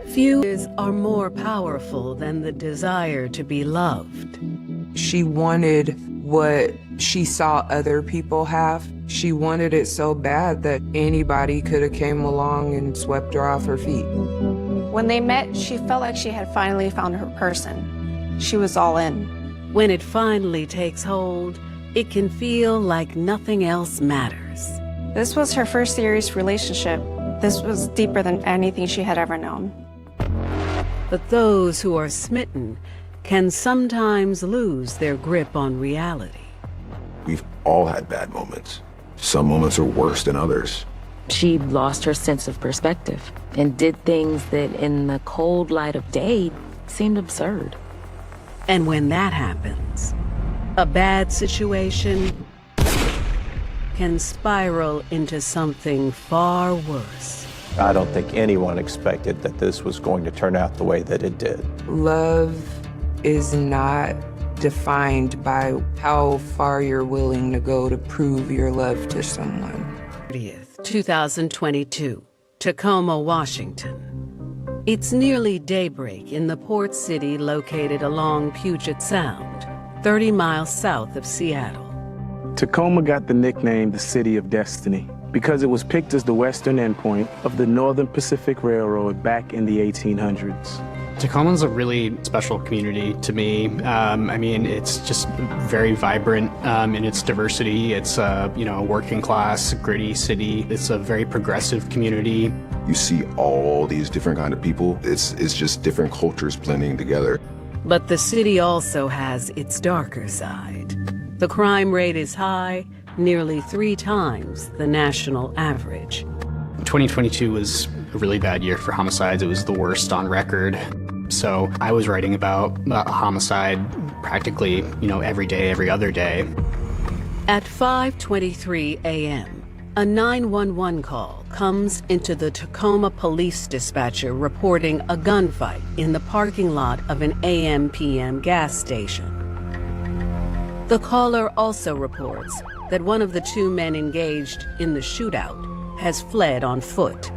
Few are more powerful than the desire to be loved. She wanted what she saw other people have. She wanted it so bad that anybody could have came along and swept her off her feet. When they met, she felt like she had finally found her person. She was all in. When it finally takes hold, it can feel like nothing else matters. This was her first serious relationship. This was deeper than anything she had ever known. But those who are smitten can sometimes lose their grip on reality. We've all had bad moments. Some moments are worse than others. She lost her sense of perspective and did things that in the cold light of day seemed absurd. And when that happens, a bad situation can spiral into something far worse. I don't think anyone expected that this was going to turn out the way that it did. Love is not defined by how far you're willing to go to prove your love to someone. 30th, 2022, Tacoma, Washington. It's nearly daybreak in the port city located along Puget Sound, 30 miles south of Seattle. Tacoma got the nickname the City of Destiny because it was picked as the western endpoint of the Northern Pacific Railroad back in the 1800s. Tacoma's a really special community to me. I mean, it's just very vibrant in its diversity. It's a working class, gritty city. It's a very progressive community. You see all these different kind of people. It's just different cultures blending together. But the city also has its darker side. The crime rate is high, nearly 3 times the national average. 2022 was a really bad year for homicides. It was the worst on record. So I was writing about a homicide practically, every day, every other day. At 5:23 a.m., a 911 call comes into the Tacoma police dispatcher reporting a gunfight in the parking lot of an AM/PM gas station. The caller also reports that one of the 2 men engaged in the shootout has fled on foot.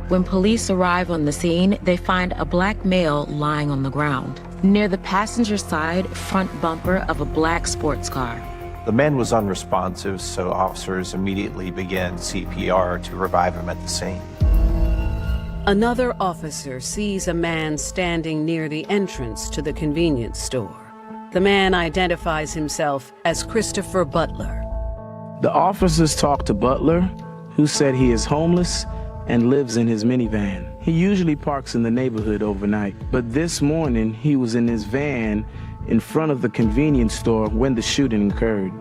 When police arrive on the scene, they find a black male lying on the ground near the passenger side front bumper of a black sports car. The man was unresponsive, so officers immediately began CPR to revive him at the scene. Another officer sees a man standing near the entrance to the convenience store. The man identifies himself as Christopher Butler. The officers talked to Butler, who said he is homeless and lives in his minivan. He usually parks in the neighborhood overnight, but this morning he was in his van in front of the convenience store when the shooting occurred.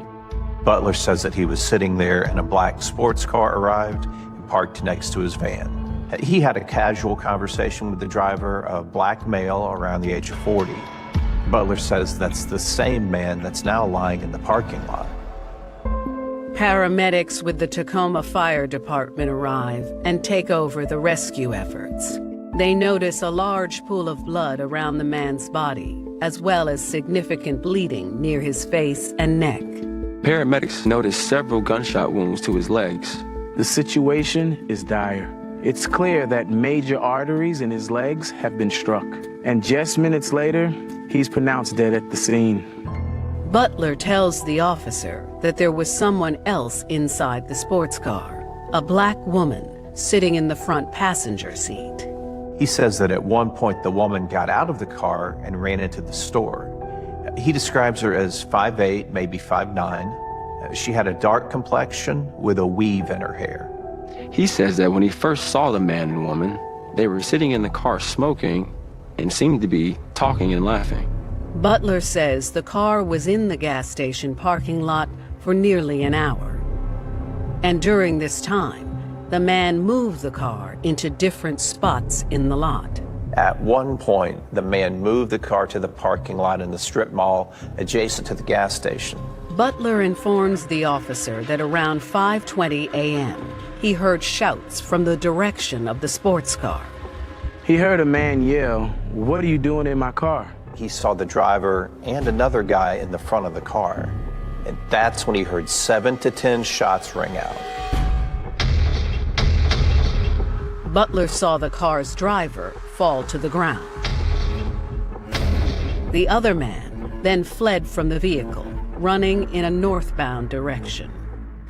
Butler says that he was sitting there and a black sports car arrived and parked next to his van. He had a casual conversation with the driver, a black male around the age of 40. Butler says that's the same man that's now lying in the parking lot. Paramedics with the Tacoma Fire Department arrive and take over the rescue efforts. They notice a large pool of blood around the man's body, as well as significant bleeding near his face and neck. Paramedics noticed several gunshot wounds to his legs. The situation is dire. It's clear that major arteries in his legs have been struck. And just minutes later, he's pronounced dead at the scene. Butler tells the officer that there was someone else inside the sports car, a black woman sitting in the front passenger seat. He says that at one point the woman got out of the car and ran into the store. He describes her as 5'8", maybe 5'9". She had a dark complexion with a weave in her hair. He says that when he first saw the man and woman, they were sitting in the car smoking and seemed to be talking and laughing. Butler says the car was in the gas station parking lot for nearly an hour. And during this time, the man moved the car into different spots in the lot. At one point, the man moved the car to the parking lot in the strip mall adjacent to the gas station. Butler informs the officer that around 5:20 a.m., he heard shouts from the direction of the sports car. He heard a man yell, "What are you doing in my car?" He saw the driver and another guy in the front of the car. And that's when he heard 7 to 10 shots ring out. Butler saw the car's driver fall to the ground. The other man then fled from the vehicle, running in a northbound direction.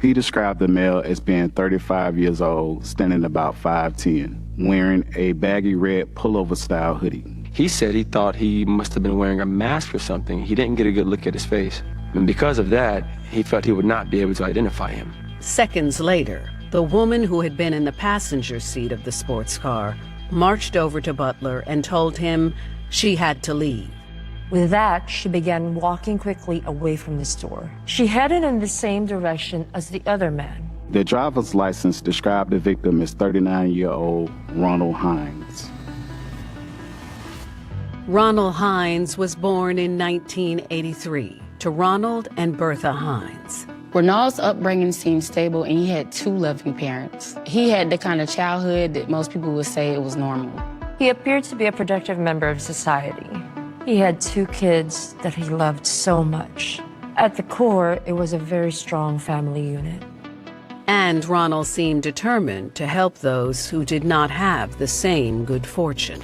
He described the male as being 35 years old, standing about 5'10", wearing a baggy red pullover-style hoodie. He said he thought he must have been wearing a mask or something. He didn't get a good look at his face. And because of that, he felt he would not be able to identify him. Seconds later, the woman who had been in the passenger seat of the sports car marched over to Butler and told him she had to leave. With that, she began walking quickly away from the store. She headed in the same direction as the other man. The driver's license described the victim as 39-year-old Ronald Hines. Ronald Hines was born in 1983 to Ronald and Bertha Hines. Ronald's upbringing seemed stable, and he had two loving parents. He had the kind of childhood that most people would say it was normal. He appeared to be a productive member of society. He had two kids that he loved so much. At the core, it was a very strong family unit. And Ronald seemed determined to help those who did not have the same good fortune.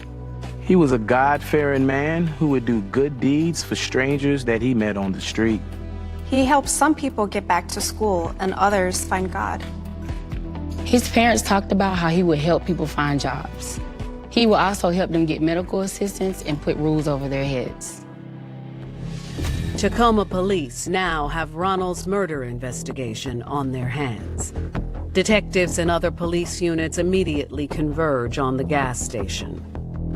He was a God-fearing man who would do good deeds for strangers that he met on the street. He helped some people get back to school and others find God. His parents talked about how he would help people find jobs. He would also help them get medical assistance and put roofs over their heads. Tacoma police now have Ronald's murder investigation on their hands. Detectives and other police units immediately converge on the gas station.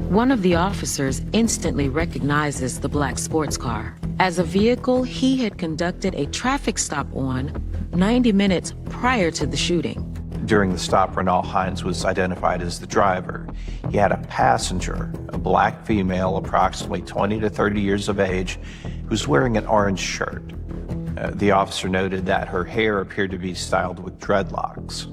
One of the officers instantly recognizes the black sports car as a vehicle he had conducted a traffic stop on 90 minutes prior to the shooting. During the stop, Ronald Hines was identified as the driver. He had a passenger, a black female, approximately 20 to 30 years of age, who was wearing an orange shirt. The officer noted that her hair appeared to be styled with dreadlocks.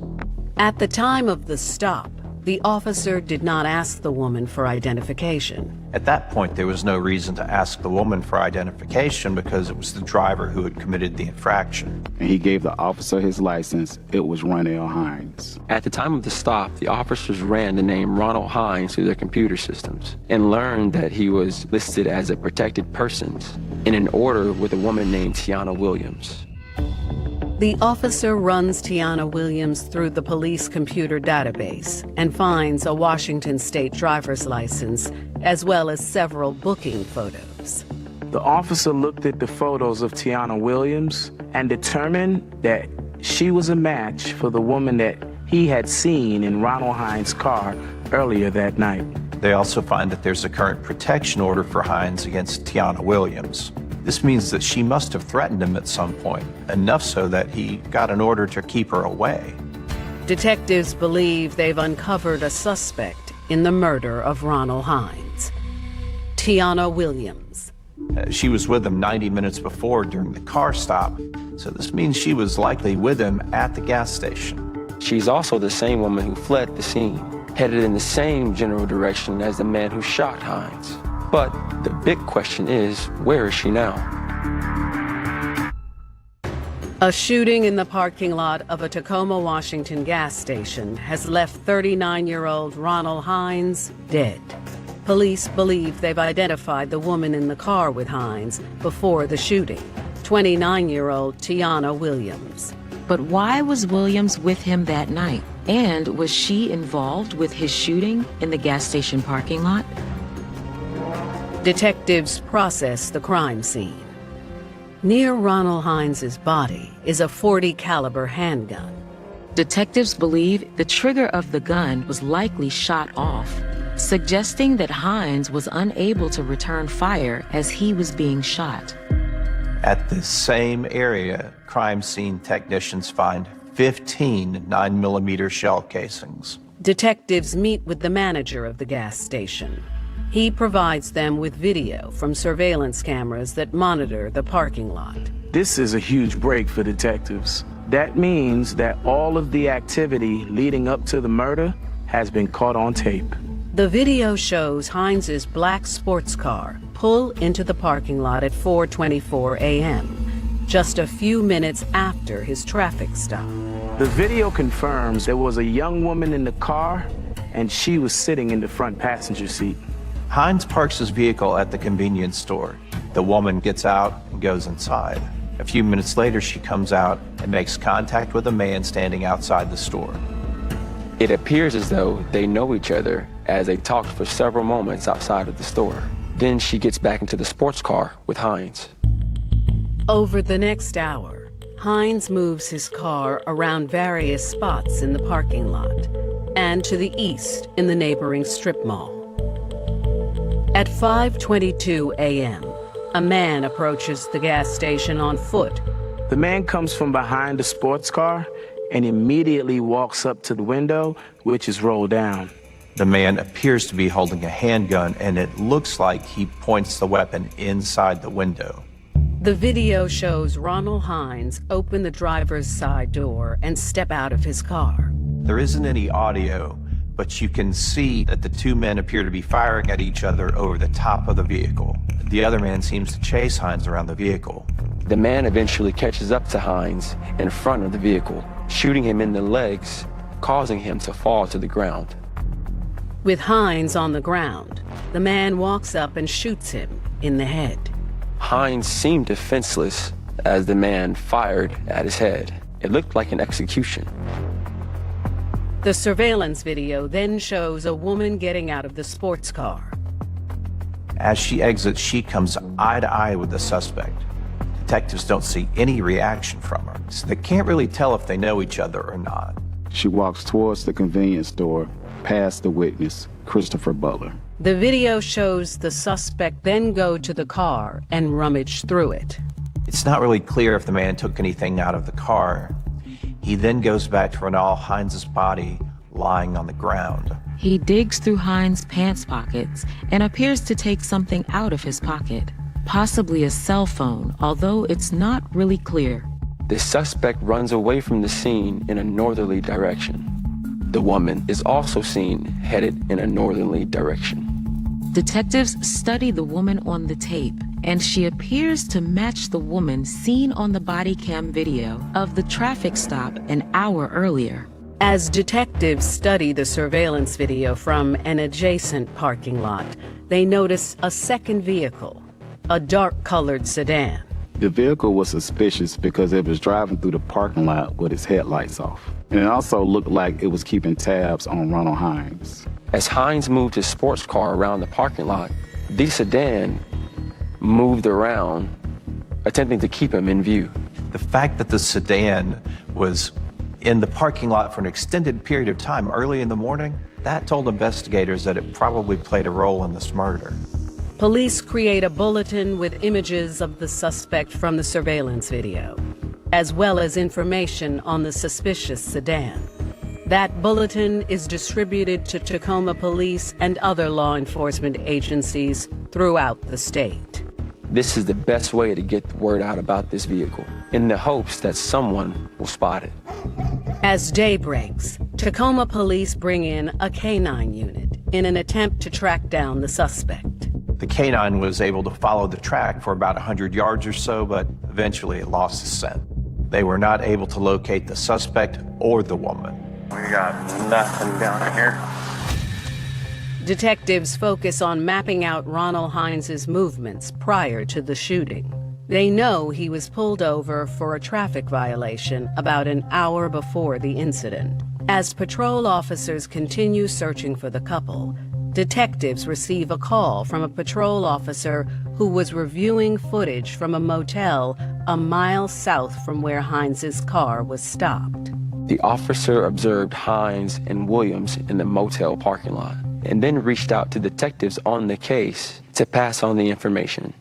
At the time of the stop, the officer did not ask the woman for identification. At that point, there was no reason to ask the woman for identification because it was the driver who had committed the infraction. And he gave the officer his license. It was Ronald Hines. At the time of the stop, the officers ran the name Ronald Hines through their computer systems and learned that he was listed as a protected person in an order with a woman named Tiana Williams. The officer runs Tiana Williams through the police computer database and finds a Washington state driver's license, as well as several booking photos. The officer looked at the photos of Tiana Williams and determined that she was a match for the woman that he had seen in Ronald Hines' car earlier that night. They also find that there's a current protection order for Hines against Tiana Williams. This means that she must have threatened him at some point, enough so that he got an order to keep her away. Detectives believe they've uncovered a suspect in the murder of Ronald Hines. Tiana Williams. She was with him 90 minutes before during the car stop, so this means she was likely with him at the gas station. She's also the same woman who fled the scene, headed in the same general direction as the man who shot Hines. But the big question is, where is she now? A shooting in the parking lot of a Tacoma, Washington gas station has left 39-year-old Ronald Hines dead. Police believe they've identified the woman in the car with Hines before the shooting, 29-year-old Tiana Williams. But why was Williams with him that night? And was she involved with his shooting in the gas station parking lot? Detectives process the crime scene. Near Ronald Hines' body is a .40 caliber handgun. Detectives believe the trigger of the gun was likely shot off, suggesting that Hines was unable to return fire as he was being shot. At the same area, crime scene technicians find 15 9mm shell casings. Detectives meet with the manager of the gas station. He provides them with video from surveillance cameras that monitor the parking lot. This is a huge break for detectives. That means that all of the activity leading up to the murder has been caught on tape. The video shows Hines' black sports car pull into the parking lot at 4:24 a.m., just a few minutes after his traffic stop. The video confirms there was a young woman in the car and she was sitting in the front passenger seat. Hines parks his vehicle at the convenience store. The woman gets out and goes inside. A few minutes later, she comes out and makes contact with a man standing outside the store. It appears as though they know each other as they talked for several moments outside of the store. Then she gets back into the sports car with Hines. Over the next hour, Hines moves his car around various spots in the parking lot and to the east in the neighboring strip mall. At 5:22 a.m., a man approaches the gas station on foot. The man comes from behind the sports car and immediately walks up to the window, which is rolled down. The man appears to be holding a handgun, and it looks like he points the weapon inside the window. The video shows Ronald Hines open the driver's side door and step out of his car. There isn't any audio, but you can see that the two men appear to be firing at each other over the top of the vehicle. The other man seems to chase Hines around the vehicle. The man eventually catches up to Hines in front of the vehicle, shooting him in the legs, causing him to fall to the ground. With Hines on the ground, the man walks up and shoots him in the head. Hines seemed defenseless as the man fired at his head. It looked like an execution. The surveillance video then shows a woman getting out of the sports car. As she exits, she comes eye to eye with the suspect. Detectives don't see any reaction from her, so they can't really tell if they know each other or not. She walks towards the convenience store, past the witness, Christopher Butler. The video shows the suspect then go to the car and rummage through it. It's not really clear if the man took anything out of the car. He then goes back to Ronald Hines' body lying on the ground. He digs through Hines' pants pockets and appears to take something out of his pocket, possibly a cell phone, although it's not really clear. The suspect runs away from the scene in a northerly direction. The woman is also seen headed in a northerly direction. Detectives study the woman on the tape, and she appears to match the woman seen on the body cam video of the traffic stop an hour earlier. As detectives study the surveillance video from an adjacent parking lot, they notice a second vehicle, a dark-colored sedan. The vehicle was suspicious because it was driving through the parking lot with its headlights off. And it also looked like it was keeping tabs on Ronald Hines. As Hines moved his sports car around the parking lot, the sedan moved around, attempting to keep him in view. The fact that the sedan was in the parking lot for an extended period of time early in the morning, that told investigators that it probably played a role in this murder. Police create a bulletin with images of the suspect from the surveillance video, as well as information on the suspicious sedan. That bulletin is distributed to Tacoma police and other law enforcement agencies throughout the state. This is the best way to get the word out about this vehicle, in the hopes that someone will spot it. As day breaks, Tacoma police bring in a canine unit in an attempt to track down the suspect. The canine was able to follow the track for about 100 yards or so, but eventually it lost its scent. They were not able to locate the suspect or the woman. We got nothing down here. Detectives focus on mapping out Ronald Hines' movements prior to the shooting. They know he was pulled over for a traffic violation about an hour before the incident. As patrol officers continue searching for the couple, detectives receive a call from a patrol officer who was reviewing footage from a motel a mile south from where Hines' car was stopped. The officer observed Hines and Williams in the motel parking lot, and then reached out to detectives on the case to pass on the information.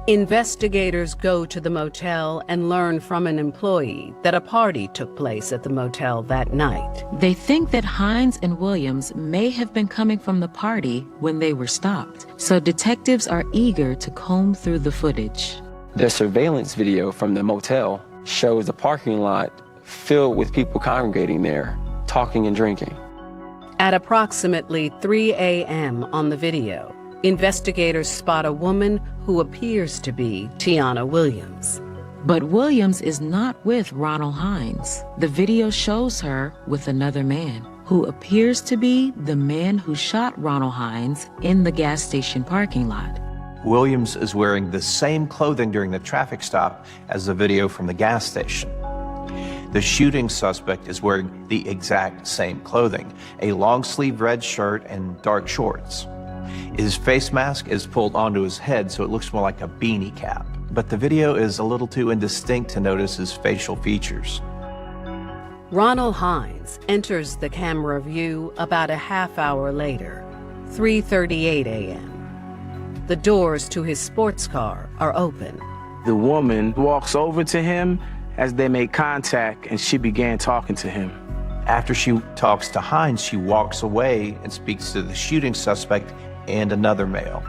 Investigators go to the motel and learn from an employee that a party took place at the motel that night. They think that Hines and Williams may have been coming from the party when they were stopped, so detectives are eager to comb through the footage. The surveillance video from the motel shows the parking lot filled with people congregating there, talking and drinking. At approximately 3 a.m. on the video, investigators spot a woman who appears to be Tiana Williams. But Williams is not with Ronald Hines. The video shows her with another man, who appears to be the man who shot Ronald Hines in the gas station parking lot. Williams is wearing the same clothing during the traffic stop as the video from the gas station. The shooting suspect is wearing the exact same clothing, a long-sleeve red shirt and dark shorts. His face mask is pulled onto his head so it looks more like a beanie cap. But the video is a little too indistinct to notice his facial features. Ronald Hines enters the camera view about a half hour later, 3:38 a.m. The doors to his sports car are open. The woman walks over to him as they make contact, and she began talking to him. After she talks to Hines, she walks away and speaks to the shooting suspect and another male.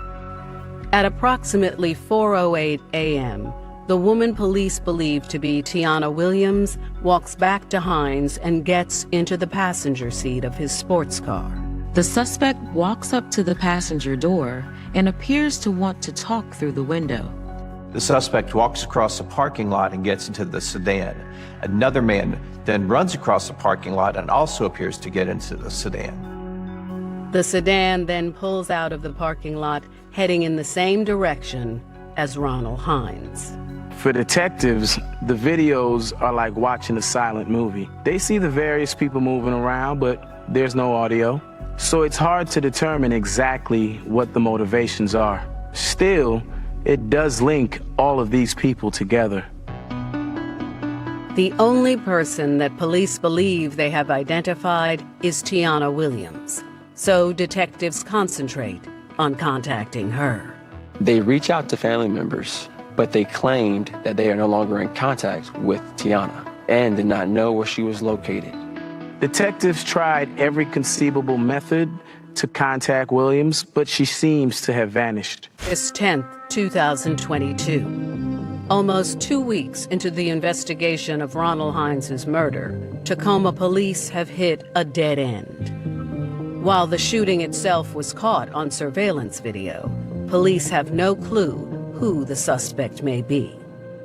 At approximately 4:08 a.m., the woman police believe to be Tiana Williams walks back to Hines and gets into the passenger seat of his sports car. The suspect walks up to the passenger door and appears to want to talk through the window. The suspect walks across the parking lot and gets into the sedan. Another man then runs across the parking lot and also appears to get into the sedan. The sedan then pulls out of the parking lot, heading in the same direction as Ronald Hines. For detectives, the videos are like watching a silent movie. They see the various people moving around, but there's no audio. So it's hard to determine exactly what the motivations are. Still, it does link all of these people together. The only person that police believe they have identified is Tiana Williams. So detectives concentrate on contacting her. They reach out to family members, but they claimed that they are no longer in contact with Tiana and did not know where she was located. Detectives tried every conceivable method to contact Williams, but she seems to have vanished. August 10th, 2022. Almost 2 weeks into the investigation of Ronald Hines' murder, Tacoma police have hit a dead end. While the shooting itself was caught on surveillance video, police have no clue who the suspect may be.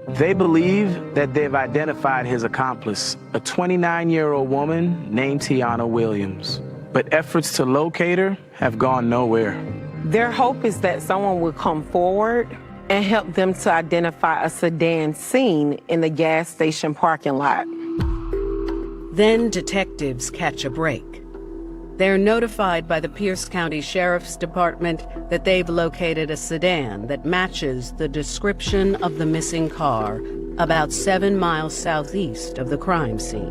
They believe that they've identified his accomplice, a 29-year-old woman named Tiana Williams. But efforts to locate her have gone nowhere. Their hope is that someone will come forward and help them to identify a sedan seen in the gas station parking lot. Then detectives catch a break. They're notified by the Pierce County Sheriff's Department that they've located a sedan that matches the description of the missing car about 7 miles southeast of the crime scene.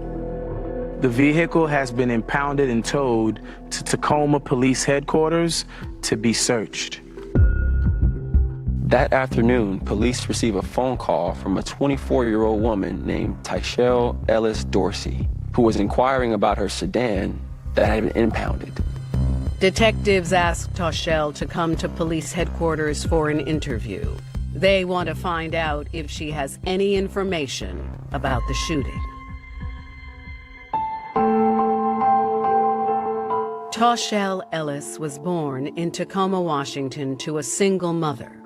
The vehicle has been impounded and towed to Tacoma Police Headquarters to be searched. That afternoon, police receive a phone call from a 24-year-old woman named Tyshell Ellis Dorsey, who was inquiring about her sedan that had been impounded. Detectives ask Tyshell to come to police headquarters for an interview. They want to find out if she has any information about the shooting. Tyshell Ellis was born in Tacoma, Washington, to a single mother.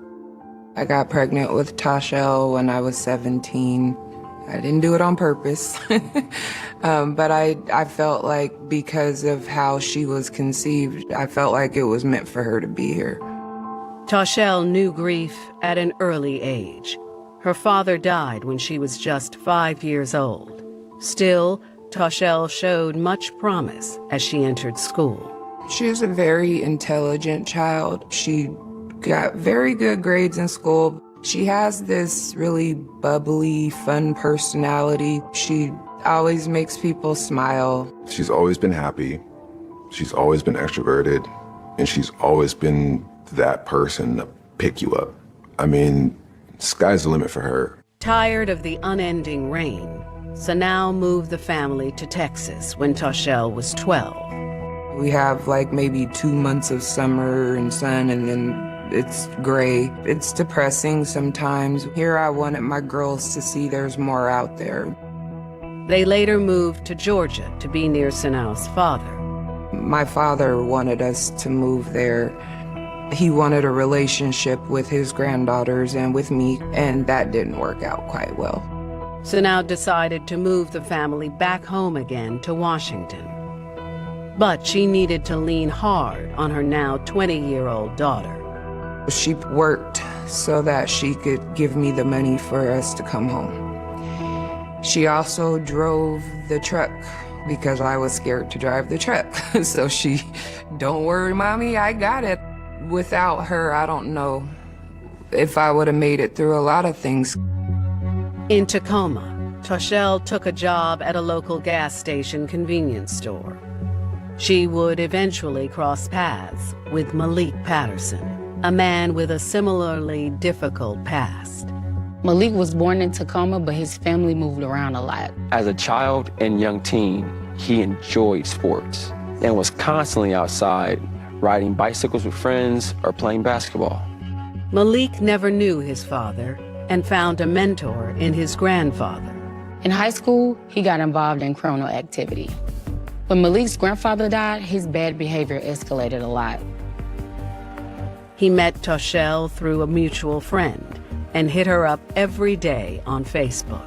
I got pregnant with Tyshell when I was 17. I didn't do it on purpose, but I felt like because of how she was conceived, I felt like it was meant for her to be here. Tyshell knew grief at an early age. Her father died when she was just 5 years old. Still, Tyshell showed much promise as she entered school. She was a very intelligent child. She got very good grades in school. She has this really bubbly, fun personality. She always makes people smile. She's always been happy. She's always been extroverted. And she's always been that person to pick you up. I mean, sky's the limit for her. Tired of the unending rain, Sanao moved the family to Texas when Tyshell was 12. We have like maybe 2 months of summer and sun, and then it's gray. It's depressing sometimes. Here I wanted my girls to see there's more out there. They later moved to Georgia to be near Sanao's father. My father wanted us to move there He wanted a relationship with his granddaughters and with me, and that didn't work out quite well. Sanau decided to move the family back home again to Washington. But she needed to lean hard on her now 20-year-old daughter. She worked so that she could give me the money for us to come home. She also drove the truck because I was scared to drive the truck. So she, don't worry, Mommy, I got it. Without her, I don't know if I would have made it through a lot of things. In Tacoma, Toshelle took a job at a local gas station convenience store. She would eventually cross paths with Malik Patterson, a man with a similarly difficult past. Malik was born in Tacoma, but his family moved around a lot. As a child and young teen, he enjoyed sports and was constantly outside, riding bicycles with friends or playing basketball. Malik never knew his father and found a mentor in his grandfather. In high school, he got involved in criminal activity. When Malik's grandfather died, his bad behavior escalated a lot. He met Toshelle through a mutual friend and hit her up every day on Facebook.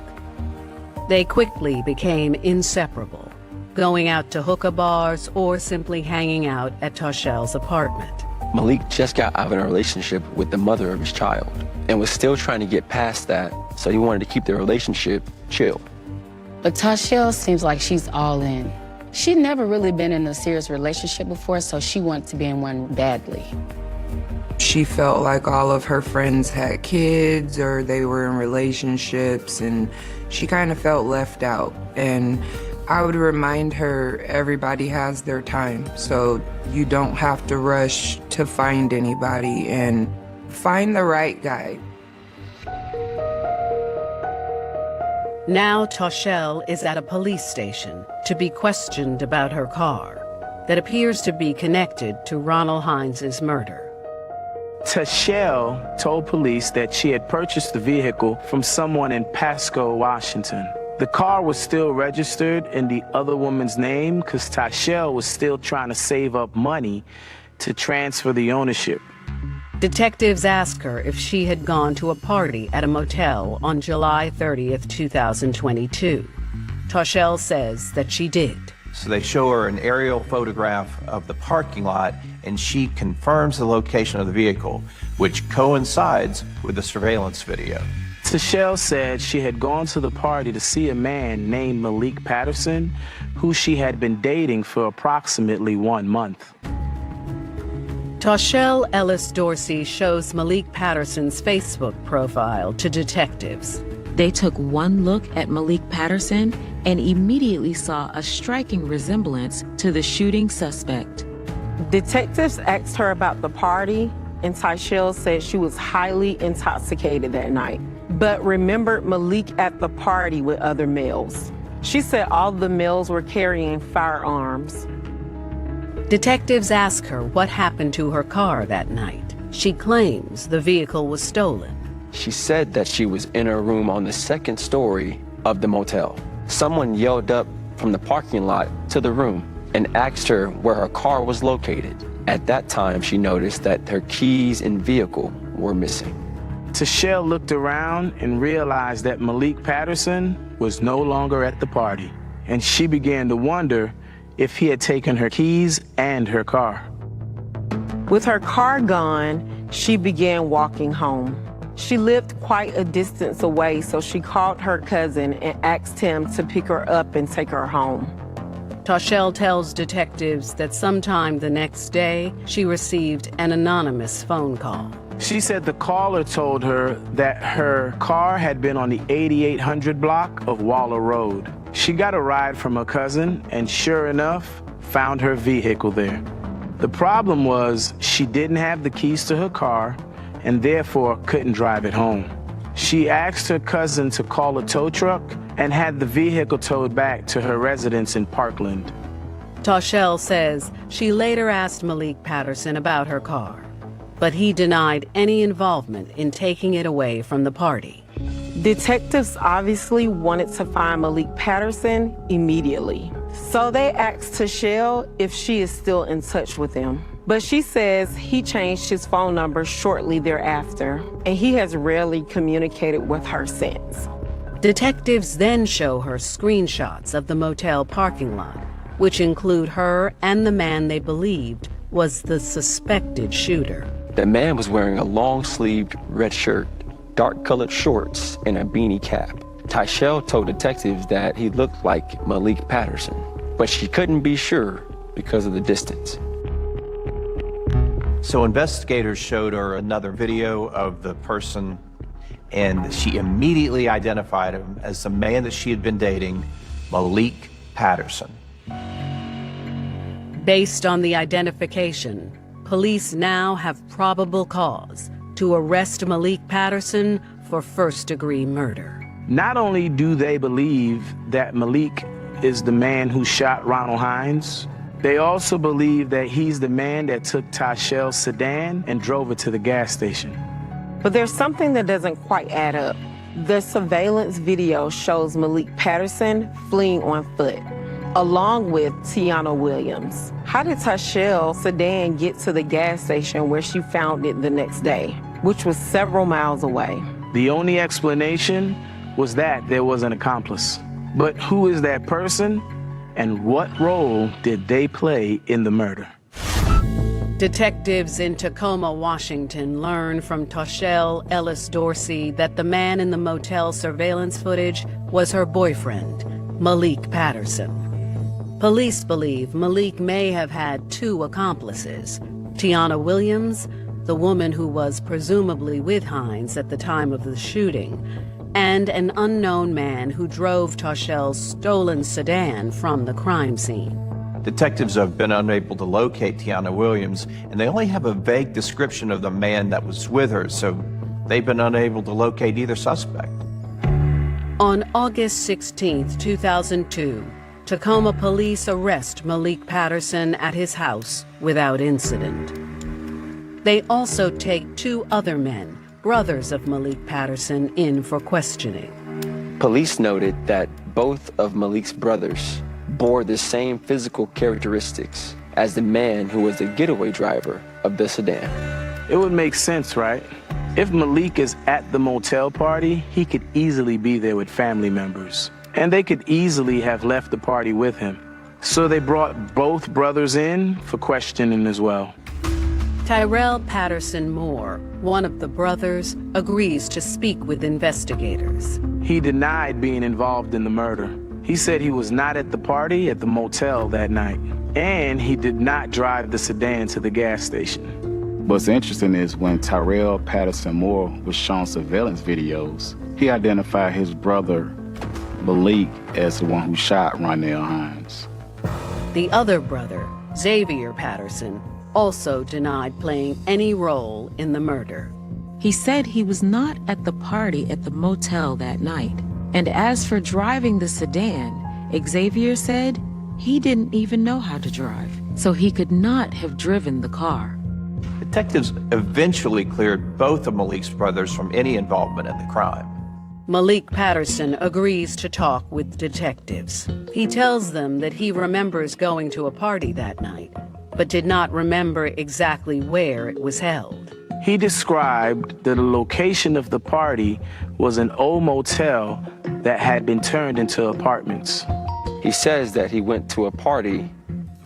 They quickly became inseparable, going out to hookah bars or simply hanging out at Toshelle's apartment. Malik just got out of a relationship with the mother of his child and was still trying to get past that, so he wanted to keep their relationship chill. But Toshelle seems like she's all in. She'd never really been in a serious relationship before, so she wanted to be in one badly. She felt like all of her friends had kids or they were in relationships, and she kind of felt left out. And I would remind her everybody has their time, so you don't have to rush to find anybody, and find the right guy. Now Toshelle is at a police station to be questioned about her car that appears to be connected to Ronald Hines' murder. Toshelle told police that she had purchased the vehicle from someone in Pasco, Washington. The car was still registered in the other woman's name because Toshelle was still trying to save up money to transfer the ownership. Detectives asked her if she had gone to a party at a motel on July 30th, 2022. Toshelle says that she did. So they show her an aerial photograph of the parking lot, and she confirms the location of the vehicle, which coincides with the surveillance video. Toshelle said she had gone to the party to see a man named Malik Patterson, who she had been dating for approximately 1 month. Toshelle Ellis Dorsey shows Malik Patterson's Facebook profile to detectives. They took one look at Malik Patterson and immediately saw a striking resemblance to the shooting suspect. Detectives asked her about the party, and Toshelle said she was highly intoxicated that night, but remembered Malik at the party with other males. She said all the males were carrying firearms. Detectives ask her what happened to her car that night. She claims the vehicle was stolen. She said that she was in her room on the second story of the motel. Someone yelled up from the parking lot to the room and asked her where her car was located. At that time, she noticed that her keys and vehicle were missing. Toshelle looked around and realized that Malik Patterson was no longer at the party, and she began to wonder if he had taken her keys and her car. With her car gone, she began walking home. She lived quite a distance away, so she called her cousin and asked him to pick her up and take her home. Toshelle tells detectives that sometime the next day, she received an anonymous phone call. She said the caller told her that her car had been on the 8800 block of Waller Road. She got a ride from her cousin and sure enough, found her vehicle there. The problem was she didn't have the keys to her car and therefore couldn't drive it home. She asked her cousin to call a tow truck and had the vehicle towed back to her residence in Parkland. Toshelle says she later asked Malik Patterson about her car, but he denied any involvement in taking it away from the party. Detectives obviously wanted to find Malik Patterson immediately, so they asked Toshelle if she is still in touch with him. But she says he changed his phone number shortly thereafter, and he has rarely communicated with her since. Detectives then show her screenshots of the motel parking lot, which include her and the man they believed was the suspected shooter. The man was wearing a long-sleeved red shirt, dark-colored shorts, and a beanie cap. Tyshell told detectives that he looked like Malik Patterson, but she couldn't be sure because of the distance. So investigators showed her another video of the person, and she immediately identified him as the man that she had been dating, Malik Patterson. Based on the identification, police now have probable cause to arrest Malik Patterson for first-degree murder. Not only do they believe that Malik is the man who shot Ronald Hines, they also believe that he's the man that took Tyshell's sedan and drove it to the gas station. But there's something that doesn't quite add up. The surveillance video shows Malik Patterson fleeing on foot, along with Tiana Williams. How did Tyshell's sedan get to the gas station where she found it the next day, which was several miles away? The only explanation was that there was an accomplice. But who is that person, and what role did they play in the murder? Detectives in Tacoma, Washington learned from Tyshell Ellis Dorsey that the man in the motel surveillance footage was her boyfriend, Malik Patterson. Police believe Malik may have had two accomplices, Tiana Williams, the woman who was presumably with Hines at the time of the shooting, and an unknown man who drove Tyshell's stolen sedan from the crime scene. Detectives have been unable to locate Tiana Williams, and they only have a vague description of the man that was with her, so they've been unable to locate either suspect. On August 16, 2002, Tacoma police arrest Malik Patterson at his house without incident. They also take two other men, brothers of Malik Patterson, in for questioning. Police noted that both of Malik's brothers bore the same physical characteristics as the man who was the getaway driver of the sedan. It would make sense, right? If Malik is at the motel party, he could easily be there with family members, and they could easily have left the party with him. So they brought both brothers in for questioning as well. Tyrell Patterson Moore, one of the brothers, agrees to speak with investigators. He denied being involved in the murder. He said he was not at the party at the motel that night, and he did not drive the sedan to the gas station. What's interesting is when Tyrell Patterson Moore was shown surveillance videos, he identified his brother, Malik, as the one who shot Ronell Hines. The other brother, Xavier Patterson, also denied playing any role in the murder. He said he was not at the party at the motel that night. And as for driving the sedan, Xavier said he didn't even know how to drive, so he could not have driven the car. Detectives eventually cleared both of Malik's brothers from any involvement in the crime. Malik Patterson agrees to talk with detectives. He tells them that he remembers going to a party that night, but did not remember exactly where it was held. He described that the location of the party was an old motel that had been turned into apartments. He says that he went to a party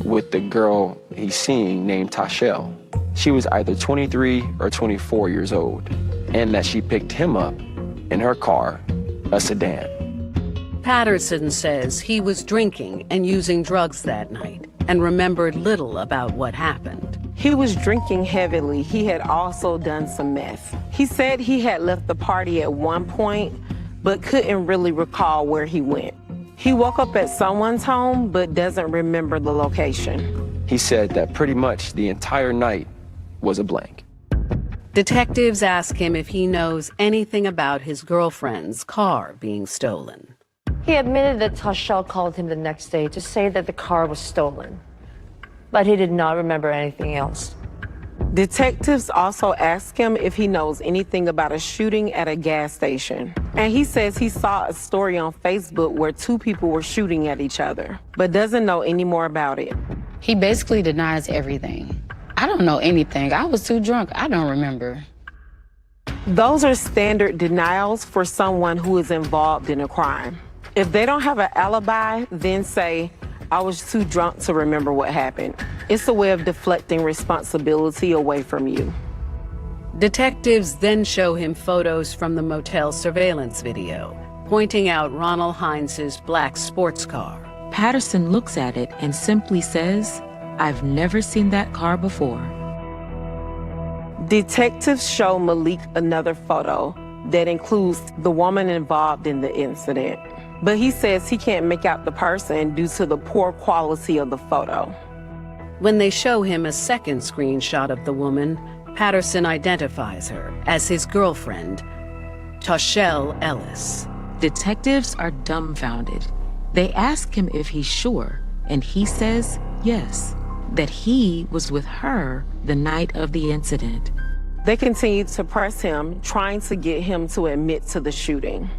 with the girl he's seeing named Tyshell. She was either 23 or 24 years old, and that she picked him up in her car, a sedan. Patterson says he was drinking and using drugs that night and remembered little about what happened. He was drinking heavily. He had also done some meth. He said he had left the party at one point, but couldn't really recall where he went. He woke up at someone's home, but doesn't remember the location. He said that pretty much the entire night was a blank. Detectives ask him if he knows anything about his girlfriend's car being stolen. He admitted that Tyshell called him the next day to say that the car was stolen, but he did not remember anything else. Detectives also ask him if he knows anything about a shooting at a gas station. And he says he saw a story on Facebook where two people were shooting at each other, but doesn't know any more about it. He basically denies everything. I I don't know anything. I was too drunk. I don't remember. Those are standard denials for someone who is involved in a crime. If they don't have an alibi, then say, I was too drunk to remember what happened. It's a way of deflecting responsibility away from you. Detectives then show him photos from the motel surveillance video, pointing out Ronald Hines' black sports car. Patterson looks at it and simply says, I've never seen that car before. Detectives show Malik another photo that includes the woman involved in the incident. But he says he can't make out the person due to the poor quality of the photo. When they show him a second screenshot of the woman, Patterson identifies her as his girlfriend, Tashelle Ellis. Detectives are dumbfounded. They ask him if he's sure, and he says yes, that he was with her the night of the incident. They continue to press him, trying to get him to admit to the shooting.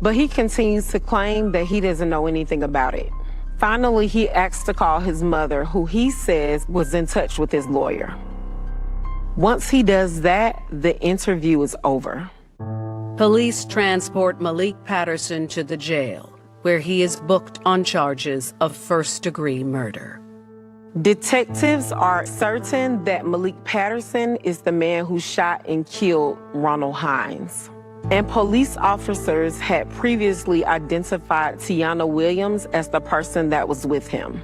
But he continues to claim that he doesn't know anything about it. Finally, he asks to call his mother, who he says was in touch with his lawyer. Once he does that, the interview is over. Police transport Malik Patterson to the jail, where he is booked on charges of first-degree murder. Detectives are certain that Malik Patterson is the man who shot and killed Ronald Hines. And police officers had previously identified Tiana Williams as the person that was with him.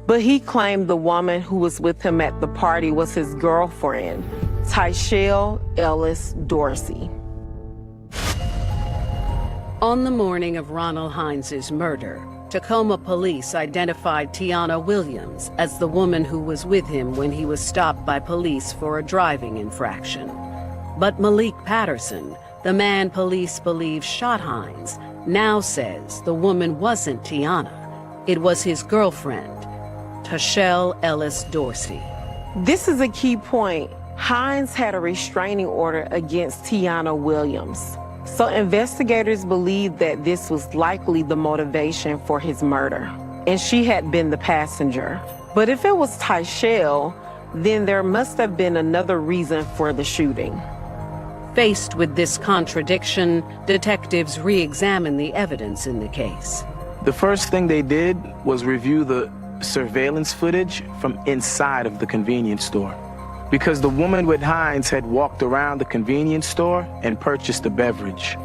But he claimed the woman who was with him at the party was his girlfriend, Tashelle Ellis Dorsey. On the morning of Ronald Hines' murder, Tacoma police identified Tiana Williams as the woman who was with him when he was stopped by police for a driving infraction. But Malik Patterson, the man police believe shot Hines, now says the woman wasn't Tiana. It was his girlfriend, Tashelle Ellis Dorsey. This is a key point. Hines had a restraining order against Tiana Williams. So investigators believe that this was likely the motivation for his murder, and she had been the passenger. But if it was Tashelle, then there must have been another reason for the shooting. Faced with this contradiction, detectives re-examine the evidence in the case. The first thing they did was review the surveillance footage from inside of the convenience store, because the woman with Hines had walked around the convenience store and purchased a beverage.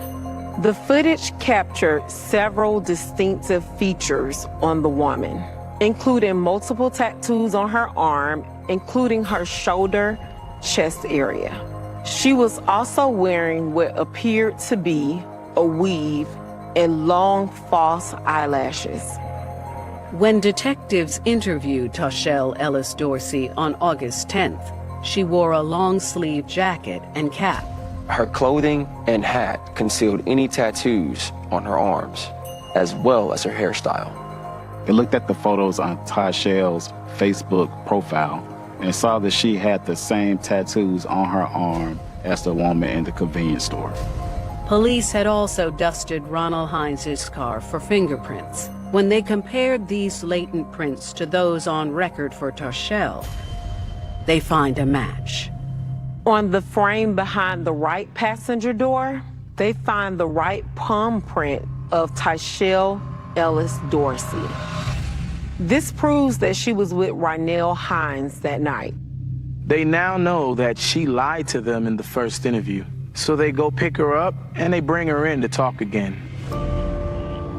The footage captured several distinctive features on the woman, including multiple tattoos on her arm, including her shoulder, chest area. She was also wearing what appeared to be a weave and long false eyelashes. When detectives interviewed Tashelle Ellis Dorsey on August 10th, she wore a long-sleeve jacket and cap. Her clothing and hat concealed any tattoos on her arms, as well as her hairstyle. They looked at the photos on Tashelle's Facebook profile and saw that she had the same tattoos on her arm as the woman in the convenience store. Police had also dusted Ronald Hines' car for fingerprints. When they compared these latent prints to those on record for Tashelle, they find a match. On the frame behind the right passenger door, they find the right palm print of Tashelle Ellis Dorsey. This proves that she was with Ronald Hines that night. They now know that she lied to them in the first interview. So they go pick her up and they bring her in to talk again.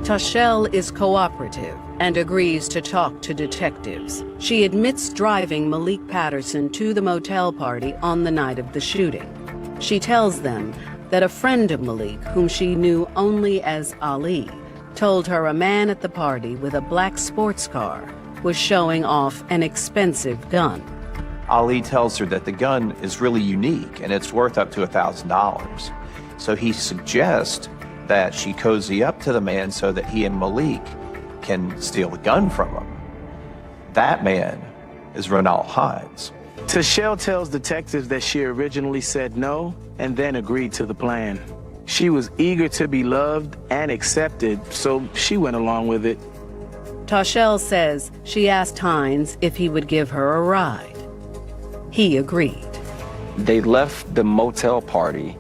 Tashelle is cooperative and agrees to talk to detectives. She admits driving Malik Patterson to the motel party on the night of the shooting. She tells them that a friend of Malik, whom she knew only as Ali, told her a man at the party with a black sports car was showing off an expensive gun. Ali tells her that the gun is really unique and it's worth up to $1,000. So he suggests that she cozy up to the man so that he and Malik can steal the gun from him. That man is Ronald Hines. Tashelle tells detectives that she originally said no and then agreed to the plan. She was eager to be loved and accepted, so she went along with it. Tashelle says she asked Hines if he would give her a ride. He agreed. They left the motel party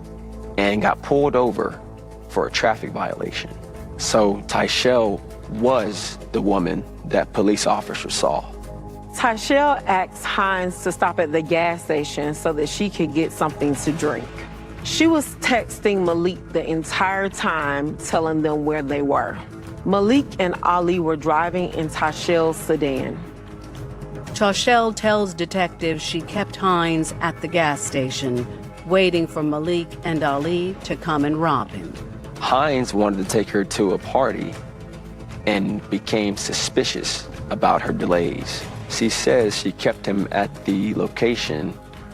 and got pulled over for a traffic violation. So Tyshell was the woman that police officers saw. Tyshell asked Hines to stop at the gas station so that she could get something to drink. She was texting Malik the entire time, telling them where they were. Malik and Ali were driving in Tyshell's sedan. Tyshell tells detectives she kept Hines at the gas station, waiting for Malik and Ali to come and rob him. Hines wanted to take her to a party and became suspicious about her delays. She says she kept him at the location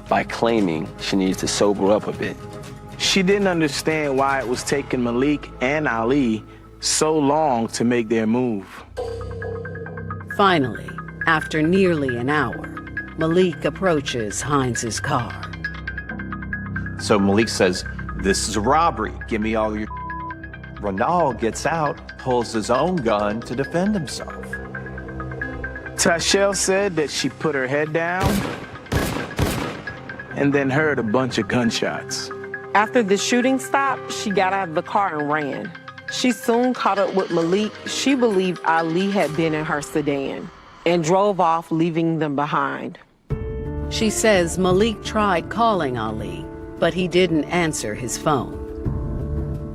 by claiming she needs to sober up a bit. She didn't understand why it was taking Malik and Ali so long to make their move. Finally, after nearly an hour, Malik approaches Hines's car. So Malik says, "This is a robbery. Give me all your..." Ronald gets out, pulls his own gun to defend himself. Tyshell said that she put her head down and then heard a bunch of gunshots. After the shooting stopped, she got out of the car and ran. She soon caught up with Malik. She believed Ali had been in her sedan and drove off, leaving them behind. She says Malik tried calling Ali, but he didn't answer his phone.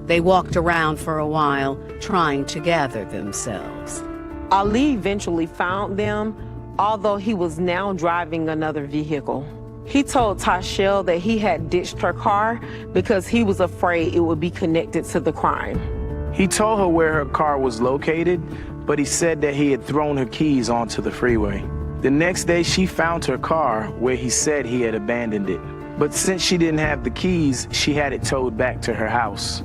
They walked around for a while, trying to gather themselves. Ali eventually found them, although he was now driving another vehicle. He told Tyshell that he had ditched her car because he was afraid it would be connected to the crime. He told her where her car was located, but he said that he had thrown her keys onto the freeway. The next day, she found her car where he said he had abandoned it. But since she didn't have the keys, she had it towed back to her house.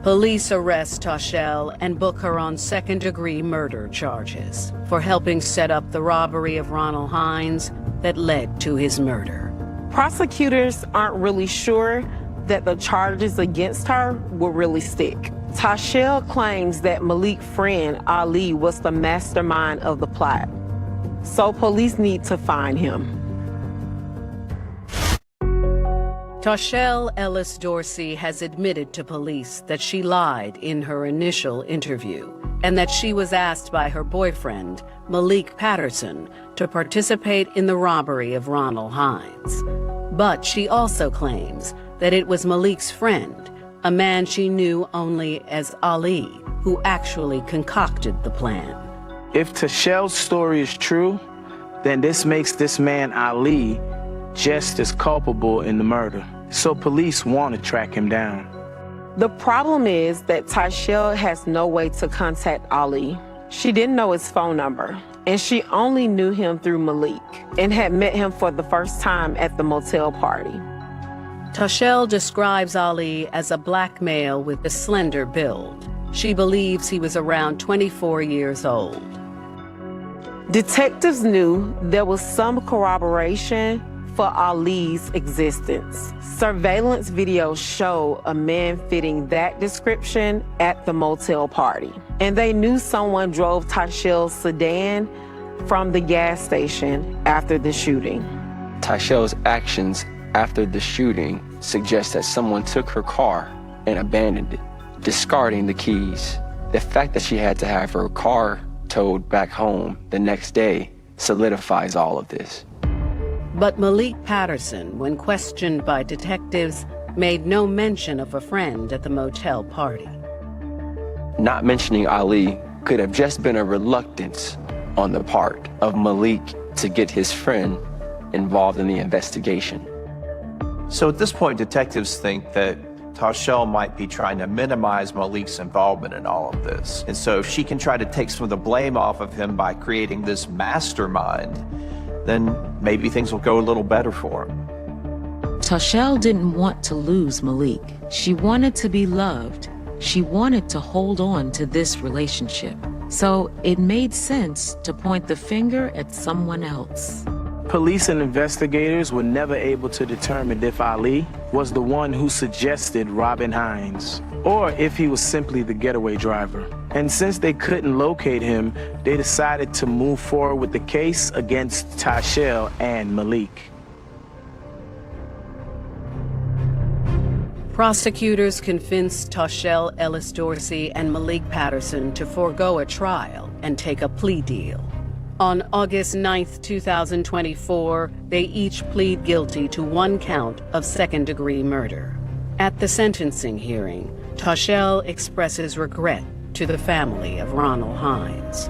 Police arrest Tyshell and book her on second-degree murder charges for helping set up the robbery of Ronald Hines that led to his murder. Prosecutors aren't really sure that the charges against her will really stick. Tyshell claims that Malik's friend Ali was the mastermind of the plot, so police need to find him. Tyshell Ellis Dorsey has admitted to police that she lied in her initial interview and that she was asked by her boyfriend, Malik Patterson, to participate in the robbery of Ronald Hines. But she also claims that it was Malik's friend, a man she knew only as Ali, who actually concocted the plan. If Tyshell's story is true, then this makes this man Ali just as culpable in the murder. So police want to track him down. The problem is that Tyshell has no way to contact Ali. She didn't know his phone number, and she only knew him through Malik and had met him for the first time at the motel party. Tyshell describes Ali as a black male with a slender build. She believes he was around 24 years old. Detectives knew there was some corroboration for Ali's existence. Surveillance videos show a man fitting that description at the motel party. And they knew someone drove Tyshell's sedan from the gas station after the shooting. Tyshell's actions after the shooting suggest that someone took her car and abandoned it, discarding the keys. The fact that she had to have her car towed back home the next day solidifies all of this. But Malik Patterson, when questioned by detectives, made no mention of a friend at the motel party. Not mentioning Ali could have just been a reluctance on the part of Malik to get his friend involved in the investigation. So at this point, detectives think that Tyshell might be trying to minimize Malik's involvement in all of this. And so if she can try to take some of the blame off of him by creating this mastermind, then maybe things will go a little better for him. Tyshell didn't want to lose Malik. She wanted to be loved. She wanted to hold on to this relationship. So it made sense to point the finger at someone else. Police and investigators were never able to determine if Ali was the one who suggested robbing Hines, or if he was simply the getaway driver. And since they couldn't locate him, they decided to move forward with the case against Tashelle and Malik. Prosecutors convinced Tashelle Ellis Dorsey and Malik Patterson to forego a trial and take a plea deal. On August 9, 2024, they each plead guilty to one count of second-degree murder. At the sentencing hearing, Tashelle expresses regret to the family of Ronald Hines.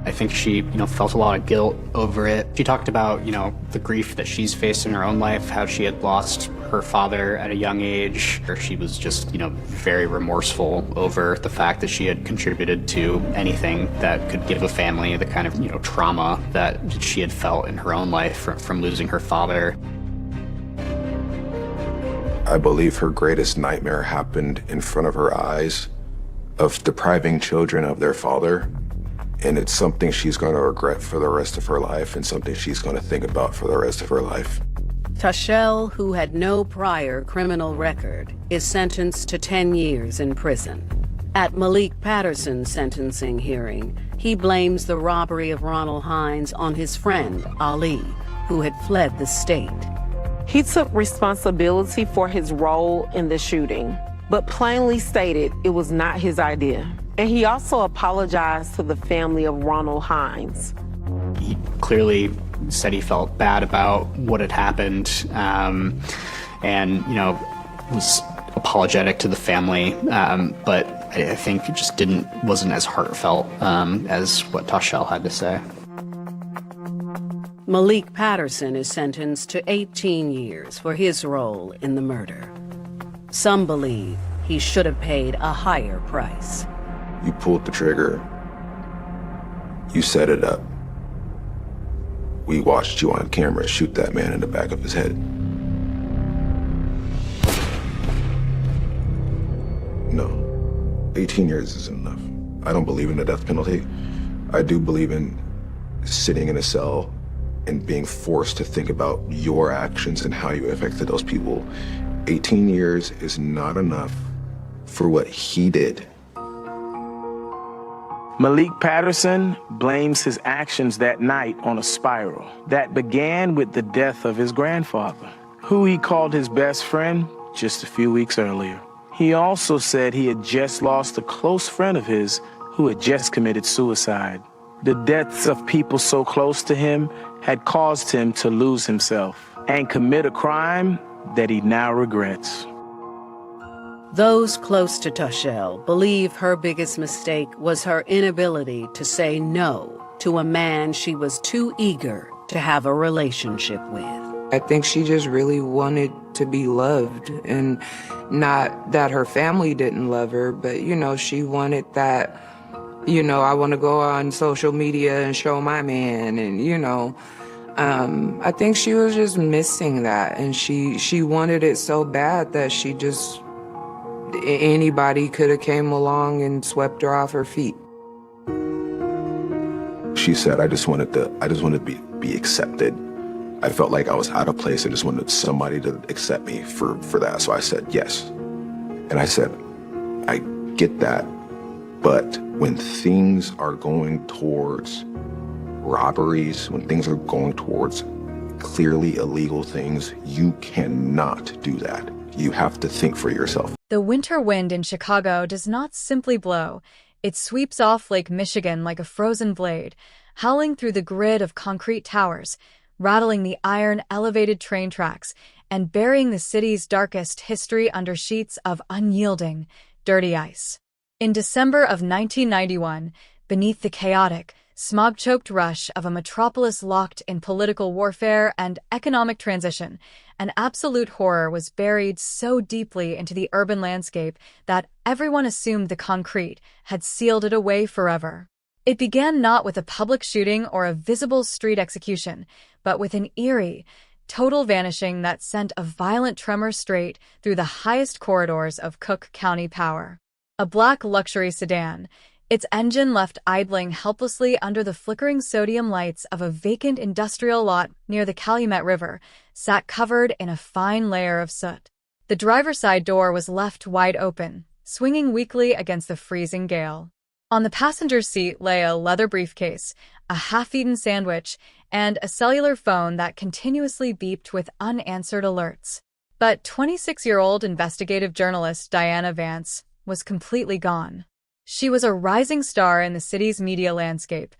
I think she, felt a lot of guilt over it. She talked about, the grief that she's faced in her own life, how she had lost her father at a young age. She was just, very remorseful over the fact that she had contributed to anything that could give a family the kind of, trauma that she had felt in her own life from losing her father. I believe her greatest nightmare happened in front of her eyes, of depriving children of their father. And it's something she's going to regret for the rest of her life and something she's going to think about for the rest of her life. Tashelle, who had no prior criminal record, is sentenced to 10 years in prison. At Malik Patterson's sentencing hearing, he blames the robbery of Ronald Hines on his friend, Ali, who had fled the state. He took responsibility for his role in the shooting, but plainly stated it was not his idea. And he also apologized to the family of Ronald Hines. He clearly said he felt bad about what had happened, and, was apologetic to the family, but I think it just wasn't as heartfelt as what Tashelle had to say. Malik Patterson is sentenced to 18 years for his role in the murder. Some believe he should have paid a higher price. You pulled the trigger. You set it up. We watched you on camera shoot that man in the back of his head. No, 18 years isn't enough. I don't believe in the death penalty. I do believe in sitting in a cell and being forced to think about your actions and how you affected those people. 18 years is not enough for what he did. Malik Patterson blames his actions that night on a spiral that began with the death of his grandfather, who he called his best friend just a few weeks earlier. He also said he had just lost a close friend of his who had just committed suicide. The deaths of people so close to him had caused him to lose himself and commit a crime that he now regrets. Those close to Tashelle believe her biggest mistake was her inability to say no to a man she was too eager to have a relationship with. I think she just really wanted to be loved, and not that her family didn't love her, but, she wanted that, I want to go on social media and show my man, and, I think she was just missing that, and she wanted it so bad that she just, anybody could have came along and swept her off her feet. She said, I just wanted to be accepted. I felt like I was out of place. I just wanted somebody to accept me for that. So I said, yes. And I said, I get that. But when things are going towards robberies, when things are going towards clearly illegal things, you cannot do that. You have to think for yourself. The winter wind in Chicago does not simply blow. It sweeps off Lake Michigan like a frozen blade, howling through the grid of concrete towers, rattling the iron elevated train tracks, and burying the city's darkest history under sheets of unyielding, dirty ice. In December of 1991, beneath the chaotic, smog-choked rush of a metropolis locked in political warfare and economic transition, an absolute horror was buried so deeply into the urban landscape that everyone assumed the concrete had sealed it away forever. It began not with a public shooting or a visible street execution, but with an eerie, total vanishing that sent a violent tremor straight through the highest corridors of Cook County power. A black luxury sedan, Its engine left idling helplessly under the flickering sodium lights of a vacant industrial lot near the Calumet River, sat covered in a fine layer of soot. The driver's side door was left wide open, swinging weakly against the freezing gale. On the passenger's seat lay a leather briefcase, a half-eaten sandwich, and a cellular phone that continuously beeped with unanswered alerts. But 26-year-old investigative journalist Diana Vance was completely gone. She was a rising star in the city's media landscape,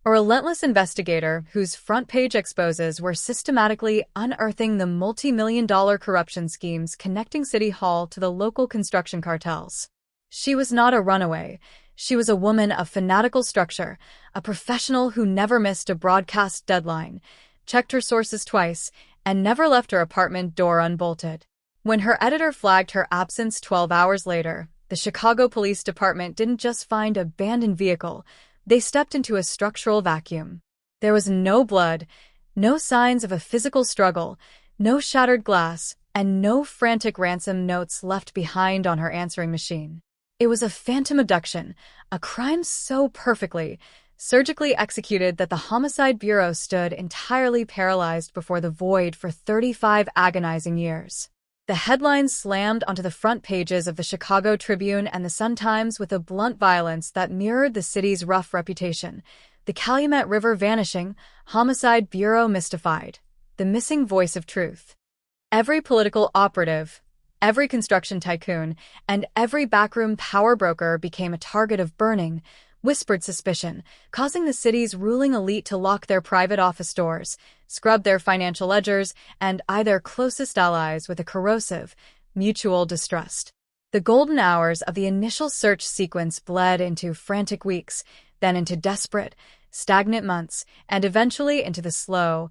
a relentless investigator whose front-page exposes were systematically unearthing the multi-million-dollar corruption schemes connecting City Hall to the local construction cartels. She was not a runaway. She was a woman of fanatical structure, a professional who never missed a broadcast deadline, checked her sources twice, and never left her apartment door unbolted. When her editor flagged her absence 12 hours later, the Chicago Police Department didn't just find an abandoned vehicle, they stepped into a structural vacuum. There was no blood, no signs of a physical struggle, no shattered glass, and no frantic ransom notes left behind on her answering machine. It was a phantom abduction, a crime so perfectly, surgically executed that the Homicide Bureau stood entirely paralyzed before the void for 35 agonizing years. The headlines slammed onto the front pages of the Chicago Tribune and the Sun-Times with a blunt violence that mirrored the city's rough reputation. The Calumet River vanishing, Homicide Bureau mystified, the missing voice of truth. Every political operative, every construction tycoon, and every backroom power broker became a target of burning, whispered suspicion, causing the city's ruling elite to lock their private office doors, scrub their financial ledgers, and eye their closest allies with a corrosive, mutual distrust. The golden hours of the initial search sequence bled into frantic weeks, then into desperate, stagnant months, and eventually into the slow,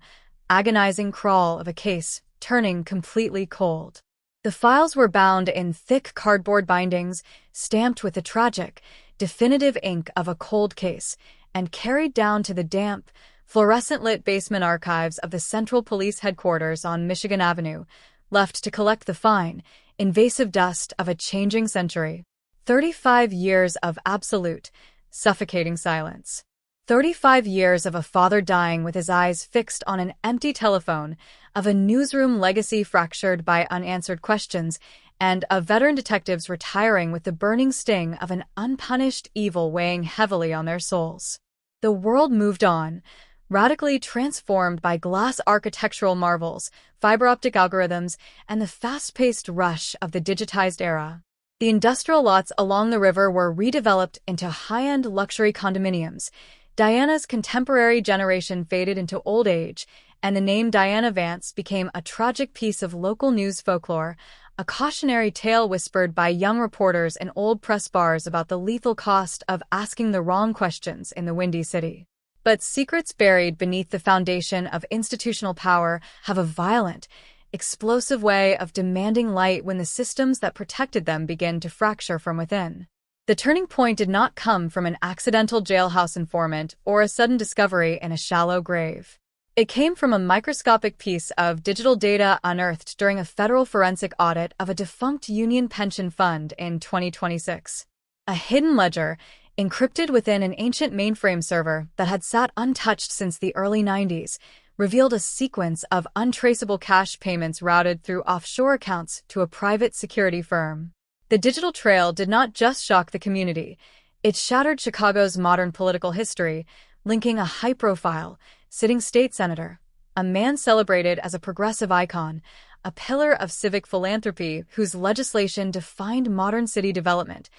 agonizing crawl of a case turning completely cold. The files were bound in thick cardboard bindings, stamped with the tragic, definitive ink of a cold case, and carried down to the damp, fluorescent-lit basement archives of the Central Police Headquarters on Michigan Avenue, left to collect the fine, invasive dust of a changing century. 35 years of absolute, suffocating silence. 35 years of a father dying with his eyes fixed on an empty telephone, of a newsroom legacy fractured by unanswered questions, and of veteran detectives retiring with the burning sting of an unpunished evil weighing heavily on their souls. The world moved on, radically transformed by glass architectural marvels, fiber-optic algorithms, and the fast-paced rush of the digitized era. The industrial lots along the river were redeveloped into high-end luxury condominiums. Diana's contemporary generation faded into old age, and the name Diana Vance became a tragic piece of local news folklore, a cautionary tale whispered by young reporters in old press bars about the lethal cost of asking the wrong questions in the Windy City. But secrets buried beneath the foundation of institutional power have a violent, explosive way of demanding light when the systems that protected them begin to fracture from within. The turning point did not come from an accidental jailhouse informant or a sudden discovery in a shallow grave. It came from a microscopic piece of digital data unearthed during a federal forensic audit of a defunct union pension fund in 2026. A hidden ledger, encrypted within an ancient mainframe server that had sat untouched since the early 90s, revealed a sequence of untraceable cash payments routed through offshore accounts to a private security firm. The digital trail did not just shock the community, it shattered Chicago's modern political history, linking a high-profile, sitting state senator, a man celebrated as a progressive icon, a pillar of civic philanthropy whose legislation defined modern city development,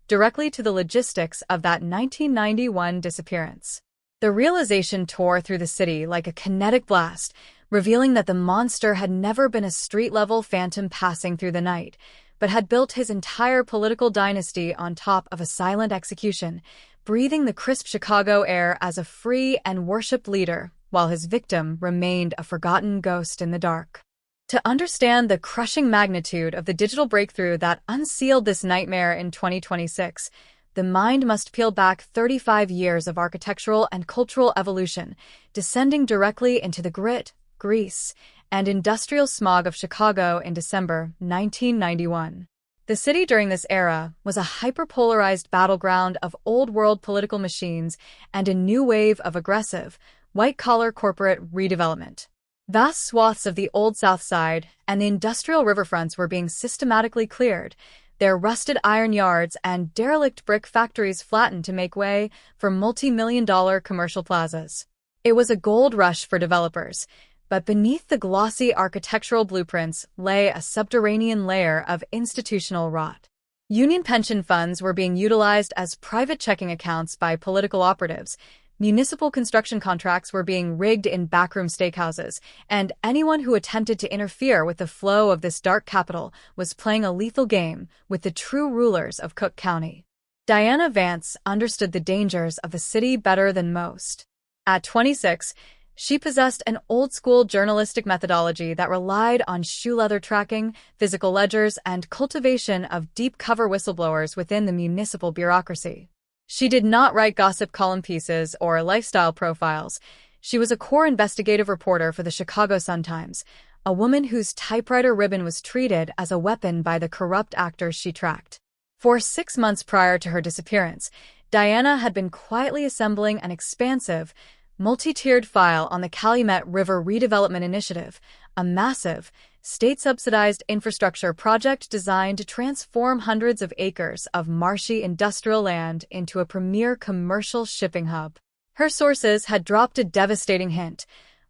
directly to the logistics of that 1991 disappearance. The realization tore through the city like a kinetic blast, revealing that the monster had never been a street-level phantom passing through the night, but had built his entire political dynasty on top of a silent execution, breathing the crisp Chicago air as a free and worshipped leader, while his victim remained a forgotten ghost in the dark. To understand the crushing magnitude of the digital breakthrough that unsealed this nightmare in 2026, the mind must peel back 35 years of architectural and cultural evolution, descending directly into the grit, grease, and industrial smog of Chicago in December 1991. The city during this era was a hyperpolarized battleground of old-world political machines and a new wave of aggressive, white-collar corporate redevelopment. Vast swaths of the Old South Side and the industrial riverfronts were being systematically cleared, their rusted iron yards and derelict brick factories flattened to make way for multi-million-dollar commercial plazas. It was a gold rush for developers, but beneath the glossy architectural blueprints lay a subterranean layer of institutional rot. Union pension funds were being utilized as private checking accounts by political operatives, municipal construction contracts were being rigged in backroom steakhouses, and anyone who attempted to interfere with the flow of this dark capital was playing a lethal game with the true rulers of Cook County. Diana Vance understood the dangers of the city better than most. At 26, she possessed an old-school journalistic methodology that relied on shoe leather tracking, physical ledgers, and cultivation of deep-cover whistleblowers within the municipal bureaucracy. She did not write gossip column pieces or lifestyle profiles. She was a core investigative reporter for the Chicago Sun-Times, a woman whose typewriter ribbon was treated as a weapon by the corrupt actors she tracked. For 6 months prior to her disappearance, Diana had been quietly assembling an expansive, multi-tiered file on the Calumet River Redevelopment Initiative, a massive, state-subsidized infrastructure project designed to transform hundreds of acres of marshy industrial land into a premier commercial shipping hub. Her sources had dropped a devastating hint.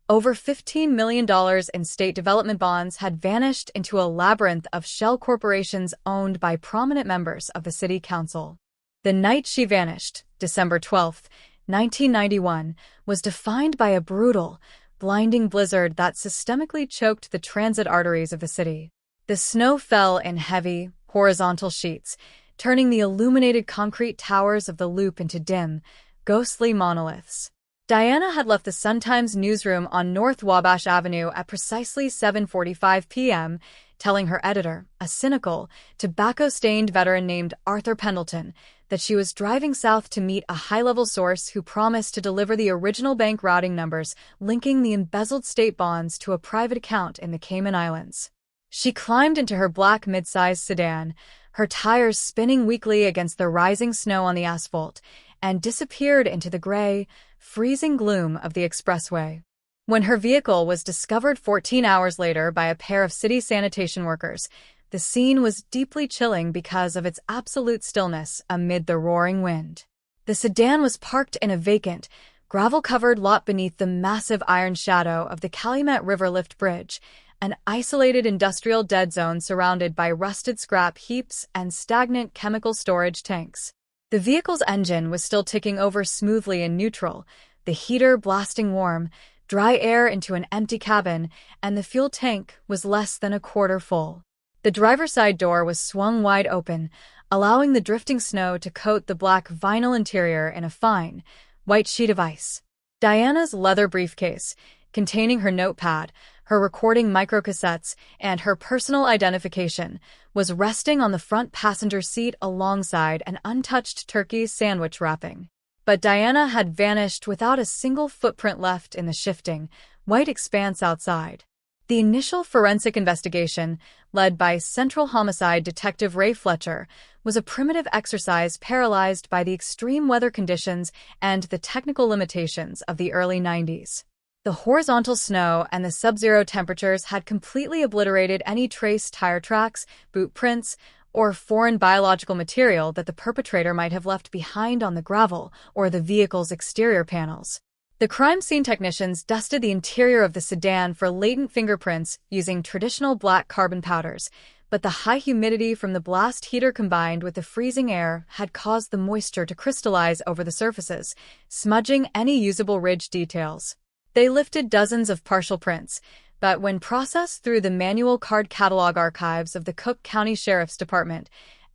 Over $15 million in state development bonds had vanished into a labyrinth of shell corporations owned by prominent members of the city council. The night she vanished, December 12, 1991, was defined by a brutal, blinding blizzard that systemically choked the transit arteries of the city. The snow fell in heavy, horizontal sheets, turning the illuminated concrete towers of the Loop into dim, ghostly monoliths. Diana had left the Sun-Times newsroom on North Wabash Avenue at precisely 7:45 p.m., telling her editor, a cynical, tobacco-stained veteran named Arthur Pendleton, that she was driving south to meet a high-level source who promised to deliver the original bank routing numbers linking the embezzled state bonds to a private account in the Cayman Islands. She climbed into her black mid-sized sedan, her tires spinning weakly against the rising snow on the asphalt, and disappeared into the gray, freezing gloom of the expressway. When her vehicle was discovered 14 hours later by a pair of city sanitation workers, the scene was deeply chilling because of its absolute stillness amid the roaring wind. The sedan was parked in a vacant, gravel-covered lot beneath the massive iron shadow of the Calumet River Lift Bridge, an isolated industrial dead zone surrounded by rusted scrap heaps and stagnant chemical storage tanks. The vehicle's engine was still ticking over smoothly in neutral, the heater blasting warm, dry air into an empty cabin, and the fuel tank was less than a quarter full. The driver's side door was swung wide open, allowing the drifting snow to coat the black vinyl interior in a fine, white sheet of ice. Diana's leather briefcase, containing her notepad, her recording microcassettes, and her personal identification, was resting on the front passenger seat alongside an untouched turkey sandwich wrapping. But Diana had vanished without a single footprint left in the shifting, white expanse outside. The initial forensic investigation, led by Central Homicide Detective Ray Fletcher, was a primitive exercise paralyzed by the extreme weather conditions and the technical limitations of the early 90s. The horizontal snow and the sub-zero temperatures had completely obliterated any trace tire tracks, boot prints, or foreign biological material that the perpetrator might have left behind on the gravel or the vehicle's exterior panels. The crime scene technicians dusted the interior of the sedan for latent fingerprints using traditional black carbon powders, but the high humidity from the blast heater combined with the freezing air had caused the moisture to crystallize over the surfaces, smudging any usable ridge details. They lifted dozens of partial prints, but when processed through the manual card catalog archives of the Cook County Sheriff's Department,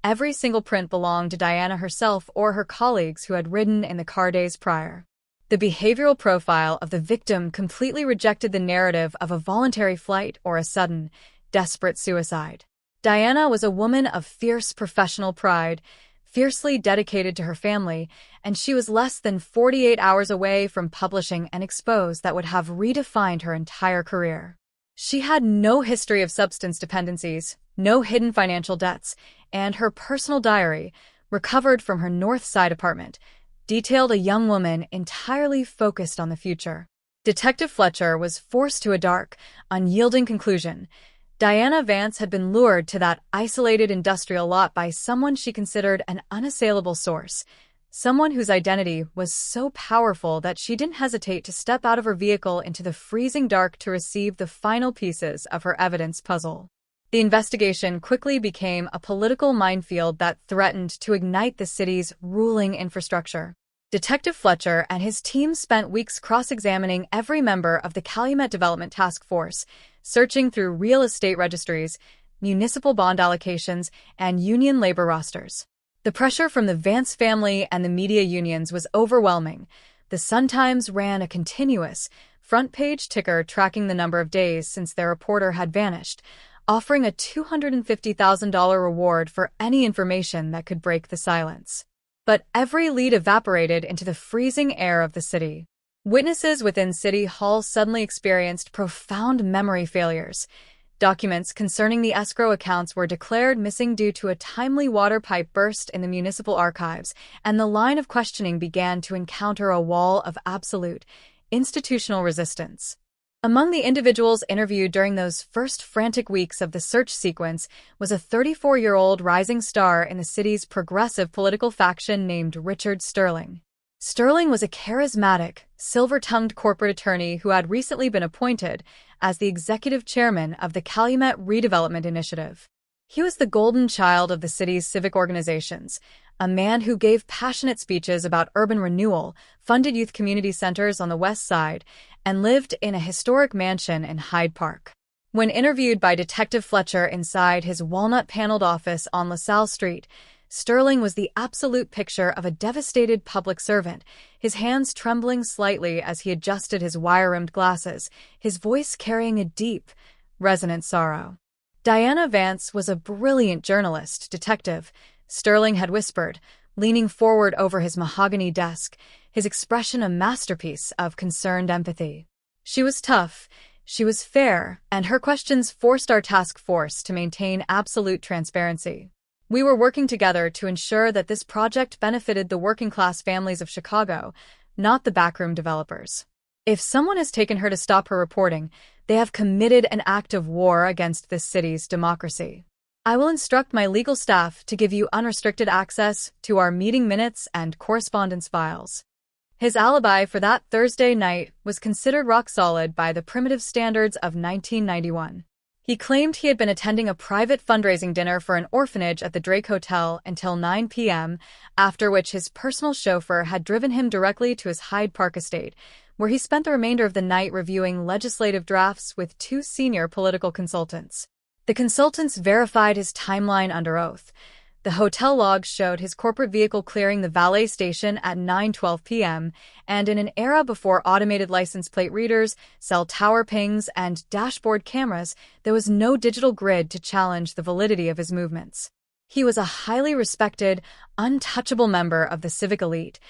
every single print belonged to Diana herself or her colleagues who had ridden in the car days prior. The behavioral profile of the victim completely rejected the narrative of a voluntary flight or a sudden, desperate suicide. Diana was a woman of fierce professional pride, fiercely dedicated to her family, and she was less than 48 hours away from publishing an expose that would have redefined her entire career. She had no history of substance dependencies, no hidden financial debts, and her personal diary, recovered from her North Side apartment, detailed a young woman entirely focused on the future. Detective Fletcher was forced to a dark, unyielding conclusion. Diana Vance had been lured to that isolated industrial lot by someone she considered an unassailable source, someone whose identity was so powerful that she didn't hesitate to step out of her vehicle into the freezing dark to receive the final pieces of her evidence puzzle. The investigation quickly became a political minefield that threatened to ignite the city's ruling infrastructure. Detective Fletcher and his team spent weeks cross-examining every member of the Calumet Development Task Force, searching through real estate registries, municipal bond allocations, and union labor rosters. The pressure from the Vance family and the media unions was overwhelming. The Sun-Times ran a continuous, front-page ticker tracking the number of days since their reporter had vanished, offering a $250,000 reward for any information that could break the silence. But every lead evaporated into the freezing air of the city. Witnesses within City Hall suddenly experienced profound memory failures. Documents concerning the escrow accounts were declared missing due to a timely water pipe burst in the municipal archives, and the line of questioning began to encounter a wall of absolute, institutional resistance. Among the individuals interviewed during those first frantic weeks of the search sequence was a 34-year-old rising star in the city's progressive political faction named Richard Sterling. Sterling was a charismatic, silver-tongued corporate attorney who had recently been appointed as the executive chairman of the Calumet Redevelopment Initiative. He was the golden child of the city's civic organizations, a man who gave passionate speeches about urban renewal, funded youth community centers on the West Side, and lived in a historic mansion in Hyde Park. When interviewed by Detective Fletcher inside his walnut-paneled office on LaSalle Street, Sterling was the absolute picture of a devastated public servant, his hands trembling slightly as he adjusted his wire-rimmed glasses, his voice carrying a deep, resonant sorrow. Diana Vance was a brilliant journalist, detective, Sterling had whispered, leaning forward over his mahogany desk, his expression a masterpiece of concerned empathy. She was tough, she was fair, and her questions forced our task force to maintain absolute transparency. We were working together to ensure that this project benefited the working-class families of Chicago, not the backroom developers. If someone has taken her to stop her reporting, they have committed an act of war against this city's democracy. I will instruct my legal staff to give you unrestricted access to our meeting minutes and correspondence files. His alibi for that Thursday night was considered rock solid by the primitive standards of 1991. He claimed he had been attending a private fundraising dinner for an orphanage at the Drake Hotel until 9 p.m., after which his personal chauffeur had driven him directly to his Hyde Park estate, where he spent the remainder of the night reviewing legislative drafts with two senior political consultants. The consultants verified his timeline under oath. The hotel logs showed his corporate vehicle clearing the valet station at 9:12 p.m., and in an era before automated license plate readers, cell tower pings, and dashboard cameras, there was no digital grid to challenge the validity of his movements. He was a highly respected, untouchable member of the civic elite,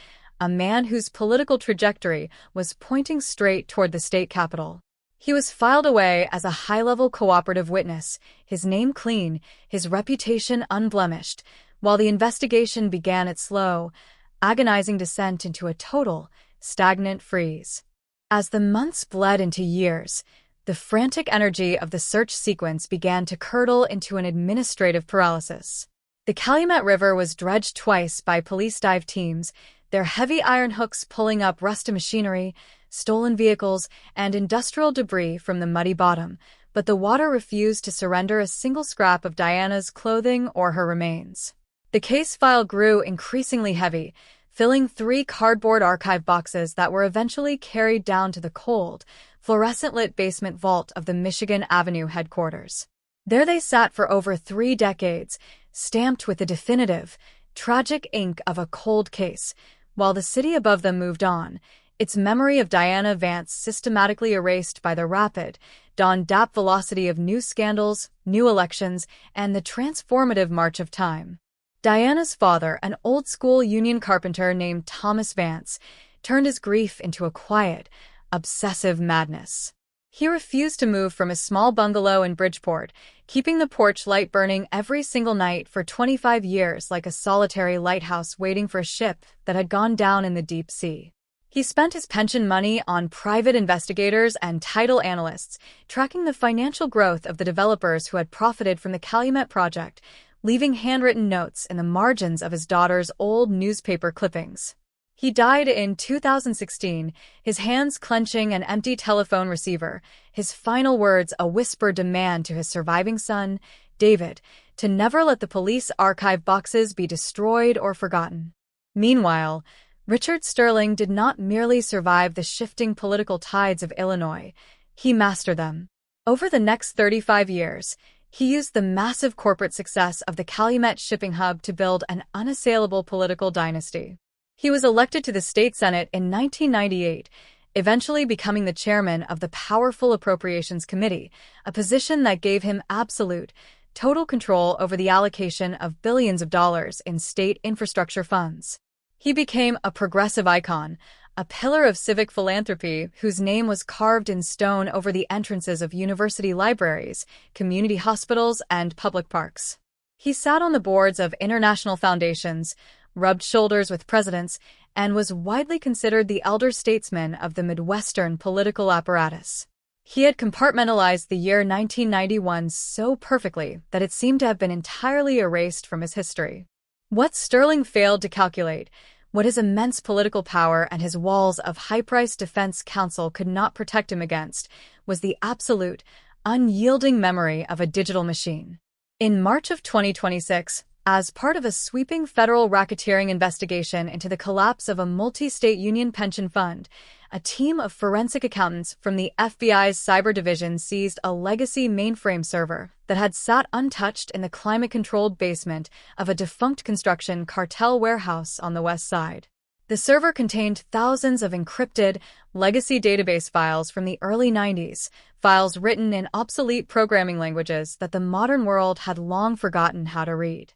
a man whose political trajectory was pointing straight toward the state capitol. He was filed away as a high-level cooperative witness, his name clean, his reputation unblemished, while the investigation began its slow, agonizing descent into a total, stagnant freeze. As the months bled into years, the frantic energy of the search sequence began to curdle into an administrative paralysis. The Calumet River was dredged twice by police dive teams, their heavy iron hooks pulling up rusty machinery, stolen vehicles, and industrial debris from the muddy bottom, but the water refused to surrender a single scrap of Diana's clothing or her remains. The case file grew increasingly heavy, filling 3 cardboard archive boxes that were eventually carried down to the cold, fluorescent-lit basement vault of the Michigan Avenue headquarters. There they sat for over 3 decades, stamped with the definitive, tragic ink of a cold case, while the city above them moved on, its memory of Diana Vance systematically erased by the rapid, dawn-dap velocity of new scandals, new elections, and the transformative march of time. Diana's father, an old-school union carpenter named Thomas Vance, turned his grief into a quiet, obsessive madness. He refused to move from his small bungalow in Bridgeport, keeping the porch light burning every single night for 25 years like a solitary lighthouse waiting for a ship that had gone down in the deep sea. He spent his pension money on private investigators and title analysts, tracking the financial growth of the developers who had profited from the Calumet project, leaving handwritten notes in the margins of his daughter's old newspaper clippings. He died in 2016, his hands clenching an empty telephone receiver, his final words a whispered demand to his surviving son, David, to never let the police archive boxes be destroyed or forgotten. Meanwhile, Richard Sterling did not merely survive the shifting political tides of Illinois, he mastered them. Over the next 35 years, he used the massive corporate success of the Calumet shipping hub to build an unassailable political dynasty. He was elected to the state Senate in 1998, eventually becoming the chairman of the powerful Appropriations Committee, a position that gave him absolute, total control over the allocation of billions of dollars in state infrastructure funds. He became a progressive icon, a pillar of civic philanthropy whose name was carved in stone over the entrances of university libraries, community hospitals, and public parks. He sat on the boards of international foundations, rubbed shoulders with presidents, and was widely considered the elder statesman of the Midwestern political apparatus. He had compartmentalized the year 1991 so perfectly that it seemed to have been entirely erased from his history. What Sterling failed to calculate, what his immense political power and his walls of high-priced defense counsel could not protect him against, was the absolute, unyielding memory of a digital machine. In March of 2026, as part of a sweeping federal racketeering investigation into the collapse of a multi-state union pension fund, a team of forensic accountants from the FBI's cyber division seized a legacy mainframe server that had sat untouched in the climate-controlled basement of a defunct construction cartel warehouse on the west side. The server contained thousands of encrypted, legacy database files from the early 90s, files written in obsolete programming languages that the modern world had long forgotten how to read.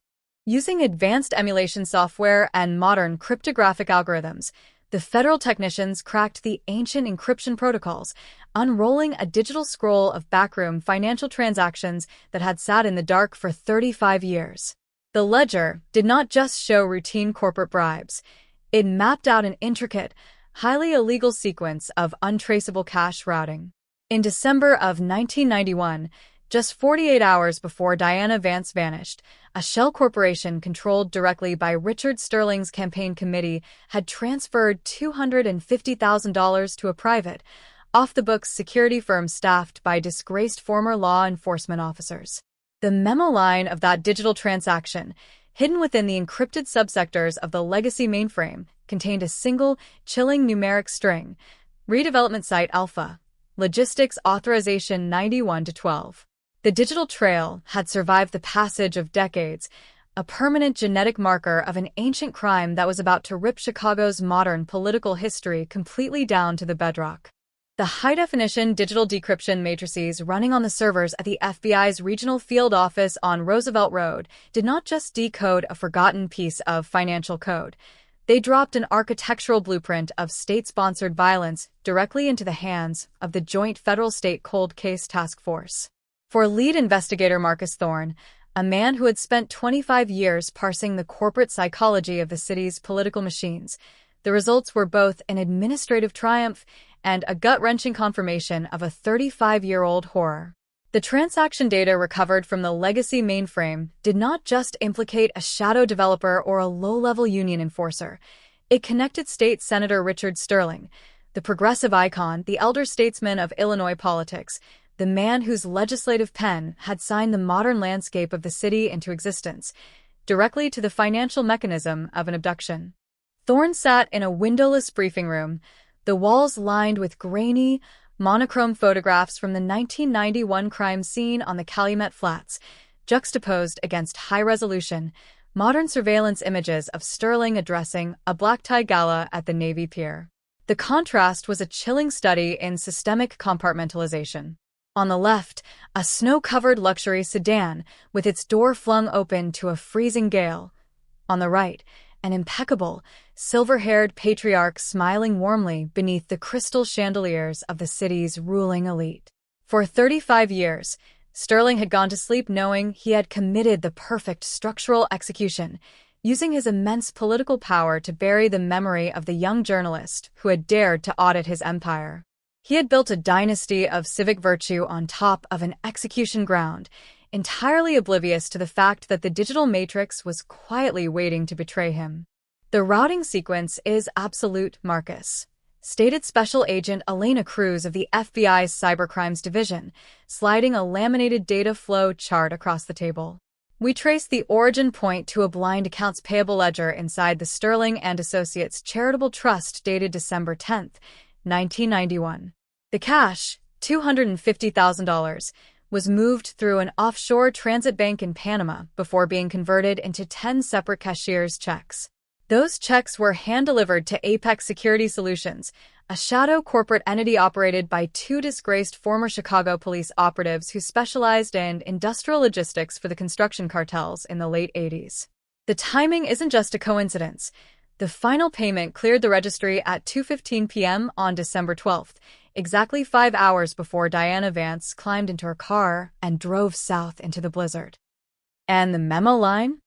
Using advanced emulation software and modern cryptographic algorithms, the federal technicians cracked the ancient encryption protocols, unrolling a digital scroll of backroom financial transactions that had sat in the dark for 35 years. The ledger did not just show routine corporate bribes. It mapped out an intricate, highly illegal sequence of untraceable cash routing. In December of 1991, just 48 hours before Diana Vance vanished, a shell corporation controlled directly by Richard Sterling's campaign committee had transferred $250,000 to a private, off-the-books security firm staffed by disgraced former law enforcement officers. The memo line of that digital transaction, hidden within the encrypted subsectors of the legacy mainframe, contained a single, chilling numeric string: Redevelopment Site Alpha, Logistics Authorization 91-12. The digital trail had survived the passage of decades, a permanent genetic marker of an ancient crime that was about to rip Chicago's modern political history completely down to the bedrock. The high-definition digital decryption matrices running on the servers at the FBI's regional field office on Roosevelt Road did not just decode a forgotten piece of financial code. They dropped an architectural blueprint of state-sponsored violence directly into the hands of the Joint Federal-State Cold Case Task Force. For lead investigator Marcus Thorne, a man who had spent 25 years parsing the corporate psychology of the city's political machines, the results were both an administrative triumph and a gut-wrenching confirmation of a 35-year-old horror. The transaction data recovered from the legacy mainframe did not just implicate a shadow developer or a low-level union enforcer. It connected State Senator Richard Sterling, the progressive icon, the elder statesman of Illinois politics, the man whose legislative pen had signed the modern landscape of the city into existence, directly to the financial mechanism of an abduction. Thorne sat in a windowless briefing room, the walls lined with grainy, monochrome photographs from the 1991 crime scene on the Calumet Flats, juxtaposed against high-resolution, modern surveillance images of Sterling addressing a black-tie gala at the Navy Pier. The contrast was a chilling study in systemic compartmentalization. On the left, a snow-covered luxury sedan with its door flung open to a freezing gale. On the right, an impeccable, silver-haired patriarch smiling warmly beneath the crystal chandeliers of the city's ruling elite. For 35 years, Sterling had gone to sleep knowing he had committed the perfect structural execution, using his immense political power to bury the memory of the young journalist who had dared to audit his empire. He had built a dynasty of civic virtue on top of an execution ground, entirely oblivious to the fact that the digital matrix was quietly waiting to betray him. The routing sequence is absolute, Marcus, stated Special Agent Elena Cruz of the FBI's Cybercrimes Division, sliding a laminated data flow chart across the table. We traced the origin point to a blind accounts payable ledger inside the Sterling and Associates Charitable Trust dated December 10, 1991. The cash, $250,000, was moved through an offshore transit bank in Panama before being converted into 10 separate cashier's checks. Those checks were hand-delivered to Apex Security Solutions, a shadow corporate entity operated by two disgraced former Chicago police operatives who specialized in industrial logistics for the construction cartels in the late 80s. The timing isn't just a coincidence. The final payment cleared the registry at 2:15 p.m. on December 12th, exactly 5 hours before Diana Vance climbed into her car and drove south into the blizzard. And the memo line?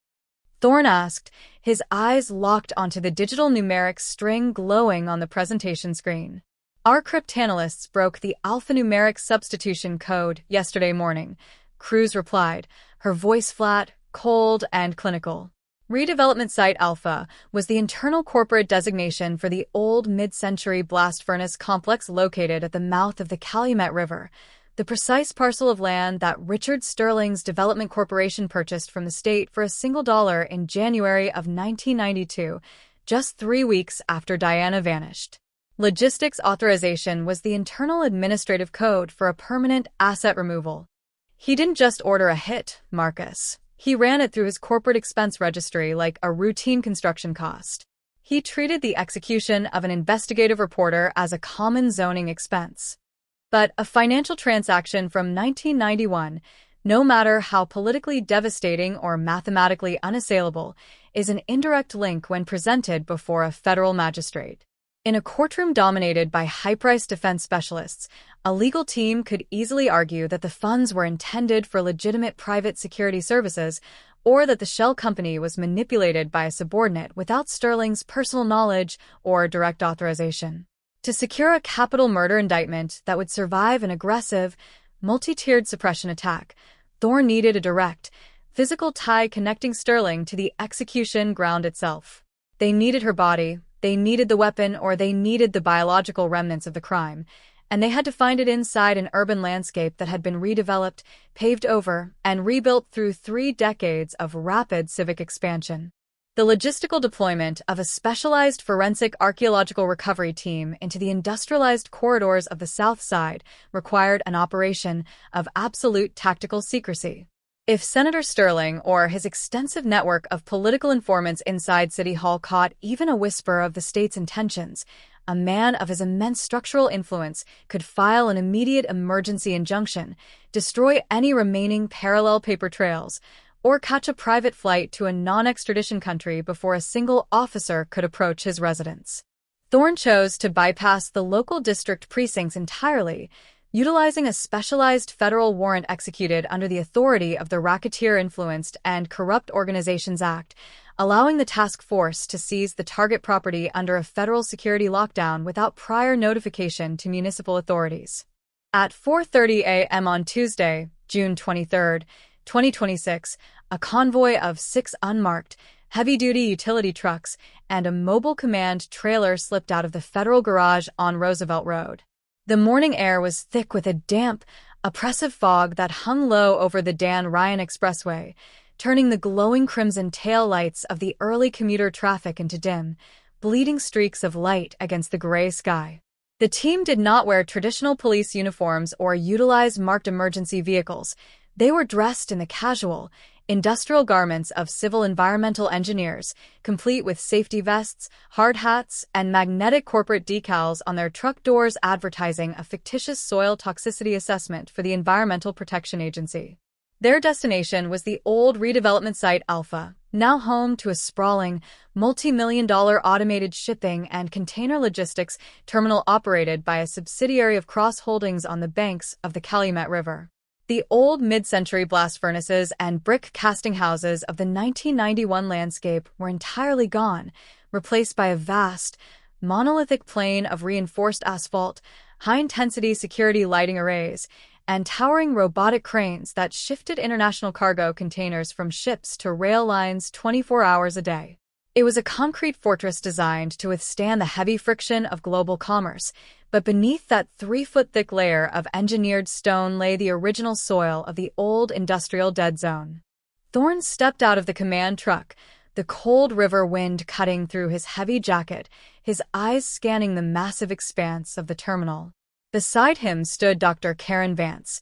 Thorne asked, his eyes locked onto the digital numeric string glowing on the presentation screen. Our cryptanalysts broke the alphanumeric substitution code yesterday morning, Cruz replied, her voice flat, cold, and clinical. Redevelopment Site Alpha was the internal corporate designation for the old mid-century blast furnace complex located at the mouth of the Calumet River, the precise parcel of land that Richard Sterling's Development Corporation purchased from the state for $1 in January of 1992, just 3 weeks after Diana vanished. Logistics authorization was the internal administrative code for a permanent asset removal. He didn't just order a hit, Marcus. He ran it through his corporate expense registry like a routine construction cost. He treated the execution of an investigative reporter as a common zoning expense. But a financial transaction from 1991, no matter how politically devastating or mathematically unassailable, is an indirect link when presented before a federal magistrate. In a courtroom dominated by high-priced defense specialists, a legal team could easily argue that the funds were intended for legitimate private security services or that the shell company was manipulated by a subordinate without Sterling's personal knowledge or direct authorization. To secure a capital murder indictment that would survive an aggressive, multi-tiered suppression attack, Thorne needed a direct, physical tie connecting Sterling to the execution ground itself. They needed her body, they needed the weapon, or they needed the biological remnants of the crime, and they had to find it inside an urban landscape that had been redeveloped, paved over, and rebuilt through 3 decades of rapid civic expansion. The logistical deployment of a specialized forensic archaeological recovery team into the industrialized corridors of the South Side required an operation of absolute tactical secrecy. If Senator Sterling or his extensive network of political informants inside City Hall caught even a whisper of the state's intentions, a man of his immense structural influence could file an immediate emergency injunction, destroy any remaining parallel paper trails, or catch a private flight to a non-extradition country before a single officer could approach his residence. Thorne chose to bypass the local district precincts entirely, utilizing a specialized federal warrant executed under the authority of the Racketeer-Influenced and Corrupt Organizations Act, allowing the task force to seize the target property under a federal security lockdown without prior notification to municipal authorities. At 4:30 a.m. on Tuesday, June 23, 2026, a convoy of 6 unmarked, heavy-duty utility trucks and a mobile command trailer slipped out of the federal garage on Roosevelt Road. The morning air was thick with a damp, oppressive fog that hung low over the Dan Ryan Expressway, turning the glowing crimson tail lights of the early commuter traffic into dim, bleeding streaks of light against the gray sky. The team did not wear traditional police uniforms or utilize marked emergency vehicles. They were dressed in the casual, industrial garments of civil environmental engineers, complete with safety vests, hard hats, and magnetic corporate decals on their truck doors advertising a fictitious soil toxicity assessment for the Environmental Protection Agency. Their destination was the old redevelopment site Alpha, now home to a sprawling, multi-million-dollar automated shipping and container logistics terminal operated by a subsidiary of Cross Holdings on the banks of the Calumet River. The old mid-century blast furnaces and brick casting houses of the 1991 landscape were entirely gone, replaced by a vast, monolithic plain of reinforced asphalt, high-intensity security lighting arrays, and towering robotic cranes that shifted international cargo containers from ships to rail lines 24 hours a day. It was a concrete fortress designed to withstand the heavy friction of global commerce, but beneath that 3-foot-thick layer of engineered stone lay the original soil of the old industrial dead zone. Thorne stepped out of the command truck, the cold river wind cutting through his heavy jacket, his eyes scanning the massive expanse of the terminal. Beside him stood Dr. Karen Vance,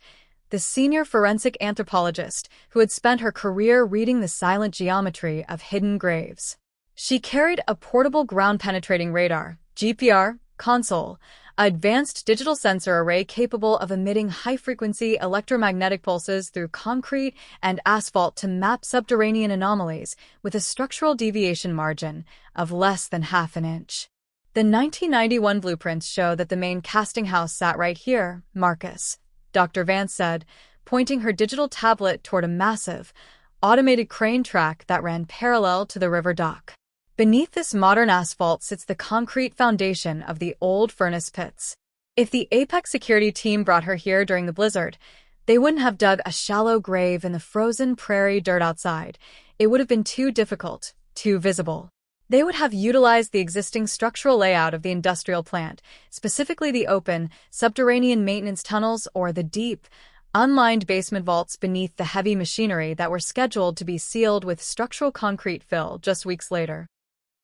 the senior forensic anthropologist who had spent her career reading the silent geometry of hidden graves. She carried a portable ground-penetrating radar, GPR, console, an advanced digital sensor array capable of emitting high-frequency electromagnetic pulses through concrete and asphalt to map subterranean anomalies with a structural deviation margin of less than half an inch. The 1991 blueprints show that the main casting house sat right here, Marcus, Dr. Vance said, pointing her digital tablet toward a massive, automated crane track that ran parallel to the river dock. Beneath this modern asphalt sits the concrete foundation of the old furnace pits. If the Apex security team brought her here during the blizzard, they wouldn't have dug a shallow grave in the frozen prairie dirt outside. It would have been too difficult, too visible. They would have utilized the existing structural layout of the industrial plant, specifically the open, subterranean maintenance tunnels or the deep, unlined basement vaults beneath the heavy machinery that were scheduled to be sealed with structural concrete fill just weeks later.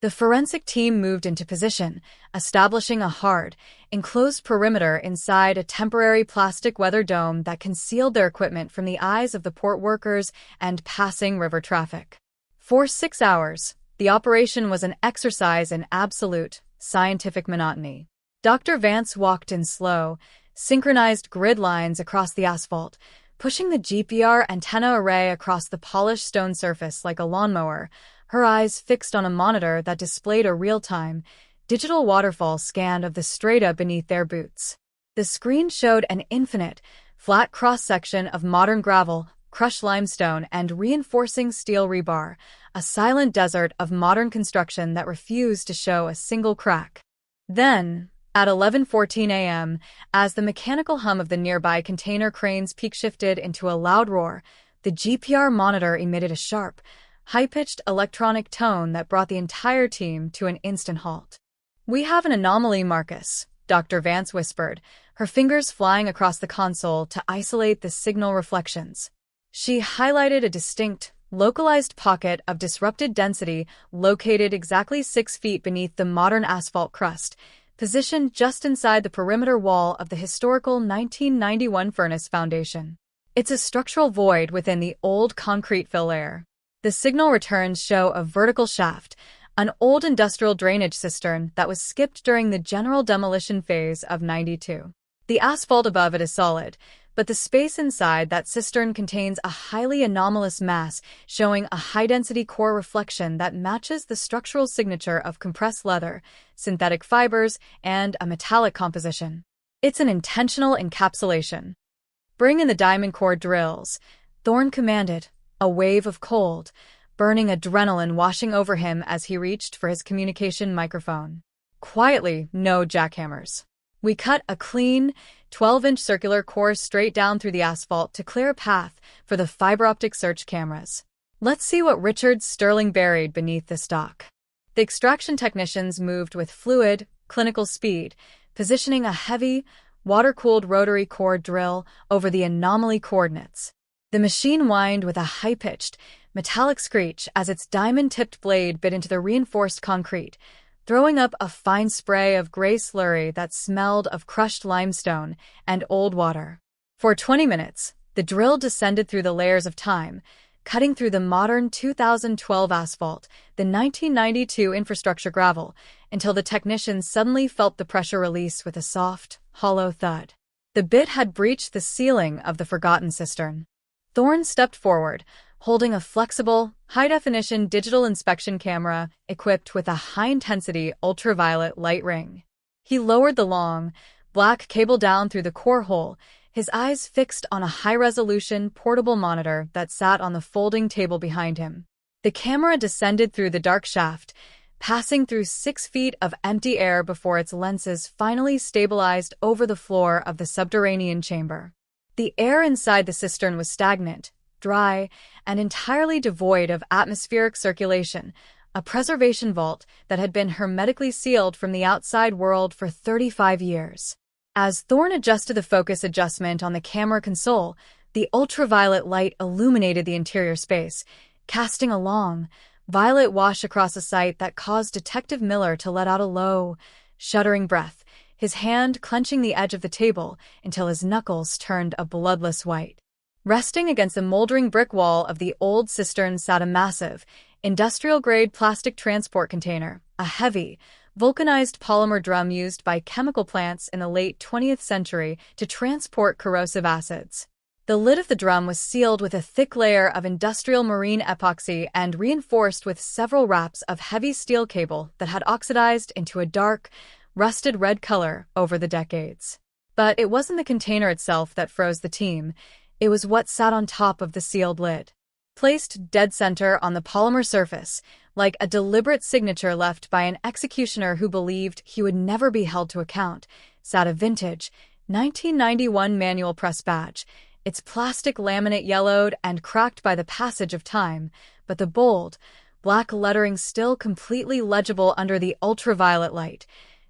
The forensic team moved into position, establishing a hard, enclosed perimeter inside a temporary plastic weather dome that concealed their equipment from the eyes of the port workers and passing river traffic. For 6 hours, the operation was an exercise in absolute, scientific monotony. Dr. Vance walked in slow, synchronized grid lines across the asphalt, pushing the GPR antenna array across the polished stone surface like a lawnmower, her eyes fixed on a monitor that displayed a real-time, digital waterfall scan of the strata beneath their boots. The screen showed an infinite, flat cross-section of modern gravel, crushed limestone, and reinforcing steel rebar, a silent desert of modern construction that refused to show a single crack. Then, at 11:14 a.m., as the mechanical hum of the nearby container cranes peak-shifted into a loud roar, the GPR monitor emitted a sharp, high-pitched electronic tone that brought the entire team to an instant halt. "We have an anomaly, Marcus," Dr. Vance whispered, her fingers flying across the console to isolate the signal reflections. She highlighted a distinct, localized pocket of disrupted density located exactly 6 feet beneath the modern asphalt crust, positioned just inside the perimeter wall of the historical 1991 furnace foundation. It's a structural void within the old concrete fill layer. The signal returns show a vertical shaft, an old industrial drainage cistern that was skipped during the general demolition phase of '92. The asphalt above it is solid, but the space inside that cistern contains a highly anomalous mass showing a high-density core reflection that matches the structural signature of compressed leather, synthetic fibers, and a metallic composition. It's an intentional encapsulation. "Bring in the diamond core drills," Thorne commanded, a wave of cold, burning adrenaline washing over him as he reached for his communication microphone. "Quietly, no jackhammers." We cut a clean, 12-inch circular course straight down through the asphalt to clear a path for the fiber-optic search cameras. Let's see what Richard's Sterling buried beneath the stock. The extraction technicians moved with fluid, clinical speed, positioning a heavy, water-cooled rotary core drill over the anomaly coordinates. The machine whined with a high-pitched, metallic screech as its diamond-tipped blade bit into the reinforced concrete, throwing up a fine spray of gray slurry that smelled of crushed limestone and old water. For 20 minutes, the drill descended through the layers of time, cutting through the modern 2012 asphalt, the 1992 infrastructure gravel, until the technicians suddenly felt the pressure release with a soft, hollow thud. The bit had breached the ceiling of the forgotten cistern. Thorne stepped forward, holding a flexible, high-definition digital inspection camera equipped with a high-intensity ultraviolet light ring. He lowered the long, black cable down through the core hole, his eyes fixed on a high-resolution portable monitor that sat on the folding table behind him. The camera descended through the dark shaft, passing through 6 feet of empty air before its lenses finally stabilized over the floor of the subterranean chamber. The air inside the cistern was stagnant, dry, and entirely devoid of atmospheric circulation, a preservation vault that had been hermetically sealed from the outside world for 35 years. As Thorne adjusted the focus adjustment on the camera console, the ultraviolet light illuminated the interior space, casting a long, violet wash across a sight that caused Detective Miller to let out a low, shuddering breath, his hand clenching the edge of the table until his knuckles turned a bloodless white. Resting against the moldering brick wall of the old cistern sat a massive, industrial-grade plastic transport container, a heavy, vulcanized polymer drum used by chemical plants in the late 20th century to transport corrosive acids. The lid of the drum was sealed with a thick layer of industrial marine epoxy and reinforced with several wraps of heavy steel cable that had oxidized into a dark, rusted red color over the decades. But it wasn't the container itself that froze the team. It was what sat on top of the sealed lid. Placed dead center on the polymer surface, like a deliberate signature left by an executioner who believed he would never be held to account, sat a vintage, 1991 manual press badge, its plastic laminate yellowed and cracked by the passage of time, but the bold, black lettering still completely legible under the ultraviolet light.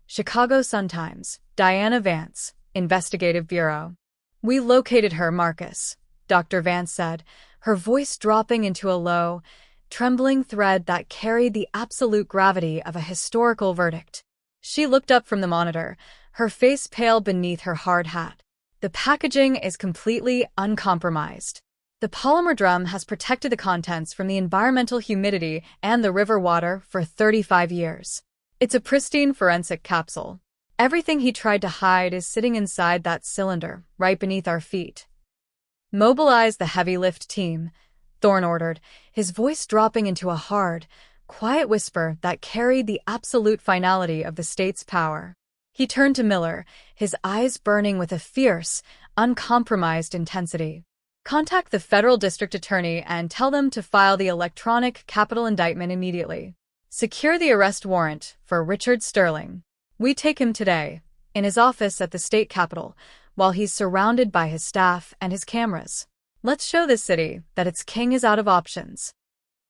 Chicago Sun-Times, Diana Vance, Investigative Bureau. "We located her, Marcus," Dr. Vance said, her voice dropping into a low, trembling thread that carried the absolute gravity of a historical verdict. She looked up from the monitor, her face pale beneath her hard hat. "The packaging is completely uncompromised. The polymer drum has protected the contents from the environmental humidity and the river water for 35 years. It's a pristine forensic capsule. Everything he tried to hide is sitting inside that cylinder, right beneath our feet." "Mobilize the heavy lift team," Thorne ordered, his voice dropping into a hard, quiet whisper that carried the absolute finality of the state's power. He turned to Miller, his eyes burning with a fierce, uncompromised intensity. "Contact the federal district attorney and tell them to file the electronic capital indictment immediately. Secure the arrest warrant for Richard Sterling. We take him today, in his office at the state capitol, while he's surrounded by his staff and his cameras. Let's show this city that its king is out of options."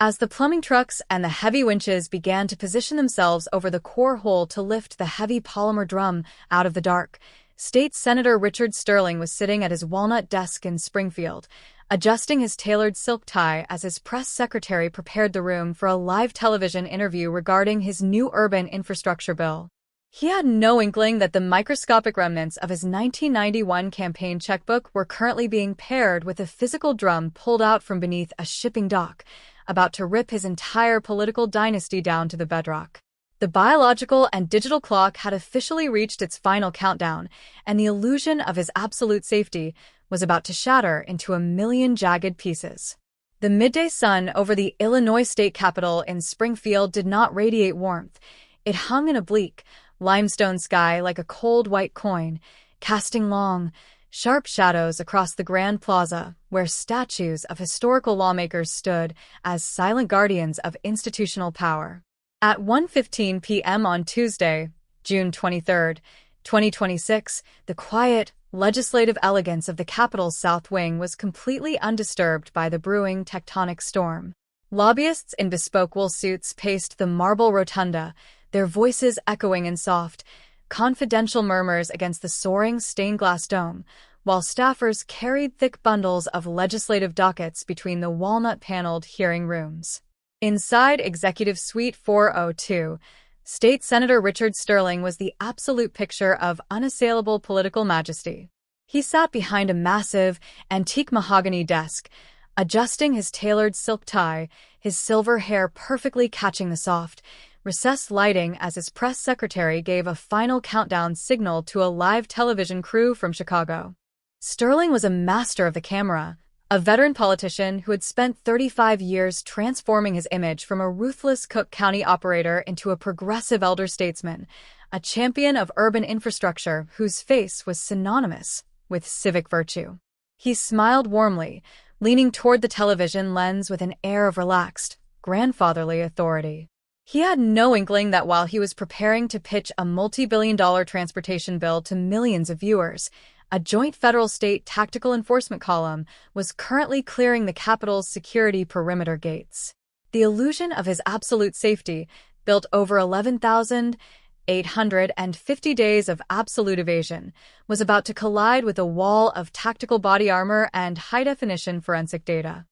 As the plumbing trucks and the heavy winches began to position themselves over the core hole to lift the heavy polymer drum out of the dark, State Senator Richard Sterling was sitting at his walnut desk in Springfield, adjusting his tailored silk tie as his press secretary prepared the room for a live television interview regarding his new urban infrastructure bill. He had no inkling that the microscopic remnants of his 1991 campaign checkbook were currently being paired with a physical drum pulled out from beneath a shipping dock, about to rip his entire political dynasty down to the bedrock. The biological and digital clock had officially reached its final countdown, and the illusion of his absolute safety was about to shatter into a million jagged pieces. The midday sun over the Illinois state capitol in Springfield did not radiate warmth. It hung in a bleak, limestone sky like a cold white coin, casting long, sharp shadows across the Grand Plaza, where statues of historical lawmakers stood as silent guardians of institutional power. At 1:15 p.m. on Tuesday, June 23, 2026, the quiet, legislative elegance of the Capitol's South Wing was completely undisturbed by the brewing tectonic storm. Lobbyists in bespoke wool suits paced the marble rotunda, their voices echoing in soft, confidential murmurs against the soaring stained-glass dome, while staffers carried thick bundles of legislative dockets between the walnut-paneled hearing rooms. Inside Executive Suite 402, State Senator Richard Sterling was the absolute picture of unassailable political majesty. He sat behind a massive, antique mahogany desk, adjusting his tailored silk tie, his silver hair perfectly catching the soft, recessed lighting as his press secretary gave a final countdown signal to a live television crew from Chicago. Sterling was a master of the camera, a veteran politician who had spent 35 years transforming his image from a ruthless Cook County operator into a progressive elder statesman, a champion of urban infrastructure whose face was synonymous with civic virtue. He smiled warmly, leaning toward the television lens with an air of relaxed, grandfatherly authority. He had no inkling that while he was preparing to pitch a multi-billion-dollar transportation bill to millions of viewers, a joint federal-state tactical enforcement column was currently clearing the Capitol's security perimeter gates. The illusion of his absolute safety, built over 11,850 days of absolute evasion, was about to collide with a wall of tactical body armor and high-definition forensic data.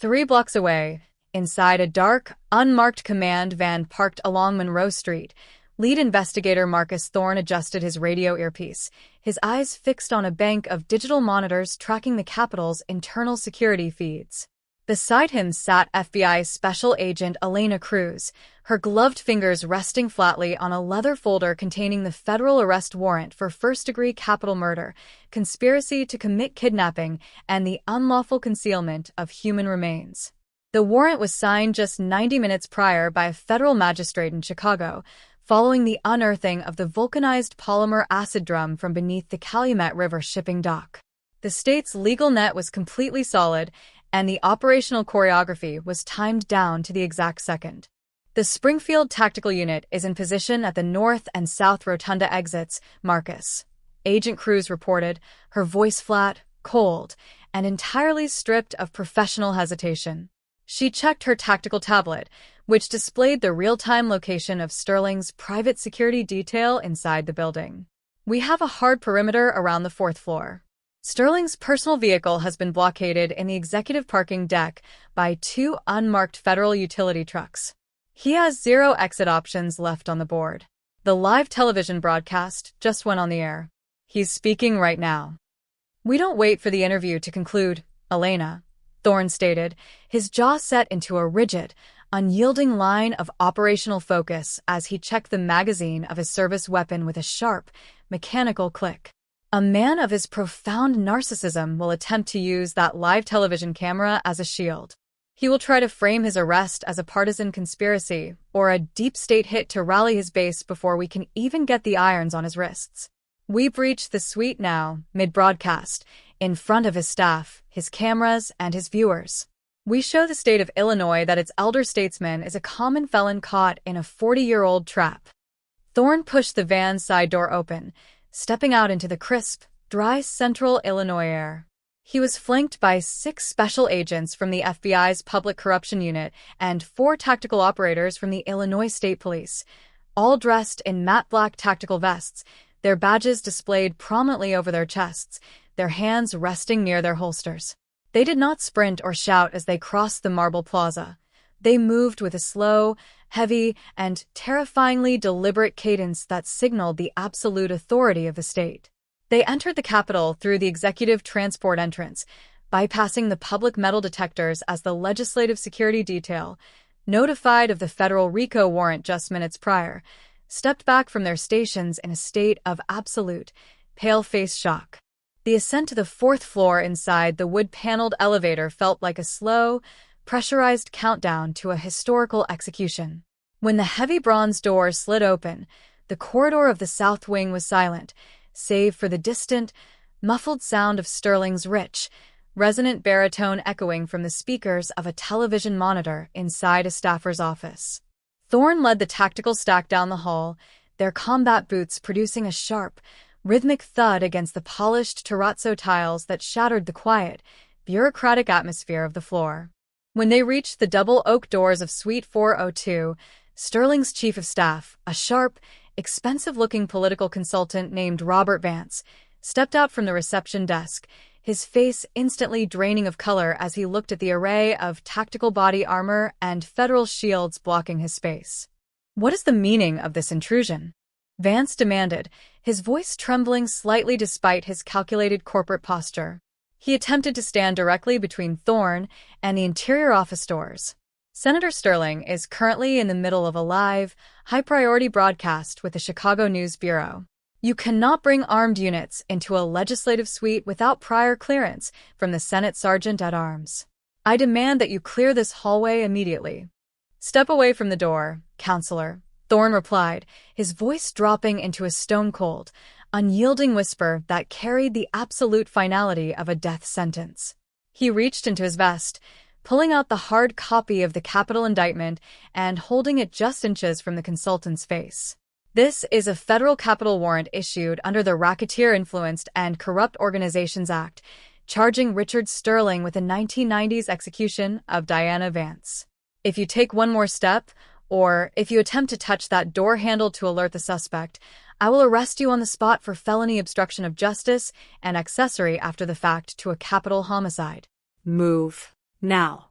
3 blocks away, inside a dark, unmarked command van parked along Monroe Street, lead investigator Marcus Thorne adjusted his radio earpiece, his eyes fixed on a bank of digital monitors tracking the Capitol's internal security feeds. Beside him sat FBI Special Agent Elena Cruz, her gloved fingers resting flatly on a leather folder containing the federal arrest warrant for first-degree capital murder, conspiracy to commit kidnapping, and the unlawful concealment of human remains. The warrant was signed just 90 minutes prior by a federal magistrate in Chicago, following the unearthing of the vulcanized polymer acid drum from beneath the Calumet River shipping dock. The state's legal net was completely solid, and the operational choreography was timed down to the exact second. The Springfield Tactical Unit is in position at the north and south rotunda exits, Marcus. Agent Cruz reported, her voice flat, cold, and entirely stripped of professional hesitation. She checked her tactical tablet, which displayed the real-time location of Sterling's private security detail inside the building. We have a hard perimeter around the 4th floor. Sterling's personal vehicle has been blockaded in the executive parking deck by 2 unmarked federal utility trucks. He has 0 exit options left on the board. The live television broadcast just went on the air. He's speaking right now. We don't wait for the interview to conclude, Elena, Thorne stated, his jaw set into a rigid, unyielding line of operational focus as he checked the magazine of his service weapon with a sharp, mechanical click. A man of his profound narcissism will attempt to use that live television camera as a shield. He will try to frame his arrest as a partisan conspiracy or a deep state hit to rally his base before we can even get the irons on his wrists. We've reached the suite now, mid-broadcast, in front of his staff, his cameras, and his viewers. We show the state of Illinois that its elder statesman is a common felon caught in a 40-year-old trap. Thorne pushed the van's side door open, stepping out into the crisp, dry central Illinois air. He was flanked by 6 special agents from the FBI's Public Corruption Unit and 4 tactical operators from the Illinois State Police, all dressed in matte black tactical vests, their badges displayed prominently over their chests, their hands resting near their holsters. They did not sprint or shout as they crossed the marble plaza. They moved with a slow, heavy, and terrifyingly deliberate cadence that signaled the absolute authority of the state. They entered the Capitol through the executive transport entrance, bypassing the public metal detectors as the legislative security detail, notified of the federal RICO warrant just minutes prior, stepped back from their stations in a state of absolute, pale-faced shock. The ascent to the 4th floor inside the wood-paneled elevator felt like a slow, pressurized countdown to a historical execution. When the heavy bronze door slid open, the corridor of the south wing was silent, save for the distant, muffled sound of Sterling's rich, resonant baritone echoing from the speakers of a television monitor inside a staffer's office. Thorne led the tactical stack down the hall, their combat boots producing a sharp, rhythmic thud against the polished terrazzo tiles that shattered the quiet, bureaucratic atmosphere of the floor. When they reached the double oak doors of Suite 402, Sterling's chief of staff, a sharp, expensive-looking political consultant named Robert Vance, stepped out from the reception desk, his face instantly draining of color as he looked at the array of tactical body armor and federal shields blocking his space. "What is the meaning of this intrusion?" Vance demanded, his voice trembling slightly despite his calculated corporate posture. He attempted to stand directly between Thorne and the interior office doors. Senator Sterling is currently in the middle of a live, high-priority broadcast with the Chicago News Bureau. You cannot bring armed units into a legislative suite without prior clearance from the Senate Sergeant at Arms. I demand that you clear this hallway immediately. Step away from the door, Counselor, Thorne replied, his voice dropping into a stone-cold, unyielding whisper that carried the absolute finality of a death sentence. He reached into his vest, pulling out the hard copy of the capital indictment and holding it just inches from the consultant's face. This is a federal capital warrant issued under the Racketeer-Influenced and Corrupt Organizations Act, charging Richard Sterling with the 1990s execution of Diana Vance. If you take one more step, or if you attempt to touch that door handle to alert the suspect, I will arrest you on the spot for felony obstruction of justice and accessory after the fact to a capital homicide. Move. Now.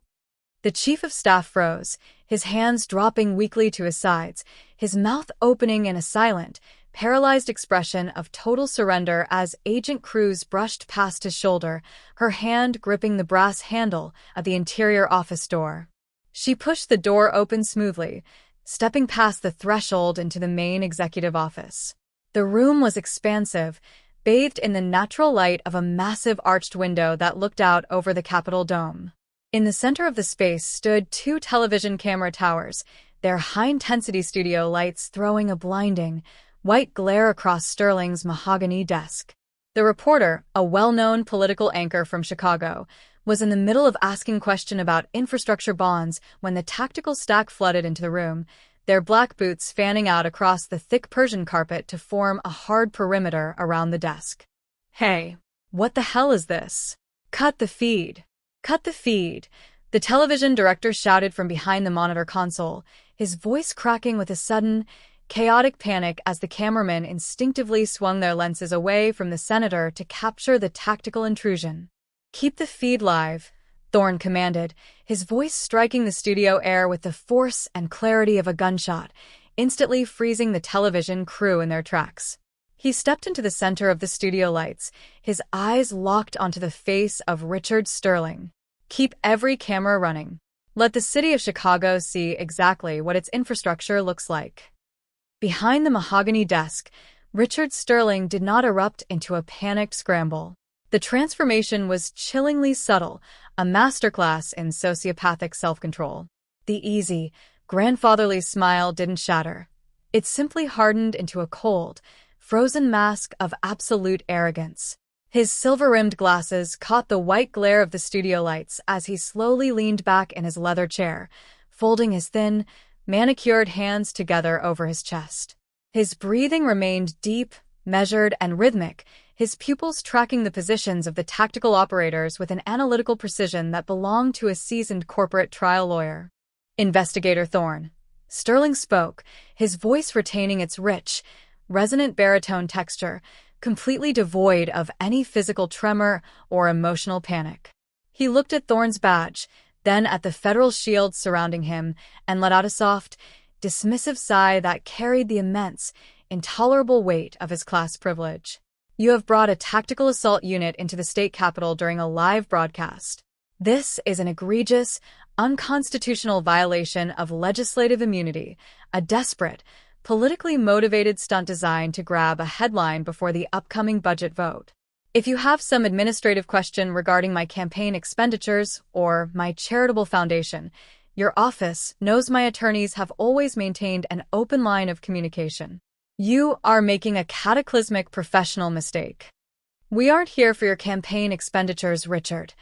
The chief of staff froze, his hands dropping weakly to his sides, his mouth opening in a silent, paralyzed expression of total surrender as Agent Cruz brushed past his shoulder, her hand gripping the brass handle of the interior office door. She pushed the door open smoothly, stepping past the threshold into the main executive office. The room was expansive, bathed in the natural light of a massive arched window that looked out over the Capitol dome. In the center of the space stood 2 television camera towers, their high-intensity studio lights throwing a blinding, white glare across Sterling's mahogany desk. The reporter, a well-known political anchor from Chicago, was in the middle of asking a question about infrastructure bonds when the tactical stack flooded into the room, their black boots fanning out across the thick Persian carpet to form a hard perimeter around the desk. "Hey, what the hell is this? Cut the feed. Cut the feed," the television director shouted from behind the monitor console, his voice cracking with a sudden, chaotic panic as the cameramen instinctively swung their lenses away from the senator to capture the tactical intrusion. "Keep the feed live," Thorne commanded, his voice striking the studio air with the force and clarity of a gunshot, instantly freezing the television crew in their tracks. He stepped into the center of the studio lights, his eyes locked onto the face of Richard Sterling. "Keep every camera running. Let the city of Chicago see exactly what its infrastructure looks like." Behind the mahogany desk, Richard Sterling did not erupt into a panicked scramble. The transformation was chillingly subtle, a masterclass in sociopathic self-control. The easy, grandfatherly smile didn't shatter. It simply hardened into a cold, frozen mask of absolute arrogance. His silver-rimmed glasses caught the white glare of the studio lights as he slowly leaned back in his leather chair, folding his thin, manicured hands together over his chest. His breathing remained deep, measured, and rhythmic, his pupils tracking the positions of the tactical operators with an analytical precision that belonged to a seasoned corporate trial lawyer. "Investigator Thorne," Sterling spoke, his voice retaining its rich, resonant baritone texture, completely devoid of any physical tremor or emotional panic. He looked at Thorne's badge, then at the federal shield surrounding him, and let out a soft, dismissive sigh that carried the immense, intolerable weight of his class privilege. "You have brought a tactical assault unit into the state capitol during a live broadcast. This is an egregious, unconstitutional violation of legislative immunity, a desperate, politically motivated stunt designed to grab a headline before the upcoming budget vote. If you have some administrative question regarding my campaign expenditures or my charitable foundation, your office knows my attorneys have always maintained an open line of communication. You are making a cataclysmic professional mistake. We aren't here for your campaign expenditures, Richard,"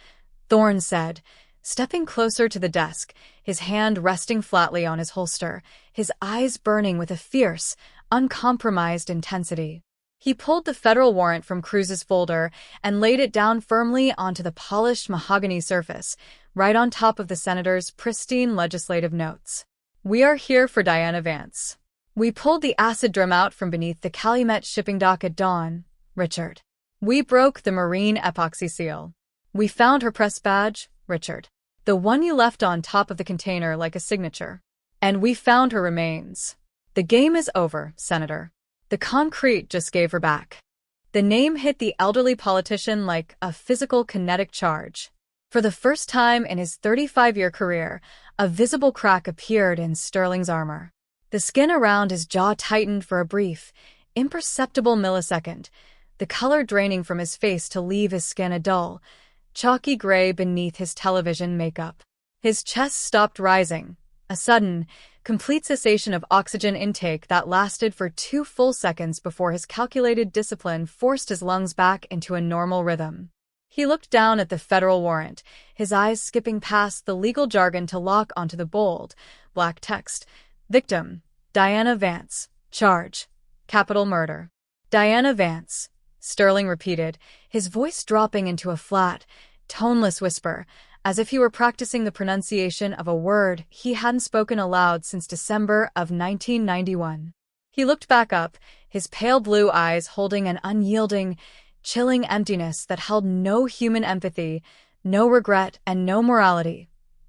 Thorne said, stepping closer to the desk, his hand resting flatly on his holster, his eyes burning with a fierce, uncompromised intensity. He pulled the federal warrant from Cruz's folder and laid it down firmly onto the polished mahogany surface, right on top of the senator's pristine legislative notes. "We are here for Diana Vance. We pulled the acid drum out from beneath the Calumet shipping dock at dawn, Richard. We broke the marine epoxy seal. We found her press badge, Richard. The one you left on top of the container like a signature. And we found her remains. The game is over, Senator. The concrete just gave her back." The name hit the elderly politician like a physical kinetic charge. For the first time in his 35-year career, a visible crack appeared in Sterling's armor. The skin around his jaw tightened for a brief, imperceptible millisecond, the color draining from his face to leave his skin a dull, chalky gray beneath his television makeup. His chest stopped rising, a sudden, complete cessation of oxygen intake that lasted for 2 full seconds before his calculated discipline forced his lungs back into a normal rhythm. He looked down at the federal warrant, his eyes skipping past the legal jargon to lock onto the bold, black text. Victim, Diana Vance. Charge, capital murder. Diana Vance, Sterling repeated, his voice dropping into a flat, toneless whisper, as if he were practicing the pronunciation of a word he hadn't spoken aloud since December of 1991. He looked back up, his pale blue eyes holding an unyielding, chilling emptiness that held no human empathy, no regret, and no morality.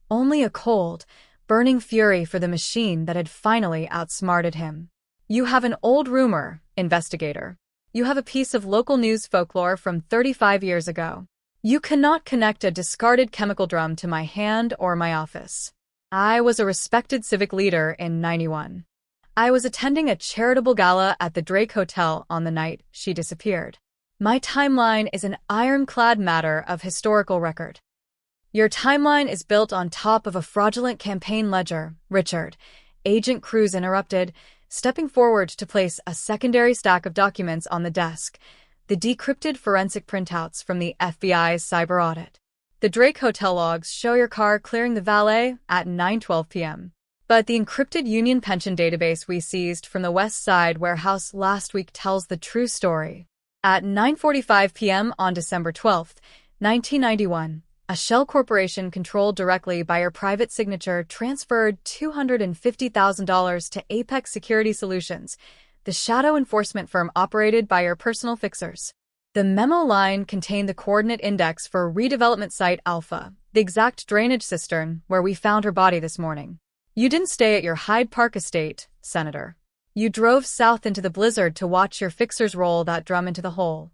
Only a cold, burning fury for the machine that had finally outsmarted him. You have an old rumor, investigator. You have a piece of local news folklore from 35 years ago. You cannot connect a discarded chemical drum to my hand or my office. I was a respected civic leader in '91. I was attending a charitable gala at the Drake Hotel on the night she disappeared. My timeline is an ironclad matter of historical record. Your timeline is built on top of a fraudulent campaign ledger, Richard. Agent Cruz interrupted, stepping forward to place a secondary stack of documents on the desk, the decrypted forensic printouts from the FBI's cyber audit. The Drake Hotel logs show your car clearing the valet at 9:12 p.m. But the encrypted Union Pension database we seized from the West Side warehouse last week tells the true story. At 9:45 p.m. on December 12, 1991, a shell corporation controlled directly by your private signature transferred $250,000 to Apex Security Solutions, the shadow enforcement firm operated by your personal fixers. The memo line contained the coordinate index for redevelopment site Alpha, the exact drainage cistern where we found her body this morning. You didn't stay at your Hyde Park estate, Senator. You drove south into the blizzard to watch your fixers roll that drum into the hole.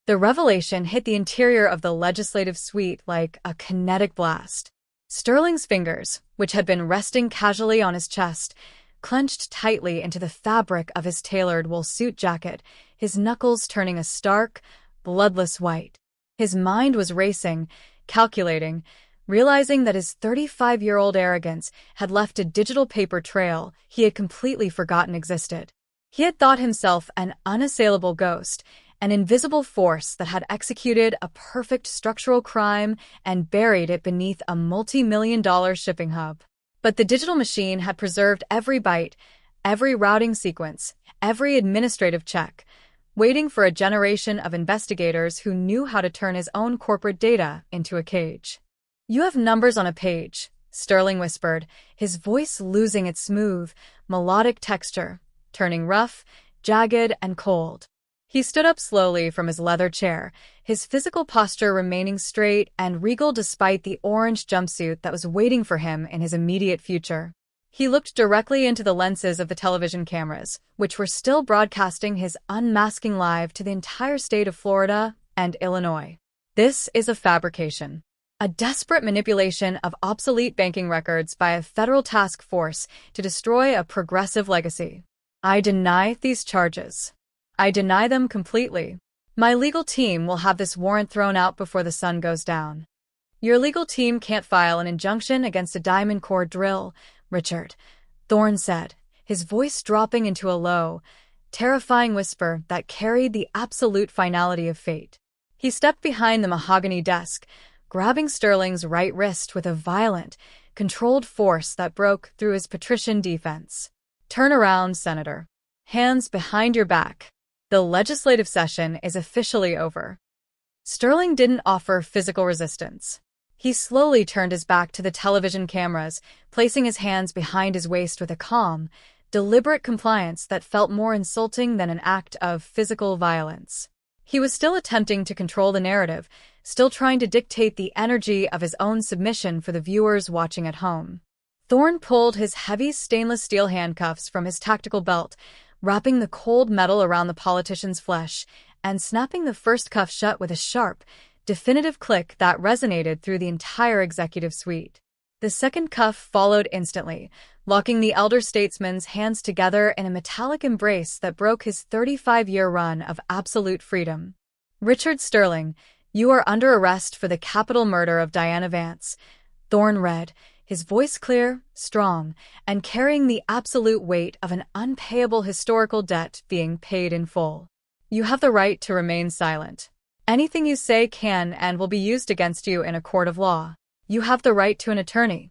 The revelation hit the interior of the legislative suite like a kinetic blast. Sterling's fingers, which had been resting casually on his chest, clenched tightly into the fabric of his tailored wool suit jacket, his knuckles turning a stark, bloodless white. His mind was racing, calculating, realizing that his 35-year-old arrogance had left a digital paper trail he had completely forgotten existed. He had thought himself an unassailable ghost, an invisible force that had executed a perfect structural crime and buried it beneath a multi-million-dollar shipping hub. But the digital machine had preserved every byte, every routing sequence, every administrative check, waiting for a generation of investigators who knew how to turn his own corporate data into a cage. You have numbers on a page, Sterling whispered, his voice losing its smooth, melodic texture, turning rough, jagged, and cold. He stood up slowly from his leather chair, his physical posture remaining straight and regal despite the orange jumpsuit that was waiting for him in his immediate future. He looked directly into the lenses of the television cameras, which were still broadcasting his unmasking live to the entire state of Florida and Illinois. This is a fabrication. A desperate manipulation of obsolete banking records by a federal task force to destroy a progressive legacy. I deny these charges. I deny them completely. My legal team will have this warrant thrown out before the sun goes down. Your legal team can't file an injunction against a diamond core drill, Richard, Thorne said, his voice dropping into a low, terrifying whisper that carried the absolute finality of fate. He stepped behind the mahogany desk, grabbing Sterling's right wrist with a violent, controlled force that broke through his patrician defense. Turn around, Senator. Hands behind your back. The legislative session is officially over. Sterling didn't offer physical resistance. He slowly turned his back to the television cameras, placing his hands behind his waist with a calm, deliberate compliance that felt more insulting than an act of physical violence. He was still attempting to control the narrative, still trying to dictate the energy of his own submission for the viewers watching at home. Thorne pulled his heavy stainless steel handcuffs from his tactical belt, wrapping the cold metal around the politician's flesh and snapping the first cuff shut with a sharp, definitive click that resonated through the entire executive suite. The second cuff followed instantly, locking the elder statesman's hands together in a metallic embrace that broke his 35-year run of absolute freedom. "Richard Sterling, you are under arrest for the capital murder of Diana Vance," Thorne read, his voice clear, strong, and carrying the absolute weight of an unpayable historical debt being paid in full. "You have the right to remain silent. Anything you say can and will be used against you in a court of law. You have the right to an attorney."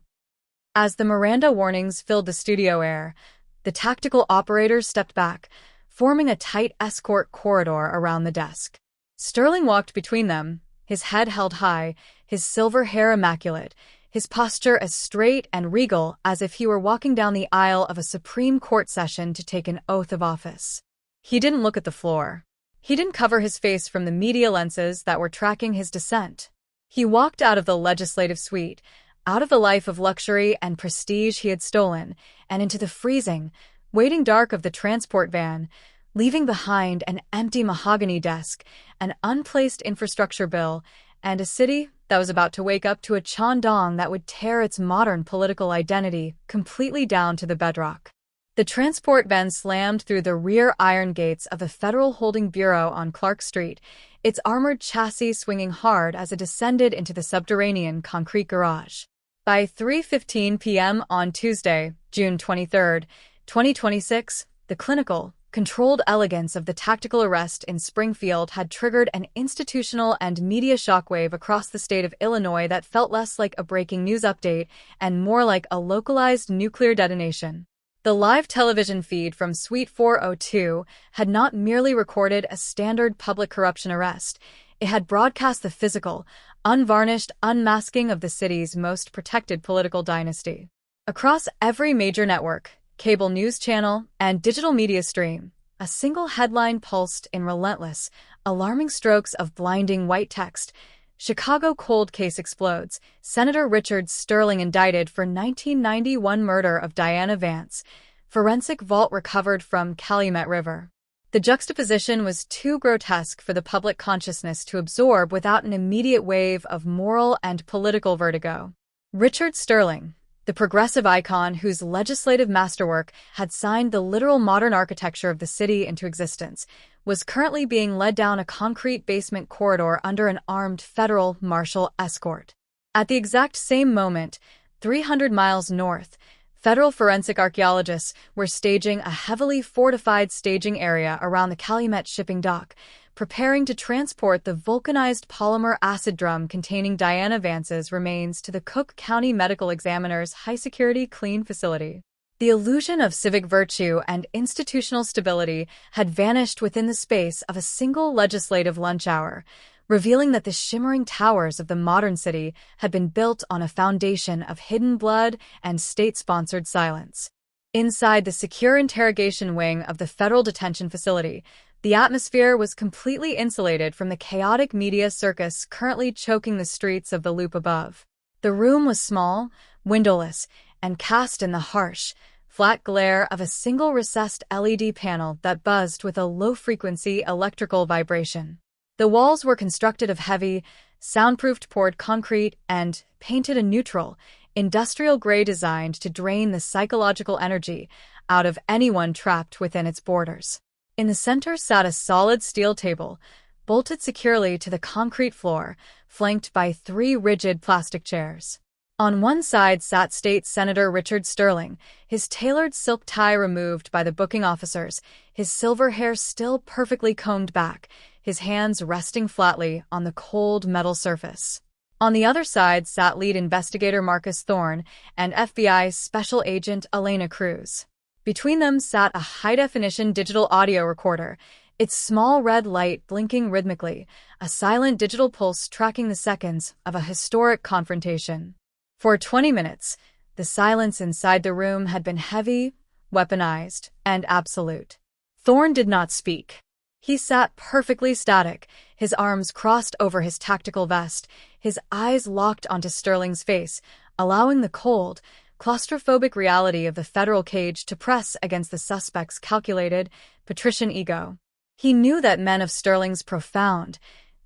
As the Miranda warnings filled the studio air, the tactical operators stepped back, forming a tight escort corridor around the desk. Sterling walked between them, his head held high, his silver hair immaculate, his posture as straight and regal as if he were walking down the aisle of a Supreme Court session to take an oath of office. He didn't look at the floor. He didn't cover his face from the media lenses that were tracking his descent. He walked out of the legislative suite, out of the life of luxury and prestige he had stolen, and into the freezing, waiting dark of the transport van, leaving behind an empty mahogany desk, an unplaced infrastructure bill, and a city that was about to wake up to a Chandong that would tear its modern political identity completely down to the bedrock. The transport van slammed through the rear iron gates of the Federal Holding Bureau on Clark Street, its armored chassis swinging hard as it descended into the subterranean concrete garage. By 3:15 p.m. on Tuesday, June 23, 2026, the clinical, controlled elegance of the tactical arrest in Springfield had triggered an institutional and media shockwave across the state of Illinois that felt less like a breaking news update and more like a localized nuclear detonation. The live television feed from Suite 402 had not merely recorded a standard public corruption arrest, it had broadcast the physical, unvarnished unmasking of the city's most protected political dynasty. Across every major network, cable news channel, and digital media stream, a single headline pulsed in relentless, alarming strokes of blinding white text. "Chicago cold case explodes. Senator Richard Sterling indicted for 1991 murder of Diana Vance. Forensic vault recovered from Calumet River." The juxtaposition was too grotesque for the public consciousness to absorb without an immediate wave of moral and political vertigo. Richard Sterling, the progressive icon whose legislative masterwork had signed the literal modern architecture of the city into existence, was currently being led down a concrete basement corridor under an armed federal marshal escort. At the exact same moment, 300 miles north, federal forensic archaeologists were staging a heavily fortified staging area around the Calumet shipping dock, preparing to transport the vulcanized polymer acid drum containing Diana Vance's remains to the Cook County Medical Examiner's high-security clean facility. The illusion of civic virtue and institutional stability had vanished within the space of a single legislative lunch hour, revealing that the shimmering towers of the modern city had been built on a foundation of hidden blood and state-sponsored silence. Inside the secure interrogation wing of the federal detention facility, the atmosphere was completely insulated from the chaotic media circus currently choking the streets of the loop above. The room was small, windowless, and cast in the harsh, flat glare of a single recessed LED panel that buzzed with a low-frequency electrical vibration. The walls were constructed of heavy, soundproofed poured concrete and painted a neutral, industrial gray designed to drain the psychological energy out of anyone trapped within its borders. In the center sat a solid steel table, bolted securely to the concrete floor, flanked by 3 rigid plastic chairs. On one side sat State Senator Richard Sterling, his tailored silk tie removed by the booking officers, his silver hair still perfectly combed back, his hands resting flatly on the cold metal surface. On the other side sat lead investigator Marcus Thorne and FBI Special Agent Elena Cruz. Between them sat a high-definition digital audio recorder, its small red light blinking rhythmically, a silent digital pulse tracking the seconds of a historic confrontation. For 20 minutes, the silence inside the room had been heavy, weaponized, and absolute. Thorne did not speak. He sat perfectly static, his arms crossed over his tactical vest, his eyes locked onto Sterling's face, allowing the cold, claustrophobic reality of the federal cage to press against the suspect's calculated, patrician ego. He knew that men of Sterling's profound,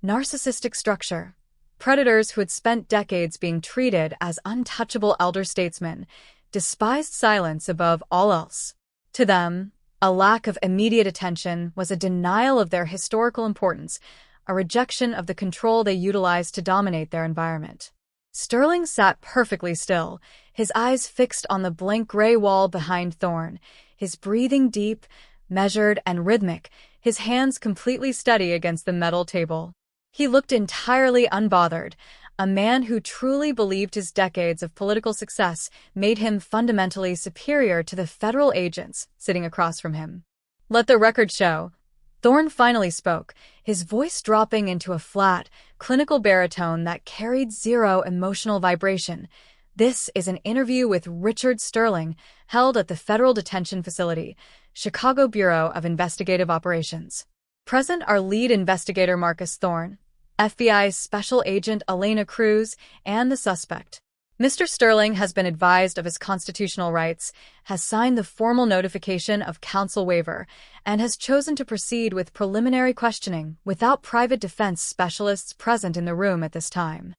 narcissistic structure, Predators who had spent decades being treated as untouchable elder statesmen despised silence above all else. To them, a lack of immediate attention was a denial of their historical importance, a rejection of the control they utilized to dominate their environment. Sterling sat perfectly still, his eyes fixed on the blank gray wall behind Thorne, his breathing deep, measured, and rhythmic, his hands completely steady against the metal table. He looked entirely unbothered, a man who truly believed his decades of political success made him fundamentally superior to the federal agents sitting across from him. Let the record show. Thorne finally spoke, his voice dropping into a flat, clinical baritone that carried zero emotional vibration. This is an interview with Richard Sterling, held at the Federal Detention Facility, Chicago Bureau of Investigative Operations. Present are lead investigator Marcus Thorne, FBI Special Agent Elena Cruz, and the suspect. Mr. Sterling has been advised of his constitutional rights, has signed the formal notification of counsel waiver, and has chosen to proceed with preliminary questioning without private defense specialists present in the room at this time.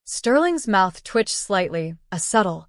Sterling's mouth twitched slightly, a subtle,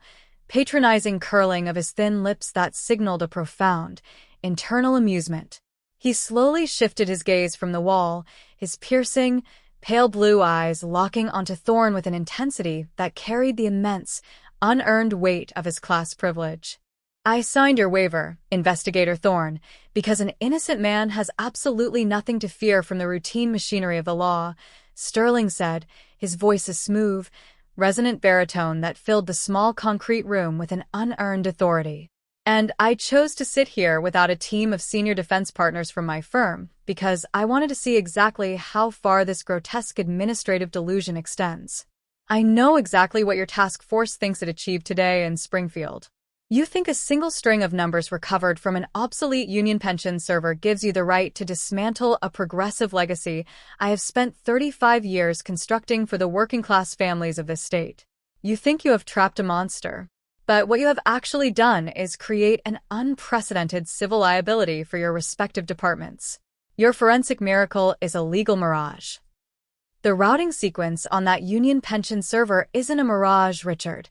patronizing curling of his thin lips that signaled a profound, internal amusement. He slowly shifted his gaze from the wall, his piercing, pale blue eyes locking onto Thorne with an intensity that carried the immense, unearned weight of his class privilege. I signed your waiver, Investigator Thorne, because an innocent man has absolutely nothing to fear from the routine machinery of the law, Sterling said, his voice a smooth, resonant baritone that filled the small concrete room with an unearned authority. And I chose to sit here without a team of senior defense partners from my firm because I wanted to see exactly how far this grotesque administrative delusion extends. I know exactly what your task force thinks it achieved today in Springfield. You think a single string of numbers recovered from an obsolete union pension server gives you the right to dismantle a progressive legacy I have spent 35 years constructing for the working-class families of this state. You think you have trapped a monster. But what you have actually done is create an unprecedented civil liability for your respective departments. Your forensic miracle is a legal mirage. The routing sequence on that union pension server isn't a mirage, Richard.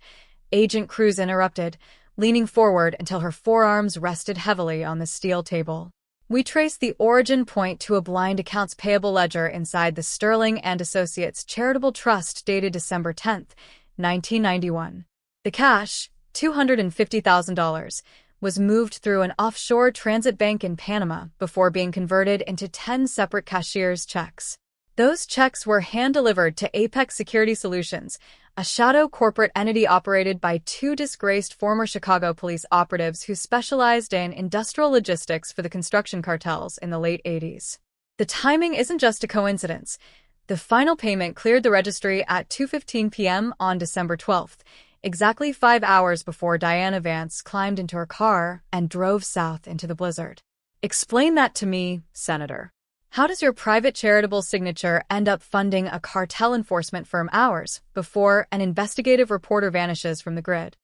Agent Cruz interrupted, leaning forward until her forearms rested heavily on the steel table. We trace the origin point to a blind accounts payable ledger inside the Sterling and Associates Charitable Trust dated December 10, 1991. The cash, $250,000, was moved through an offshore transit bank in Panama before being converted into 10 separate cashier's checks. Those checks were hand-delivered to Apex Security Solutions, a shadow corporate entity operated by two disgraced former Chicago police operatives who specialized in industrial logistics for the construction cartels in the late 80s. The timing isn't just a coincidence. The final payment cleared the registry at 2:15 p.m. on December 12th, exactly 5 hours before Diana Vance climbed into her car and drove south into the blizzard. Explain that to me, Senator. How does your private charitable signature end up funding a cartel enforcement firm hours before an investigative reporter vanishes from the grid?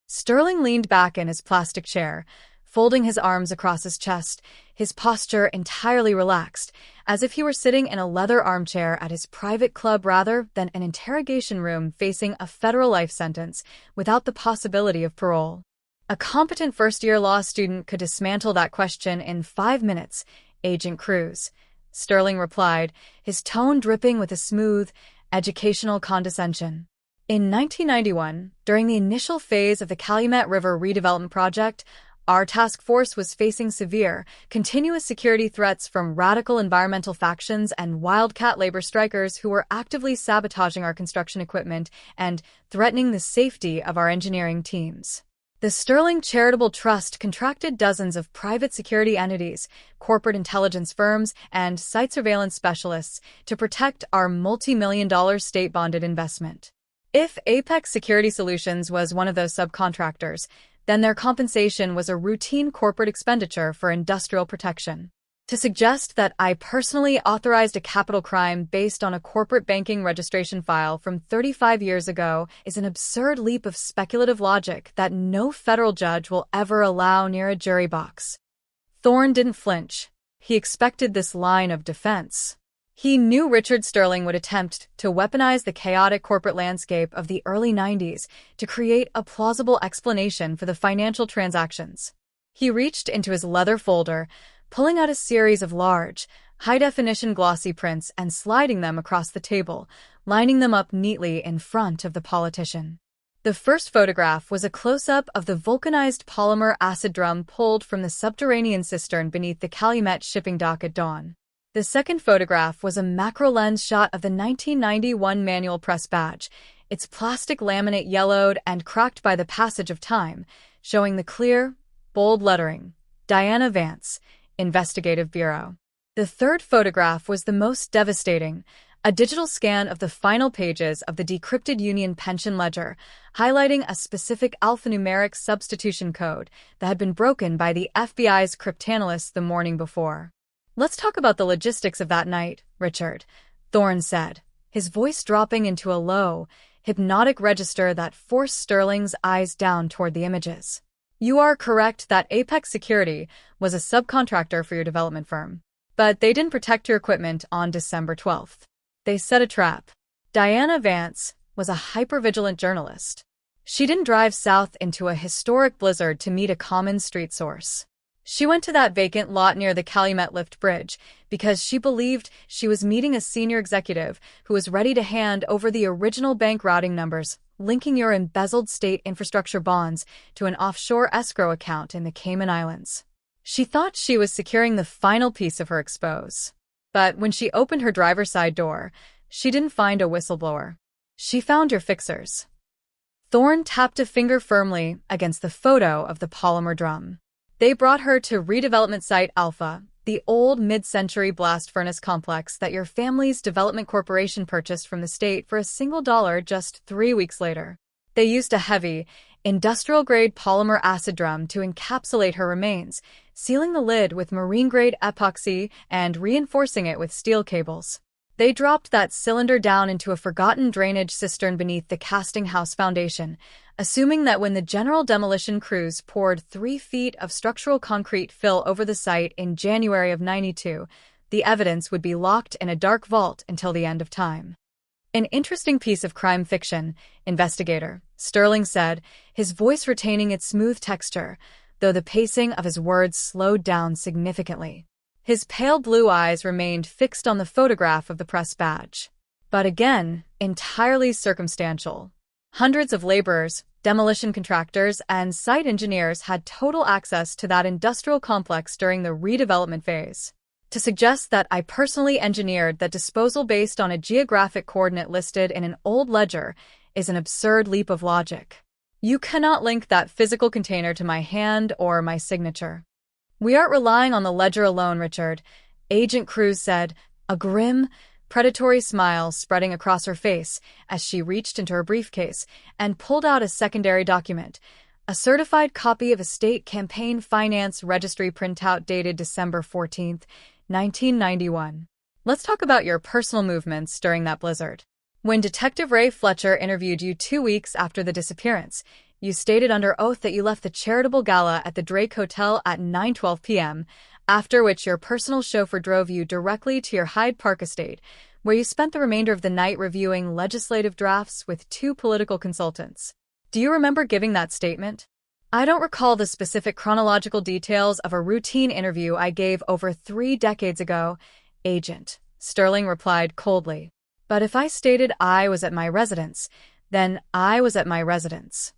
Sterling leaned back in his plastic chair, folding his arms across his chest, his posture entirely relaxed, as if he were sitting in a leather armchair at his private club rather than an interrogation room facing a federal life sentence without the possibility of parole. A competent first-year law student could dismantle that question in 5 minutes, Agent Cruz, Sterling replied, his tone dripping with a smooth, educational condescension. In 1991, during the initial phase of the Calumet River redevelopment project, our task force was facing severe, continuous security threats from radical environmental factions and wildcat labor strikers who were actively sabotaging our construction equipment and threatening the safety of our engineering teams. The Sterling Charitable Trust contracted dozens of private security entities, corporate intelligence firms, and site surveillance specialists to protect our multi-million-dollar state-bonded investment. If Apex Security Solutions was one of those subcontractors, then their compensation was a routine corporate expenditure for industrial protection. To suggest that I personally authorized a capital crime based on a corporate banking registration file from 35 years ago is an absurd leap of speculative logic that no federal judge will ever allow near a jury box. Thorne didn't flinch. He expected this line of defense. He knew Richard Sterling would attempt to weaponize the chaotic corporate landscape of the early 90s to create a plausible explanation for the financial transactions. He reached into his leather folder, pulling out a series of large, high-definition glossy prints and sliding them across the table, lining them up neatly in front of the politician. The first photograph was a close-up of the vulcanized polymer acid drum pulled from the subterranean cistern beneath the Calumet shipping dock at dawn. The second photograph was a macro-lens shot of the 1991 manual press badge, its plastic laminate yellowed and cracked by the passage of time, showing the clear, bold lettering, Diana Vance, Investigative Bureau. The third photograph was the most devastating, a digital scan of the final pages of the decrypted Union pension ledger, highlighting a specific alphanumeric substitution code that had been broken by the FBI's cryptanalysts the morning before. "Let's talk about the logistics of that night, Richard," Thorne said, his voice dropping into a low, hypnotic register that forced Sterling's eyes down toward the images. "You are correct that Apex Security was a subcontractor for your development firm, but they didn't protect your equipment on December 12th. They set a trap. Diana Vance was a hypervigilant journalist. She didn't drive south into a historic blizzard to meet a common street source. She went to that vacant lot near the Calumet Lift Bridge because she believed she was meeting a senior executive who was ready to hand over the original bank routing numbers, linking your embezzled state infrastructure bonds to an offshore escrow account in the Cayman Islands. She thought she was securing the final piece of her expose. But when she opened her driver's side door, she didn't find a whistleblower. She found your fixers." Thorne tapped a finger firmly against the photo of the polymer drum. "They brought her to redevelopment site Alpha, the old mid-century blast furnace complex that your family's development corporation purchased from the state for $1 just 3 weeks later. They used a heavy, industrial-grade polymer acid drum to encapsulate her remains, sealing the lid with marine-grade epoxy and reinforcing it with steel cables. They dropped that cylinder down into a forgotten drainage cistern beneath the casting house foundation, assuming that when the general demolition crews poured 3 feet of structural concrete fill over the site in January of '92, the evidence would be locked in a dark vault until the end of time." "An interesting piece of crime fiction, investigator," Sterling said, his voice retaining its smooth texture, though the pacing of his words slowed down significantly. His pale blue eyes remained fixed on the photograph of the press badge. "But again, entirely circumstantial. Hundreds of laborers, demolition contractors, and site engineers had total access to that industrial complex during the redevelopment phase. To suggest that I personally engineered that disposal based on a geographic coordinate listed in an old ledger is an absurd leap of logic. You cannot link that physical container to my hand or my signature." "We aren't relying on the ledger alone, Richard," Agent Cruz said, a grim, predatory smile spreading across her face as she reached into her briefcase and pulled out a secondary document, a certified copy of a state campaign finance registry printout dated December 14th, 1991. "Let's talk about your personal movements during that blizzard. When Detective Ray Fletcher interviewed you 2 weeks after the disappearance, you stated under oath that you left the charitable gala at the Drake Hotel at 9:12 p.m., after which your personal chauffeur drove you directly to your Hyde Park estate, where you spent the remainder of the night reviewing legislative drafts with 2 political consultants. Do you remember giving that statement?" "I don't recall the specific chronological details of a routine interview I gave over 3 decades ago, Agent," Sterling replied coldly. "But if I stated I was at my residence, then I was at my residence."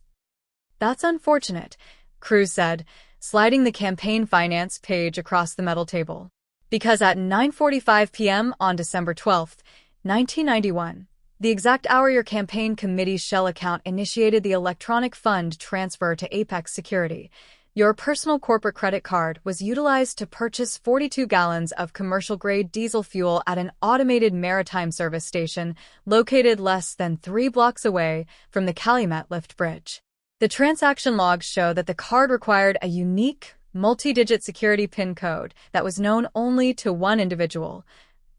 "That's unfortunate," Cruz said, sliding the campaign finance page across the metal table. "Because at 9:45 p.m. on December 12th, 1991, the exact hour your campaign committee's Shell account initiated the electronic fund transfer to Apex Security, your personal corporate credit card was utilized to purchase 42 gallons of commercial-grade diesel fuel at an automated maritime service station located less than 3 blocks away from the Calumet Lift Bridge. The transaction logs show that the card required a unique, multi-digit security PIN code that was known only to one individual,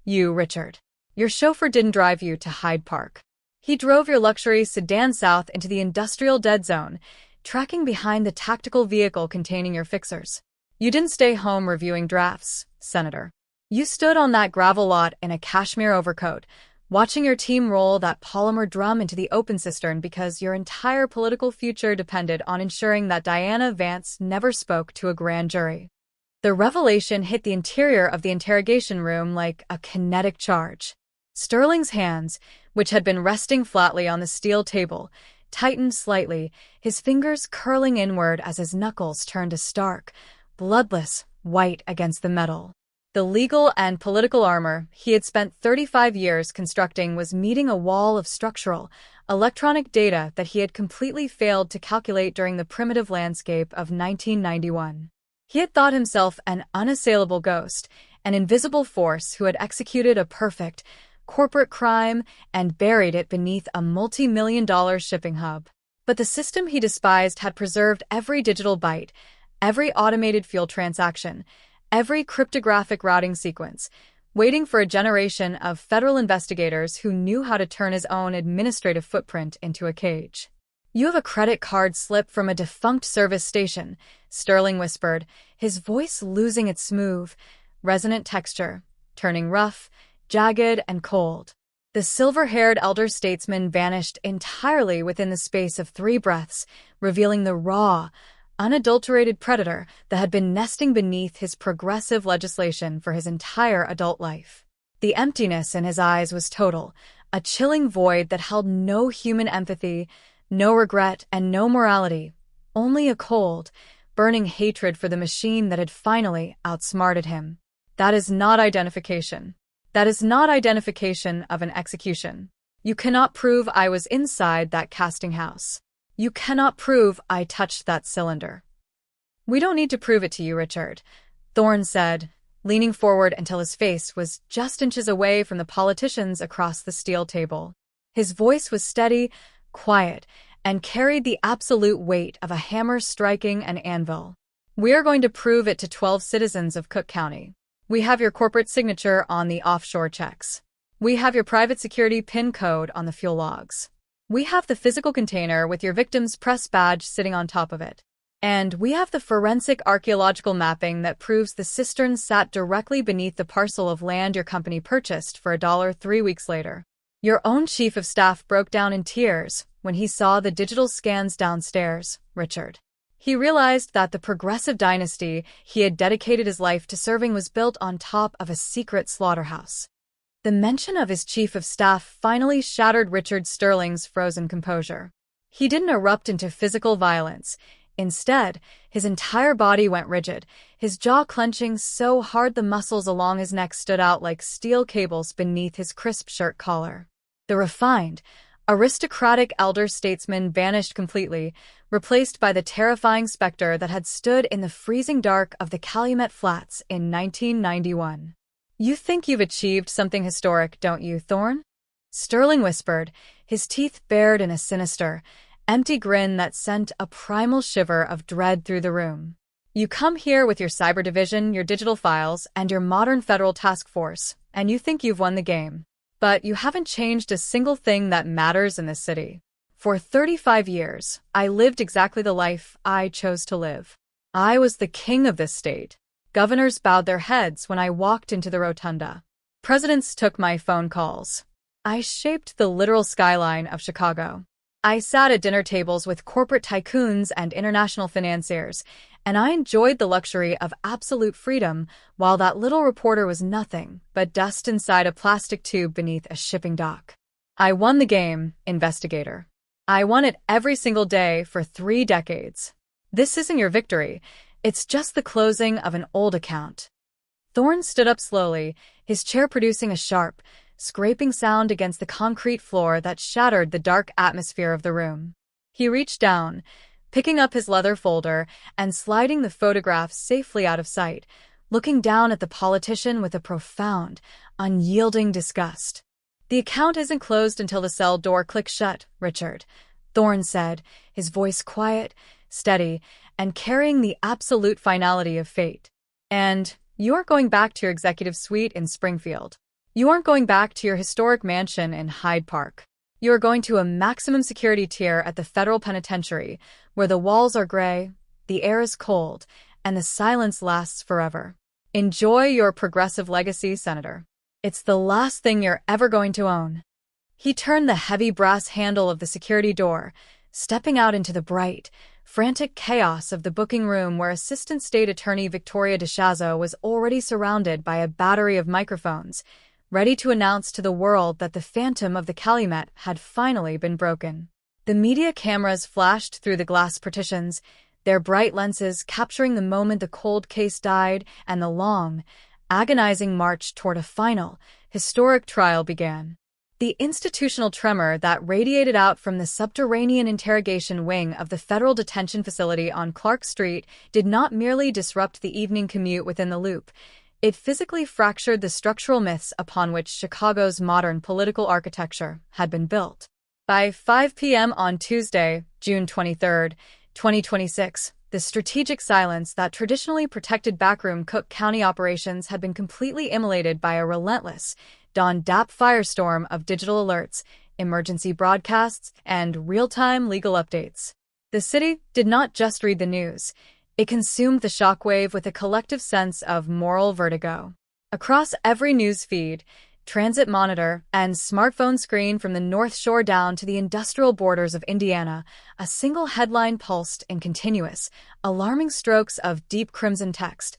you, Richard. Your chauffeur didn't drive you to Hyde Park. He drove your luxury sedan south into the industrial dead zone, tracking behind the tactical vehicle containing your fixers. You didn't stay home reviewing drafts, Senator. You stood on that gravel lot in a cashmere overcoat, watching your team roll that polymer drum into the open cistern because your entire political future depended on ensuring that Diana Vance never spoke to a grand jury. The revelation hit the interior of the interrogation room like a kinetic charge. Sterling's hands, which had been resting flatly on the steel table, tightened slightly, his fingers curling inward as his knuckles turned a stark, bloodless white against the metal. The legal and political armor he had spent 35 years constructing was meeting a wall of structural, electronic data that he had completely failed to calculate during the primitive landscape of 1991. He had thought himself an unassailable ghost, an invisible force who had executed a perfect, corporate crime and buried it beneath a multi-million-dollar shipping hub. But the system he despised had preserved every digital byte, every automated fuel transaction, every cryptographic routing sequence, waiting for a generation of federal investigators who knew how to turn his own administrative footprint into a cage. "You have a credit card slip from a defunct service station," Sterling whispered, his voice losing its smooth, resonant texture, turning rough, jagged, and cold. The silver-haired elder statesman vanished entirely within the space of 3 breaths, revealing the raw, unadulterated predator that had been nesting beneath his progressive legislation for his entire adult life. The emptiness in his eyes was total, a chilling void that held no human empathy, no regret, and no morality, only a cold, burning hatred for the machine that had finally outsmarted him. That is not identification. That is not identification of an execution. You cannot prove I was inside that casting house. You cannot prove I touched that cylinder. "We don't need to prove it to you, Richard," Thorne said, leaning forward until his face was just inches away from the politicians across the steel table. His voice was steady, quiet, and carried the absolute weight of a hammer striking an anvil. "We are going to prove it to 12 citizens of Cook County. We have your corporate signature on the offshore checks. We have your private security PIN code on the fuel logs. We have the physical container with your victim's press badge sitting on top of it. And we have the forensic archaeological mapping that proves the cistern sat directly beneath the parcel of land your company purchased for $1 3 weeks later. Your own chief of staff broke down in tears when he saw the digital scans downstairs, Richard. He realized that the progressive dynasty he had dedicated his life to serving was built on top of a secret slaughterhouse. The mention of his chief of staff finally shattered Richard Sterling's frozen composure. He didn't erupt into physical violence. Instead, his entire body went rigid, his jaw clenching so hard the muscles along his neck stood out like steel cables beneath his crisp shirt collar. The refined, aristocratic elder statesman vanished completely, replaced by the terrifying specter that had stood in the freezing dark of the Calumet Flats in 1991. "You think you've achieved something historic, don't you, Thorne?" Sterling whispered, his teeth bared in a sinister, empty grin that sent a primal shiver of dread through the room. "You come here with your cyber division, your digital files, and your modern federal task force, and you think you've won the game. But you haven't changed a single thing that matters in this city. For 35 years, I lived exactly the life I chose to live. I was the king of this state. Governors bowed their heads when I walked into the rotunda. Presidents took my phone calls. I shaped the literal skyline of Chicago. I sat at dinner tables with corporate tycoons and international financiers, and I enjoyed the luxury of absolute freedom while that little reporter was nothing but dust inside a plastic tube beneath a shipping dock. I won the game, investigator. I won it every single day for 3 decades. This isn't your victory. It's just the closing of an old account." Thorne stood up slowly, his chair producing a sharp, scraping sound against the concrete floor that shattered the dark atmosphere of the room. He reached down, picking up his leather folder and sliding the photograph safely out of sight, looking down at the politician with a profound, unyielding disgust. "The account isn't closed until the cell door clicks shut, Richard," Thorne said, his voice quiet, steady, and carrying the absolute finality of fate. "And you aren't going back to your executive suite in Springfield. You aren't going back to your historic mansion in Hyde Park. You are going to a maximum security tier at the federal penitentiary, where the walls are gray, the air is cold, and the silence lasts forever. Enjoy your progressive legacy, Senator. It's the last thing you're ever going to own. He turned the heavy brass handle of the security door, stepping out into the bright, frantic chaos of the booking room where Assistant State Attorney Victoria DeShazo was already surrounded by a battery of microphones, ready to announce to the world that the phantom of the Calumet had finally been broken. The media cameras flashed through the glass partitions, their bright lenses capturing the moment the cold case died and the long, agonizing march toward a final, historic trial began. The institutional tremor that radiated out from the subterranean interrogation wing of the federal detention facility on Clark Street did not merely disrupt the evening commute within the Loop. It physically fractured the structural myths upon which Chicago's modern political architecture had been built. By 5 p.m. on Tuesday, June 23, 2026, the strategic silence that traditionally protected backroom Cook County operations had been completely immolated by a relentless, dawn-dap firestorm of digital alerts, emergency broadcasts, and real-time legal updates. The city did not just read the news. It consumed the shockwave with a collective sense of moral vertigo. Across every news feed, transit monitor, and smartphone screen from the North Shore down to the industrial borders of Indiana, a single headline pulsed in continuous, alarming strokes of deep crimson text.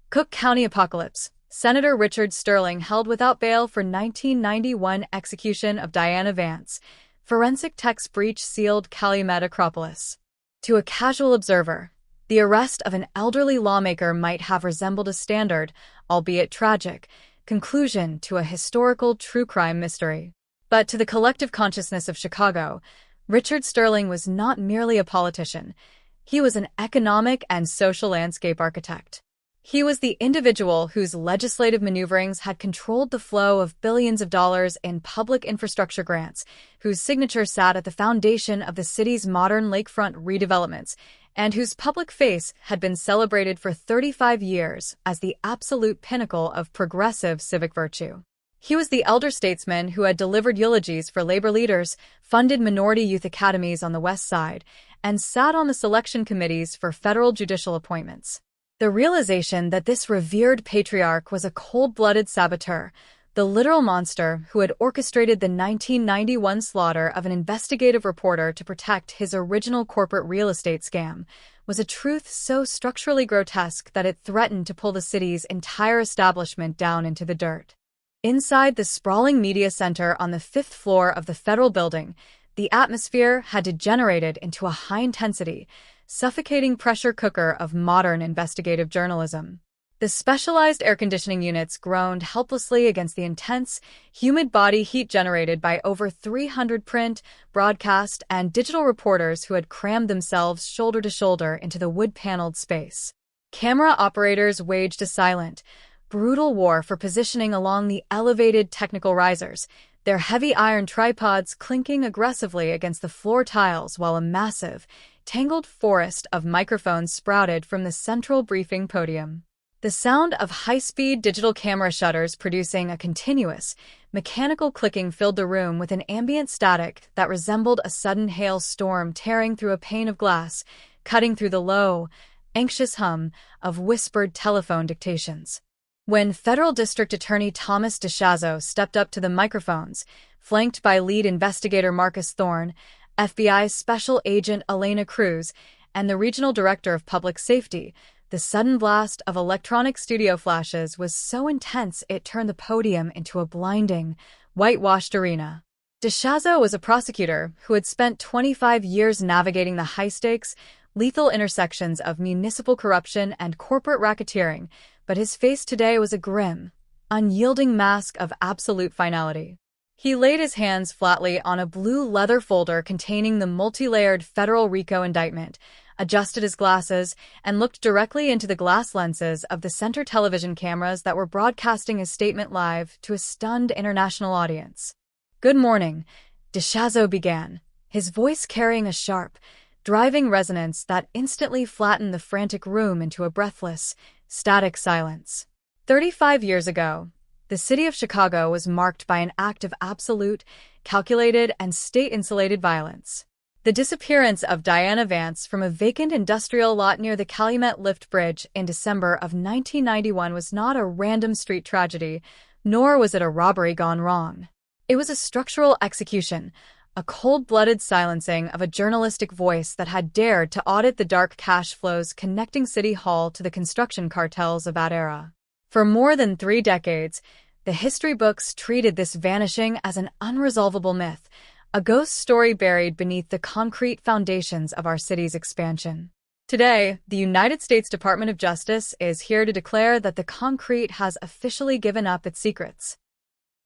Cook County Apocalypse. Senator Richard Sterling held without bail for 1991 execution of Diana Vance. Forensic techs breach sealed Calumet Acropolis. To a casual observer, the arrest of an elderly lawmaker might have resembled a standard, albeit tragic, conclusion to a historical true crime mystery. But to the collective consciousness of Chicago, Richard Sterling was not merely a politician. He was an economic and social landscape architect. He was the individual whose legislative maneuverings had controlled the flow of billions of dollars in public infrastructure grants, whose signature sat at the foundation of the city's modern lakefront redevelopments, and whose public face had been celebrated for 35 years as the absolute pinnacle of progressive civic virtue. He was the elder statesman who had delivered eulogies for labor leaders, funded minority youth academies on the West Side, and sat on the selection committees for federal judicial appointments. The realization that this revered patriarch was a cold-blooded saboteur, the literal monster who had orchestrated the 1991 slaughter of an investigative reporter to protect his original corporate real estate scam, was a truth so structurally grotesque that it threatened to pull the city's entire establishment down into the dirt. Inside the sprawling media center on the fifth floor of the federal building, the atmosphere had degenerated into a high-intensity, suffocating pressure cooker of modern investigative journalism. The specialized air conditioning units groaned helplessly against the intense, humid body heat generated by over 300 print, broadcast, and digital reporters who had crammed themselves shoulder to shoulder into the wood-paneled space. Camera operators waged a silent, brutal war for positioning along the elevated technical risers, their heavy iron tripods clinking aggressively against the floor tiles while a massive, tangled forest of microphones sprouted from the central briefing podium. The sound of high-speed digital camera shutters producing a continuous, mechanical clicking filled the room with an ambient static that resembled a sudden hail storm tearing through a pane of glass, cutting through the low, anxious hum of whispered telephone dictations. When Federal District Attorney Thomas DeShazo stepped up to the microphones, flanked by lead investigator Marcus Thorne, FBI Special Agent Elena Cruz, and the Regional Director of Public Safety, the sudden blast of electronic studio flashes was so intense it turned the podium into a blinding, whitewashed arena. DeShazo was a prosecutor who had spent 25 years navigating the high-stakes, lethal intersections of municipal corruption and corporate racketeering, but his face today was a grim, unyielding mask of absolute finality. He laid his hands flatly on a blue leather folder containing the multi-layered federal RICO indictment, adjusted his glasses, and looked directly into the glass lenses of the center television cameras that were broadcasting his statement live to a stunned international audience. "Good morning," DeShazo began, his voice carrying a sharp, driving resonance that instantly flattened the frantic room into a breathless, static silence. 35 years ago, the city of Chicago was marked by an act of absolute, calculated, and state-insulated violence. The disappearance of Diana Vance from a vacant industrial lot near the Calumet Lift Bridge in December of 1991 was not a random street tragedy, nor was it a robbery gone wrong. It was a structural execution, a cold-blooded silencing of a journalistic voice that had dared to audit the dark cash flows connecting City Hall to the construction cartels of that era. For more than 3 decades, the history books treated this vanishing as an unresolvable myth, a ghost story buried beneath the concrete foundations of our city's expansion. Today, the United States Department of Justice is here to declare that the concrete has officially given up its secrets.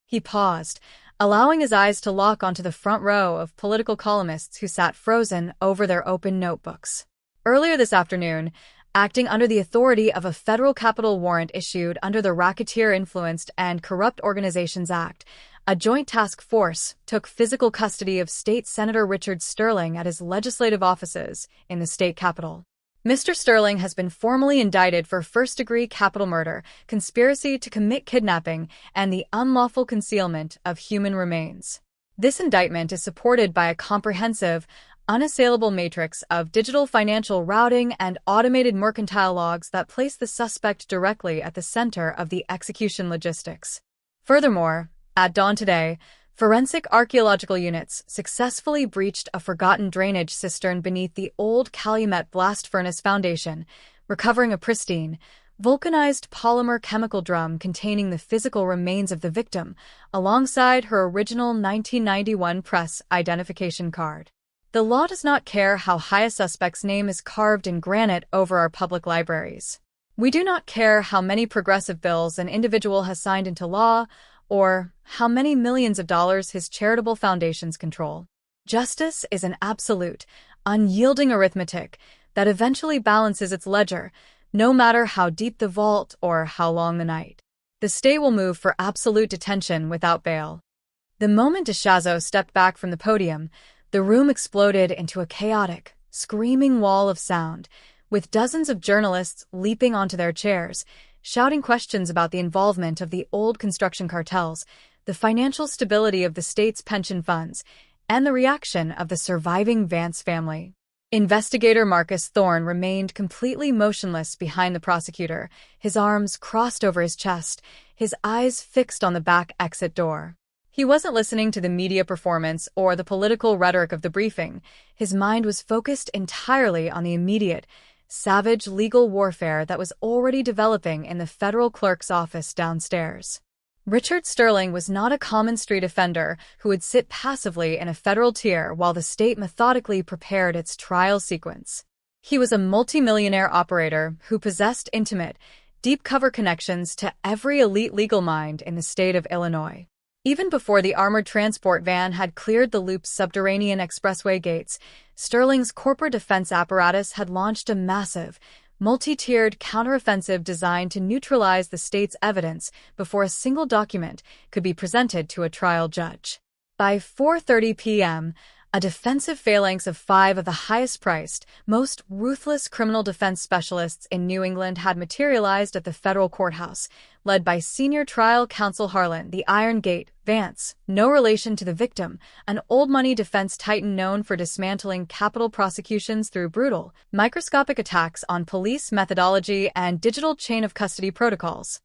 He paused, allowing his eyes to lock onto the front row of political columnists who sat frozen over their open notebooks. Earlier this afternoon, acting under the authority of a federal capital warrant issued under the Racketeer-Influenced and Corrupt Organizations Act, a joint task force took physical custody of State Senator Richard Sterling at his legislative offices in the state capitol. Mr. Sterling has been formally indicted for first-degree capital murder, conspiracy to commit kidnapping, and the unlawful concealment of human remains. This indictment is supported by a comprehensive, unassailable matrix of digital financial routing and automated mercantile logs that place the suspect directly at the center of the execution logistics. Furthermore, at dawn today, forensic archaeological units successfully breached a forgotten drainage cistern beneath the old Calumet blast furnace foundation, recovering a pristine, vulcanized polymer chemical drum containing the physical remains of the victim, alongside her original 1991 press identification card. The law does not care how high a suspect's name is carved in granite over our public libraries. We do not care how many progressive bills an individual has signed into law, or how many millions of dollars his charitable foundations control. Justice is an absolute, unyielding arithmetic that eventually balances its ledger, no matter how deep the vault or how long the night. The state will move for absolute detention without bail. The moment DeShazo stepped back from the podium, the room exploded into a chaotic, screaming wall of sound, with dozens of journalists leaping onto their chairs, shouting questions about the involvement of the old construction cartels, the financial stability of the state's pension funds, and the reaction of the surviving Vance family. Investigator Marcus Thorne remained completely motionless behind the prosecutor, his arms crossed over his chest, his eyes fixed on the back exit door. He wasn't listening to the media performance or the political rhetoric of the briefing. His mind was focused entirely on the immediate, savage legal warfare that was already developing in the federal clerk's office downstairs. Richard Sterling was not a common street offender who would sit passively in a federal tier while the state methodically prepared its trial sequence. He was a multimillionaire operator who possessed intimate, deep-cover connections to every elite legal mind in the state of Illinois. Even before the armored transport van had cleared the loop's subterranean expressway gates, Sterling's corporate defense apparatus had launched a massive, multi-tiered counteroffensive designed to neutralize the state's evidence before a single document could be presented to a trial judge. By 4:30 p.m., a defensive phalanx of 5 of the highest-priced, most ruthless criminal defense specialists in New England had materialized at the federal courthouse, led by senior trial counsel Harlan "The Iron Gate" Vance, no relation to the victim, an old-money defense titan known for dismantling capital prosecutions through brutal, microscopic attacks on police methodology and digital chain-of-custody protocols.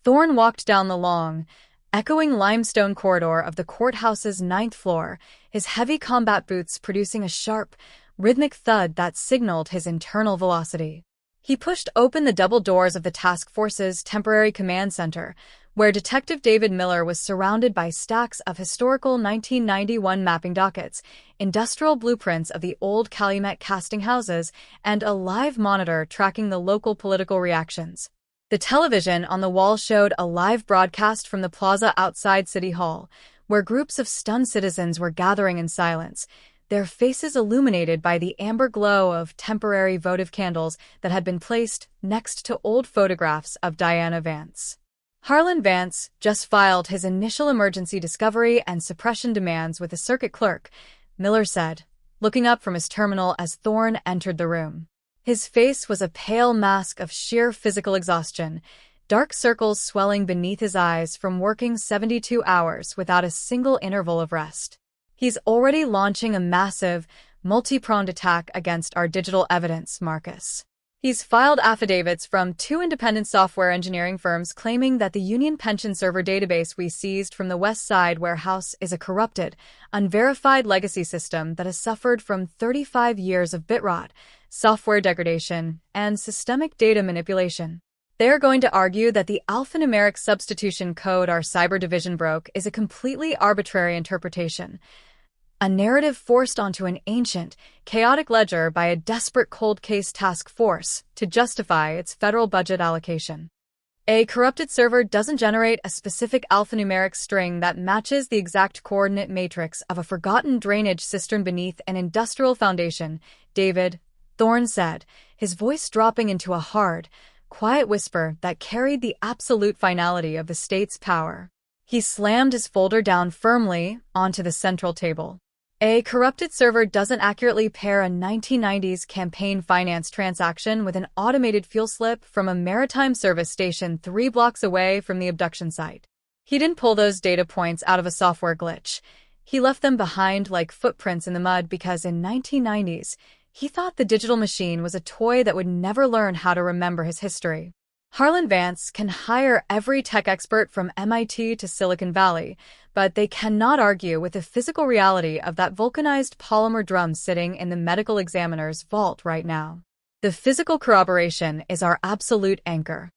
Thorne walked down the long, echoing limestone corridor of the courthouse's 9th floor, his heavy combat boots producing a sharp, rhythmic thud that signaled his internal velocity. He pushed open the double doors of the task force's temporary command center, where Detective David Miller was surrounded by stacks of historical 1991 mapping dockets, industrial blueprints of the old Calumet casting houses, and a live monitor tracking the local political reactions. The television on the wall showed a live broadcast from the plaza outside City Hall, where groups of stunned citizens were gathering in silence, their faces illuminated by the amber glow of temporary votive candles that had been placed next to old photographs of Diana Vance. Harlan Vance just filed his initial emergency discovery and suppression demands with the circuit clerk, Miller said, looking up from his terminal as Thorne entered the room. His face was a pale mask of sheer physical exhaustion, dark circles swelling beneath his eyes from working 72 hours without a single interval of rest. He's already launching a massive, multi-pronged attack against our digital evidence, Marcus. He's filed affidavits from 2 independent software engineering firms claiming that the Union Pension server database we seized from the West Side warehouse is a corrupted, unverified legacy system that has suffered from 35 years of bit rot, software degradation, and systemic data manipulation. They're going to argue that the alphanumeric substitution code our cyber division broke is a completely arbitrary interpretation, a narrative forced onto an ancient, chaotic ledger by a desperate cold case task force to justify its federal budget allocation. A corrupted server doesn't generate a specific alphanumeric string that matches the exact coordinate matrix of a forgotten drainage cistern beneath an industrial foundation, David, Thorne said, his voice dropping into a hard, quiet whisper that carried the absolute finality of the state's power. He slammed his folder down firmly onto the central table. A corrupted server doesn't accurately pair a 1990s campaign finance transaction with an automated fuel slip from a maritime service station 3 blocks away from the abduction site. He didn't pull those data points out of a software glitch. He left them behind like footprints in the mud because in 1990s, he thought the digital machine was a toy that would never learn how to remember his history. Harlan Vance can hire every tech expert from MIT to Silicon Valley, but they cannot argue with the physical reality of that vulcanized polymer drum sitting in the medical examiner's vault right now. The physical corroboration is our absolute anchor.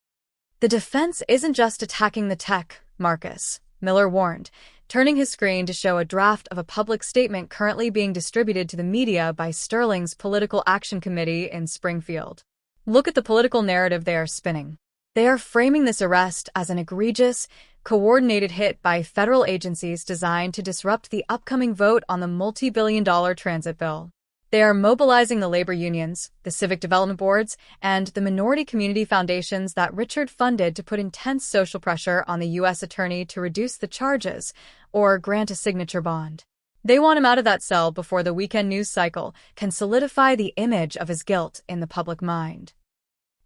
The defense isn't just attacking the tech, Marcus, Miller warned, turning his screen to show a draft of a public statement currently being distributed to the media by Sterling's Political Action Committee in Springfield. Look at the political narrative they are spinning. They are framing this arrest as an egregious, coordinated hit by federal agencies designed to disrupt the upcoming vote on the multi-billion-dollar transit bill. They are mobilizing the labor unions, the civic development boards, and the minority community foundations that Richard funded to put intense social pressure on the U.S. attorney to reduce the charges or grant a signature bond. They want him out of that cell before the weekend news cycle can solidify the image of his guilt in the public mind.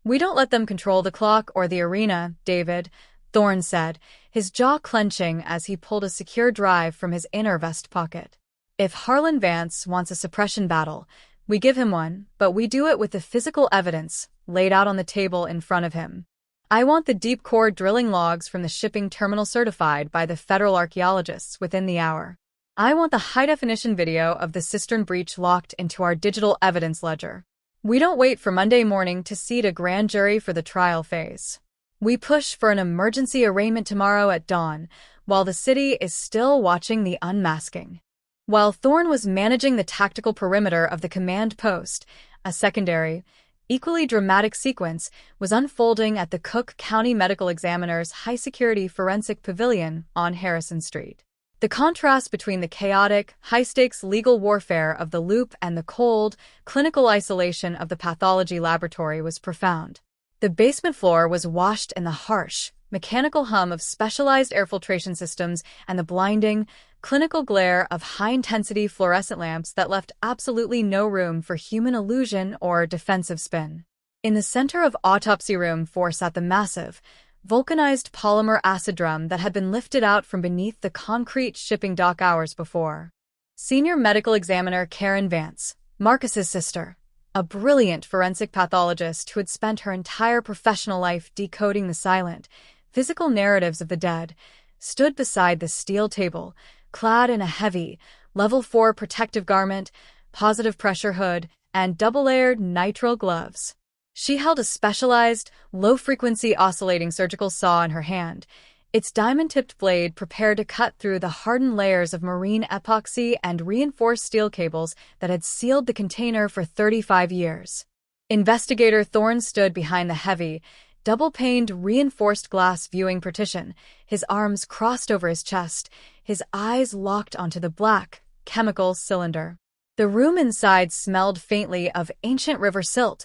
We don't let them control the clock or the arena, David, Thorne said, his jaw clenching as he pulled a secure drive from his inner vest pocket. If Harlan Vance wants a suppression battle, we give him one, but we do it with the physical evidence laid out on the table in front of him. I want the deep core drilling logs from the shipping terminal certified by the federal archaeologists within the hour. I want the high-definition video of the cistern breach locked into our digital evidence ledger. We don't wait for Monday morning to seat a grand jury for the trial phase. We push for an emergency arraignment tomorrow at dawn, while the city is still watching the unmasking. While Thorne was managing the tactical perimeter of the command post, a secondary, equally dramatic sequence was unfolding at the Cook County Medical Examiner's high-security forensic pavilion on Harrison Street. The contrast between the chaotic, high-stakes legal warfare of the Loop and the cold, clinical isolation of the pathology laboratory was profound. The basement floor was washed in the harsh, mechanical hum of specialized air filtration systems and the blinding, clinical glare of high-intensity fluorescent lamps that left absolutely no room for human illusion or defensive spin. In the center of Autopsy Room 4 sat the massive, vulcanized polymer acid drum that had been lifted out from beneath the concrete shipping dock hours before. Senior medical examiner Karen Vance, Marcus's sister, a brilliant forensic pathologist who had spent her entire professional life decoding the silent, physical narratives of the dead, stood beside the steel table, clad in a heavy, level 4 protective garment, positive pressure hood, and double-layered nitrile gloves. She held a specialized, low-frequency oscillating surgical saw in her hand, its diamond-tipped blade prepared to cut through the hardened layers of marine epoxy and reinforced steel cables that had sealed the container for 35 years. Investigator Thorne stood behind the heavy, double-paned reinforced glass viewing partition, his arms crossed over his chest, his eyes locked onto the black, chemical cylinder. The room inside smelled faintly of ancient river silt,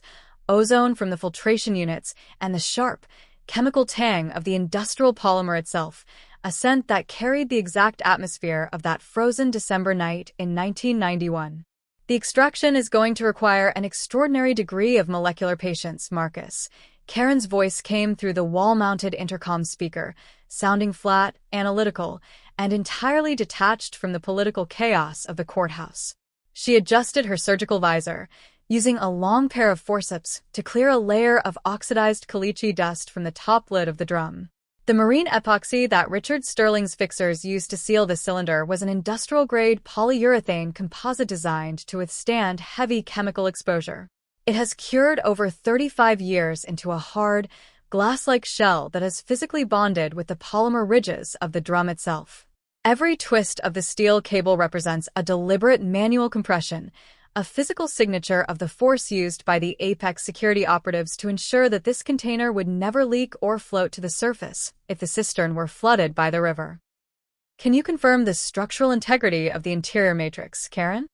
ozone from the filtration units, and the sharp, chemical tang of the industrial polymer itself, a scent that carried the exact atmosphere of that frozen December night in 1991. The extraction is going to require an extraordinary degree of molecular patience, Marcus. Karen's voice came through the wall-mounted intercom speaker, sounding flat, analytical, and entirely detached from the political chaos of the courthouse. She adjusted her surgical visor, using a long pair of forceps to clear a layer of oxidized caliche dust from the top lid of the drum. The marine epoxy that Richard Sterling's fixers used to seal the cylinder was an industrial-grade polyurethane composite designed to withstand heavy chemical exposure. It has cured over 35 years into a hard, glass-like shell that has physically bonded with the polymer ridges of the drum itself. Every twist of the steel cable represents a deliberate manual compression, a physical signature of the force used by the Apex security operatives to ensure that this container would never leak or float to the surface if the cistern were flooded by the river. Can you confirm the structural integrity of the interior matrix, Karen?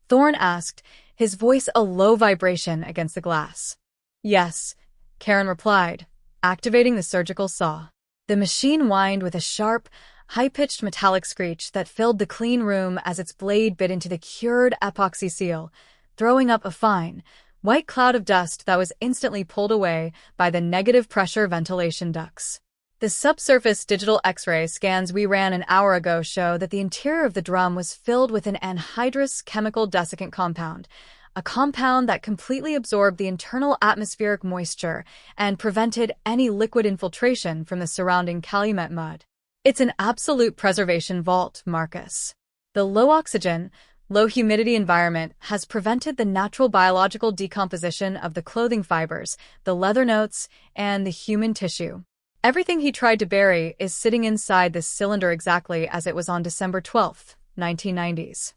Thorne asked, his voice a low vibration against the glass. Yes, Karen replied, activating the surgical saw. The machine whined with a sharp, high-pitched metallic screech that filled the clean room as its blade bit into the cured epoxy seal, throwing up a fine, white cloud of dust that was instantly pulled away by the negative pressure ventilation ducts. The subsurface digital X-ray scans we ran an hour ago show that the interior of the drum was filled with an anhydrous chemical desiccant compound, a compound that completely absorbed the internal atmospheric moisture and prevented any liquid infiltration from the surrounding Calumet mud. It's an absolute preservation vault, Marcus. The low oxygen, low humidity environment has prevented the natural biological decomposition of the clothing fibers, the leather notes, and the human tissue. Everything he tried to bury is sitting inside this cylinder exactly as it was on December 12, 1990s.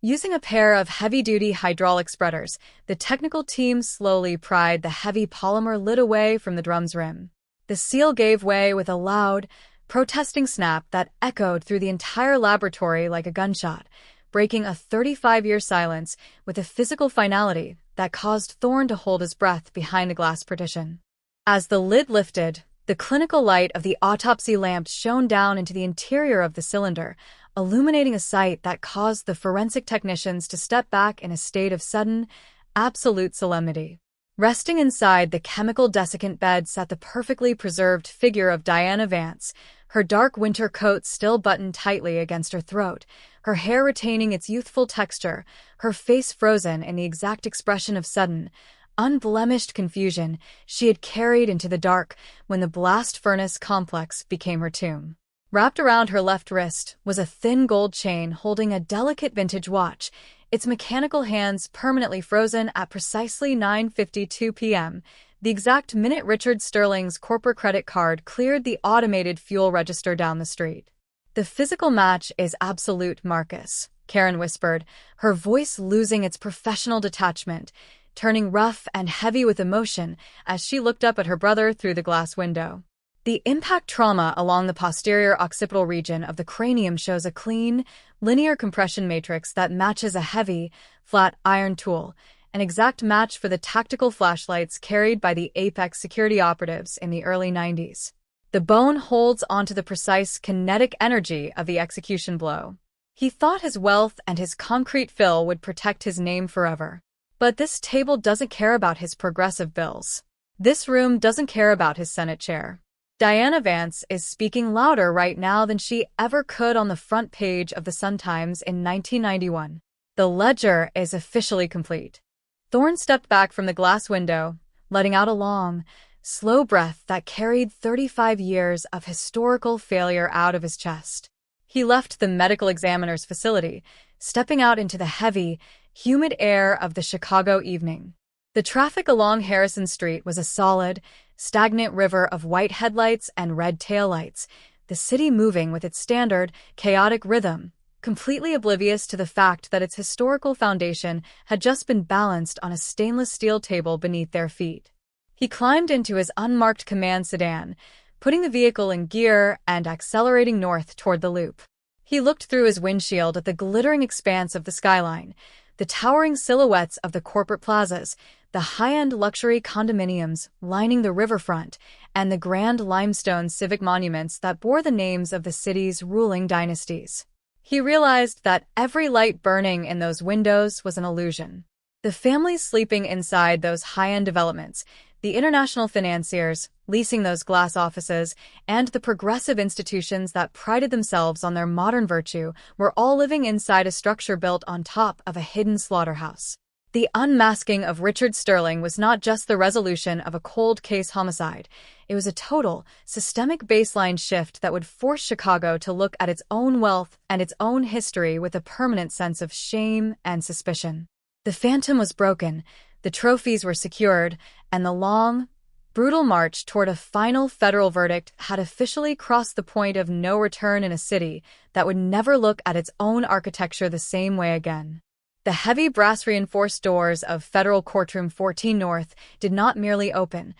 Using a pair of heavy-duty hydraulic spreaders, the technical team slowly pried the heavy polymer lid away from the drum's rim. The seal gave way with a loud, protesting snap that echoed through the entire laboratory like a gunshot, breaking a 35-year silence with a physical finality that caused Thorne to hold his breath behind the glass partition. As the lid lifted, the clinical light of the autopsy lamp shone down into the interior of the cylinder, illuminating a sight that caused the forensic technicians to step back in a state of sudden, absolute solemnity. Resting inside the chemical desiccant bed sat the perfectly preserved figure of Diana Vance, her dark winter coat still buttoned tightly against her throat, her hair retaining its youthful texture, her face frozen in the exact expression of sudden, unblemished confusion she had carried into the dark when the blast furnace complex became her tomb. Wrapped around her left wrist was a thin gold chain holding a delicate vintage watch, its mechanical hands permanently frozen at precisely 9:52 p.m., the exact minute Richard Sterling's corporate credit card cleared the automated fuel register down the street. The physical match is absolute, Marcus, Karen whispered, her voice losing its professional detachment, turning rough and heavy with emotion as she looked up at her brother through the glass window. The impact trauma along the posterior occipital region of the cranium shows a clean, linear compression matrix that matches a heavy, flat iron tool, an exact match for the tactical flashlights carried by the Apex security operatives in the early 90s. The bone holds onto the precise kinetic energy of the execution blow. He thought his wealth and his concrete fill would protect his name forever. But this table doesn't care about his progressive bills. This room doesn't care about his Senate chair. Diana Vance is speaking louder right now than she ever could on the front page of the Sun-Times in 1991. The ledger is officially complete. Thorne stepped back from the glass window, letting out a long, slow breath that carried 35 years of historical failure out of his chest. He left the medical examiner's facility, stepping out into the heavy, humid air of the Chicago evening. The traffic along Harrison Street was a solid, stagnant river of white headlights and red taillights, the city moving with its standard, chaotic rhythm, completely oblivious to the fact that its historical foundation had just been balanced on a stainless steel table beneath their feet. He climbed into his unmarked command sedan, putting the vehicle in gear and accelerating north toward the loop. He looked through his windshield at the glittering expanse of the skyline, the towering silhouettes of the corporate plazas, the high-end luxury condominiums lining the riverfront, and the grand limestone civic monuments that bore the names of the city's ruling dynasties. He realized that every light burning in those windows was an illusion. The families sleeping inside those high-end developments, the international financiers, leasing those glass offices, and the progressive institutions that prided themselves on their modern virtue were all living inside a structure built on top of a hidden slaughterhouse. The unmasking of Richard Sterling was not just the resolution of a cold case homicide. It was a total, systemic baseline shift that would force Chicago to look at its own wealth and its own history with a permanent sense of shame and suspicion. The phantom was broken, the trophies were secured, and the long, brutal march toward a final federal verdict had officially crossed the point of no return in a city that would never look at its own architecture the same way again. The heavy brass-reinforced doors of Federal Courtroom 14 North did not merely open.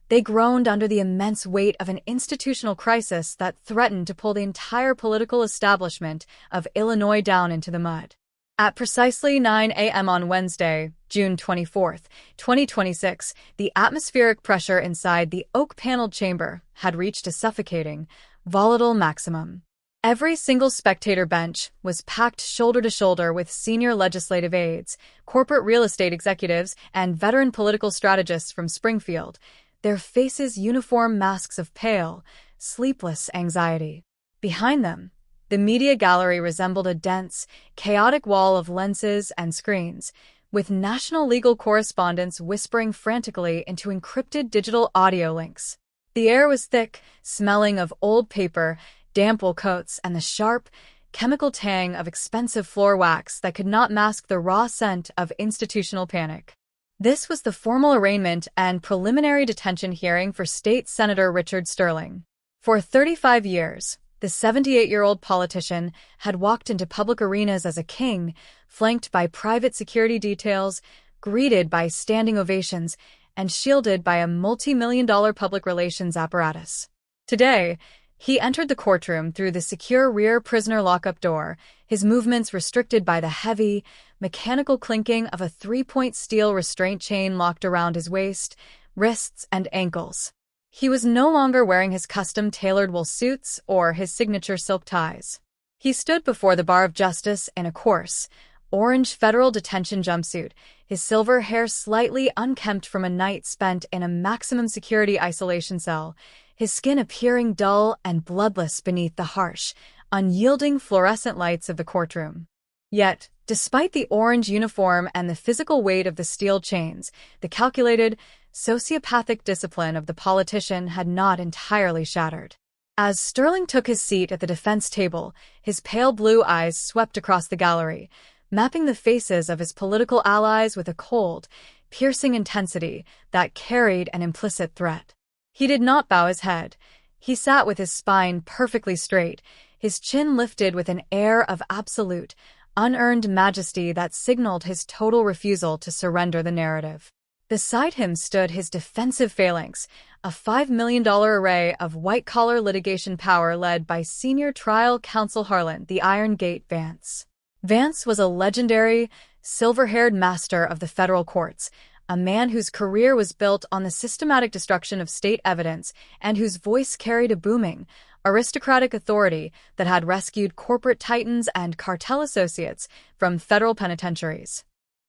They groaned under the immense weight of an institutional crisis that threatened to pull the entire political establishment of Illinois down into the mud. At precisely 9 a.m. on Wednesday, June 24, 2026, the atmospheric pressure inside the oak-paneled chamber had reached a suffocating, volatile maximum. Every single spectator bench was packed shoulder to shoulder with senior legislative aides, corporate real estate executives, and veteran political strategists from Springfield, their faces uniform masks of pale, sleepless anxiety. Behind them, the media gallery resembled a dense, chaotic wall of lenses and screens, with national legal correspondents whispering frantically into encrypted digital audio links. The air was thick, smelling of old paper, damp wool coats, and the sharp, chemical tang of expensive floor wax that could not mask the raw scent of institutional panic. This was the formal arraignment and preliminary detention hearing for State Senator Richard Sterling. For 35 years, the 78-year-old politician had walked into public arenas as a king, flanked by private security details, greeted by standing ovations, and shielded by a multi-million-dollar public relations apparatus. Today, he entered the courtroom through the secure rear prisoner lockup door, his movements restricted by the heavy, mechanical clinking of a three-point steel restraint chain locked around his waist, wrists, and ankles. He was no longer wearing his custom-tailored wool suits or his signature silk ties. He stood before the bar of justice in a coarse, orange federal detention jumpsuit, his silver hair slightly unkempt from a night spent in a maximum security isolation cell, his skin appearing dull and bloodless beneath the harsh, unyielding fluorescent lights of the courtroom. Yet, despite the orange uniform and the physical weight of the steel chains, the calculated, sociopathic discipline of the politician had not entirely shattered. As Sterling took his seat at the defense table, his pale blue eyes swept across the gallery, mapping the faces of his political allies with a cold, piercing intensity that carried an implicit threat. He did not bow his head. He sat with his spine perfectly straight, his chin lifted with an air of absolute, unearned majesty that signaled his total refusal to surrender the narrative. Beside him stood his defensive phalanx, a $5 million array of white-collar litigation power led by senior trial counsel Harlan "The Iron Gate" Vance. Vance was a legendary, silver-haired master of the federal courts, a man whose career was built on the systematic destruction of state evidence and whose voice carried a booming, aristocratic authority that had rescued corporate titans and cartel associates from federal penitentiaries.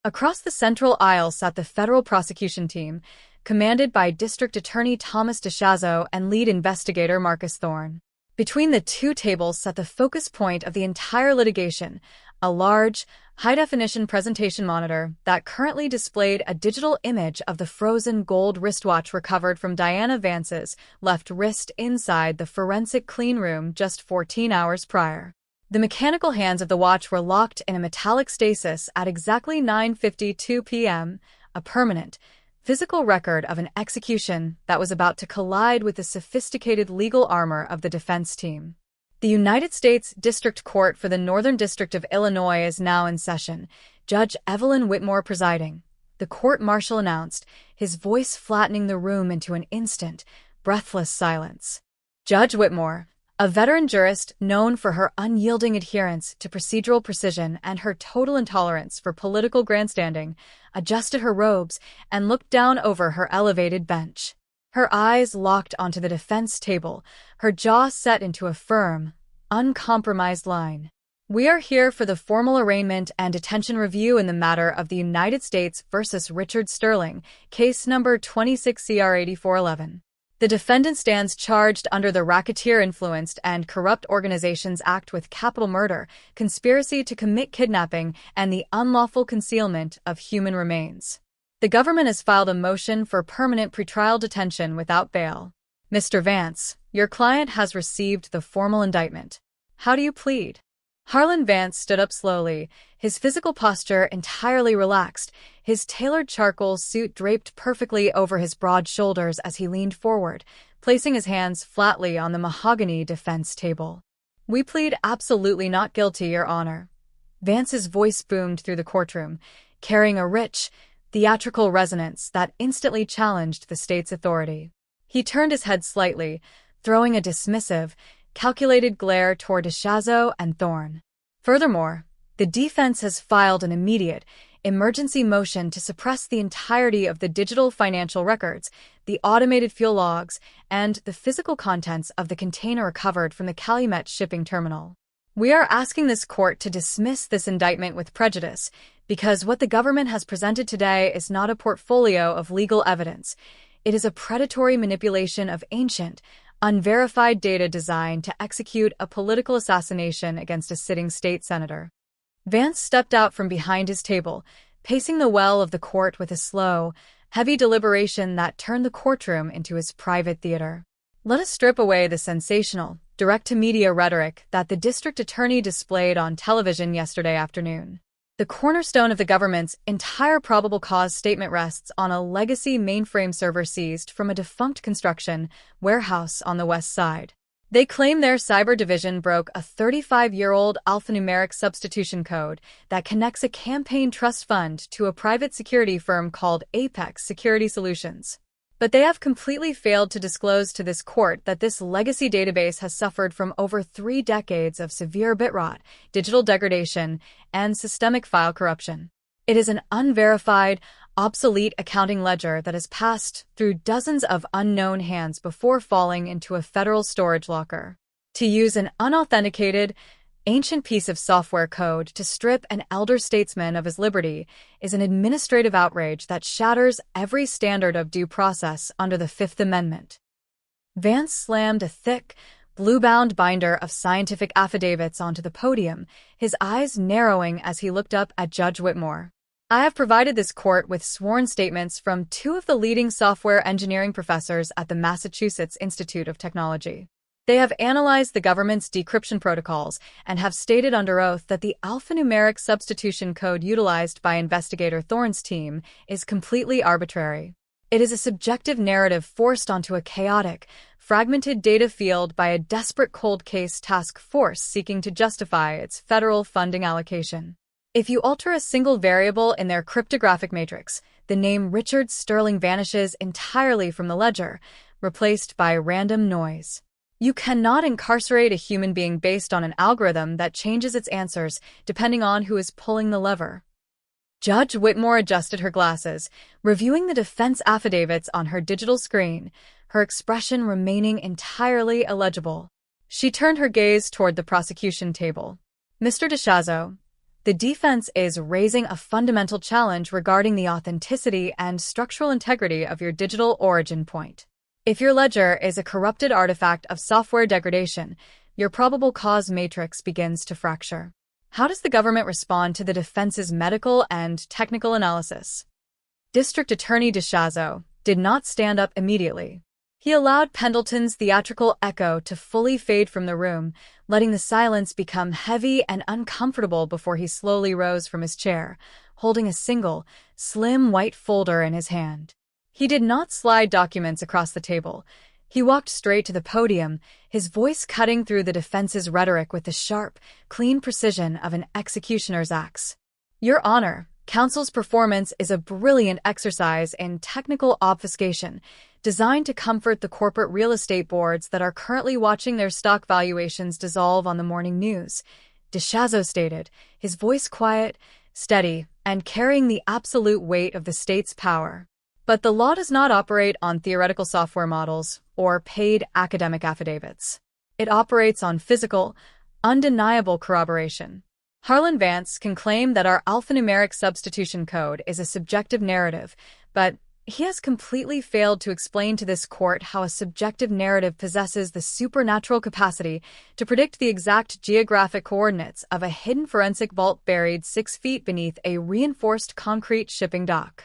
Across the central aisle sat the federal prosecution team, commanded by District Attorney Thomas DeShazo and lead investigator Marcus Thorne. Between the two tables sat the focus point of the entire litigation, a large, high-definition presentation monitor that currently displayed a digital image of the frozen gold wristwatch recovered from Diana Vance's left wrist inside the forensic clean room just 14 hours prior. The mechanical hands of the watch were locked in a metallic stasis at exactly 9:52 p.m., a permanent, physical record of an execution that was about to collide with the sophisticated legal armor of the defense team. The United States District Court for the Northern District of Illinois is now in session, Judge Evelyn Whitmore presiding. The court-martial announced, his voice flattening the room into an instant, breathless silence. Judge Whitmore, a veteran jurist known for her unyielding adherence to procedural precision and her total intolerance for political grandstanding, adjusted her robes and looked down over her elevated bench. Her eyes locked onto the defense table, her jaw set into a firm, uncompromised line. We are here for the formal arraignment and detention review in the matter of the United States versus Richard Sterling, case number 26 CR 8411. The defendant stands charged under the Racketeer-Influenced and Corrupt Organizations Act with capital murder, conspiracy to commit kidnapping, and the unlawful concealment of human remains. The government has filed a motion for permanent pretrial detention without bail. Mr. Vance, your client has received the formal indictment. How do you plead? Harlan Vance stood up slowly, his physical posture entirely relaxed, his tailored charcoal suit draped perfectly over his broad shoulders as he leaned forward, placing his hands flatly on the mahogany defense table. We plead absolutely not guilty, Your Honor. Vance's voice boomed through the courtroom, carrying a rich, theatrical resonance that instantly challenged the state's authority. He turned his head slightly, throwing a dismissive, calculated glare toward DeShazo and Thorne. Furthermore, the defense has filed an immediate, emergency motion to suppress the entirety of the digital financial records, the automated fuel logs, and the physical contents of the container recovered from the Calumet shipping terminal. We are asking this court to dismiss this indictment with prejudice, because what the government has presented today is not a portfolio of legal evidence. It is a predatory manipulation of ancient, unverified data designed to execute a political assassination against a sitting state senator. Vance stepped out from behind his table, pacing the well of the court with a slow, heavy deliberation that turned the courtroom into his private theater. Let us strip away the sensational, direct-to-media rhetoric that the district attorney displayed on television yesterday afternoon. The cornerstone of the government's entire probable cause statement rests on a legacy mainframe server seized from a defunct construction warehouse on the west side. They claim their cyber division broke a 35-year-old alphanumeric substitution code that connects a campaign trust fund to a private security firm called Apex Security Solutions. But they have completely failed to disclose to this court that this legacy database has suffered from over 3 decades of severe bit rot, digital degradation, and systemic file corruption. It is an unverified, obsolete accounting ledger that has passed through dozens of unknown hands before falling into a federal storage locker. To use an unauthenticated, ancient piece of software code to strip an elder statesman of his liberty is an administrative outrage that shatters every standard of due process under the Fifth Amendment. Vance slammed a thick, blue-bound binder of scientific affidavits onto the podium, his eyes narrowing as he looked up at Judge Whitmore. I have provided this court with sworn statements from 2 of the leading software engineering professors at the Massachusetts Institute of Technology. They have analyzed the government's decryption protocols and have stated under oath that the alphanumeric substitution code utilized by investigator Thorne's team is completely arbitrary. It is a subjective narrative forced onto a chaotic, fragmented data field by a desperate cold case task force seeking to justify its federal funding allocation. If you alter a single variable in their cryptographic matrix, the name Richard Sterling vanishes entirely from the ledger, replaced by random noise. You cannot incarcerate a human being based on an algorithm that changes its answers depending on who is pulling the lever. Judge Whitmore adjusted her glasses, reviewing the defense affidavits on her digital screen, her expression remaining entirely illegible. She turned her gaze toward the prosecution table. Mr. DeShazo, the defense is raising a fundamental challenge regarding the authenticity and structural integrity of your digital origin point. If your ledger is a corrupted artifact of software degradation, your probable cause matrix begins to fracture. How does the government respond to the defense's medical and technical analysis? District Attorney DeShazo did not stand up immediately. He allowed Pendleton's theatrical echo to fully fade from the room, letting the silence become heavy and uncomfortable before he slowly rose from his chair, holding a single, slim white folder in his hand. He did not slide documents across the table. He walked straight to the podium, his voice cutting through the defense's rhetoric with the sharp, clean precision of an executioner's axe. Your Honor, counsel's performance is a brilliant exercise in technical obfuscation, designed to comfort the corporate real estate boards that are currently watching their stock valuations dissolve on the morning news, DeShazo stated, his voice quiet, steady, and carrying the absolute weight of the state's power. But the law does not operate on theoretical software models or paid academic affidavits. It operates on physical, undeniable corroboration. Harlan Vance can claim that our alphanumeric substitution code is a subjective narrative, but He has completely failed to explain to this court how a subjective narrative possesses the supernatural capacity to predict the exact geographic coordinates of a hidden forensic vault buried 6 feet beneath a reinforced concrete shipping dock.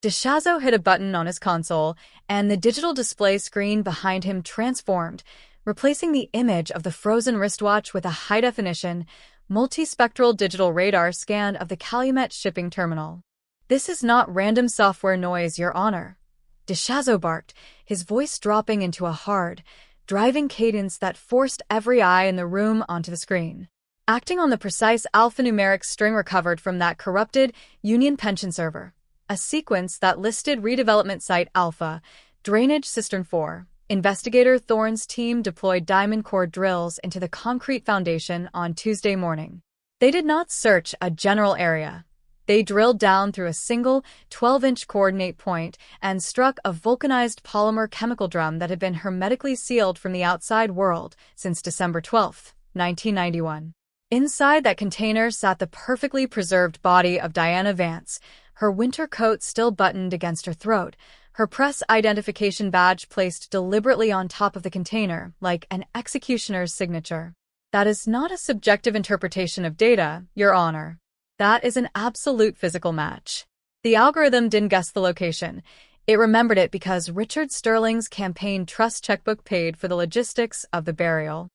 DeShazo hit a button on his console, and the digital display screen behind him transformed, replacing the image of the frozen wristwatch with a high-definition, multispectral digital radar scan of the Calumet shipping terminal. "This is not random software noise, Your Honor," DeShazo barked, his voice dropping into a hard, driving cadence that forced every eye in the room onto the screen. Acting on the precise alphanumeric string recovered from that corrupted Union pension server, a sequence that listed redevelopment site Alpha, drainage cistern 4, investigator Thorne's team deployed diamond core drills into the concrete foundation on Tuesday morning. They did not search a general area. They drilled down through a single 12-inch coordinate point and struck a vulcanized polymer chemical drum that had been hermetically sealed from the outside world since December 12, 1991. Inside that container sat the perfectly preserved body of Diana Vance, her winter coat still buttoned against her throat, her press identification badge placed deliberately on top of the container, like an executioner's signature. That is not a subjective interpretation of data, Your Honor. That is an absolute physical match. The algorithm didn't guess the location. It remembered it because Richard Sterling's campaign trust checkbook paid for the logistics of the burial.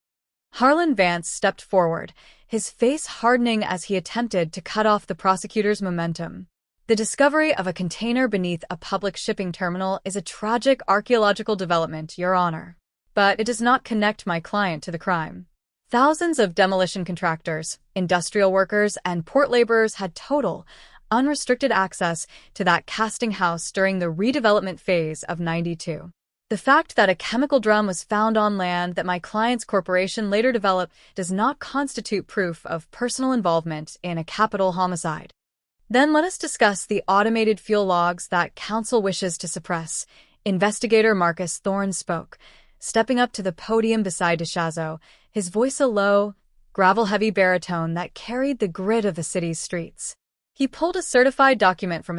Harlan Vance stepped forward, his face hardening as he attempted to cut off the prosecutor's momentum. The discovery of a container beneath a public shipping terminal is a tragic archaeological development, Your Honor. But it does not connect my client to the crime. Thousands of demolition contractors, industrial workers, and port laborers had total, unrestricted access to that casting house during the redevelopment phase of '92. The fact that a chemical drum was found on land that my client's corporation later developed does not constitute proof of personal involvement in a capital homicide. Then let us discuss the automated fuel logs that counsel wishes to suppress. Investigator Marcus Thorne spoke, stepping up to the podium beside DeShazo, his voice a low, gravel-heavy baritone that carried the grit of the city's streets. He pulled a certified document from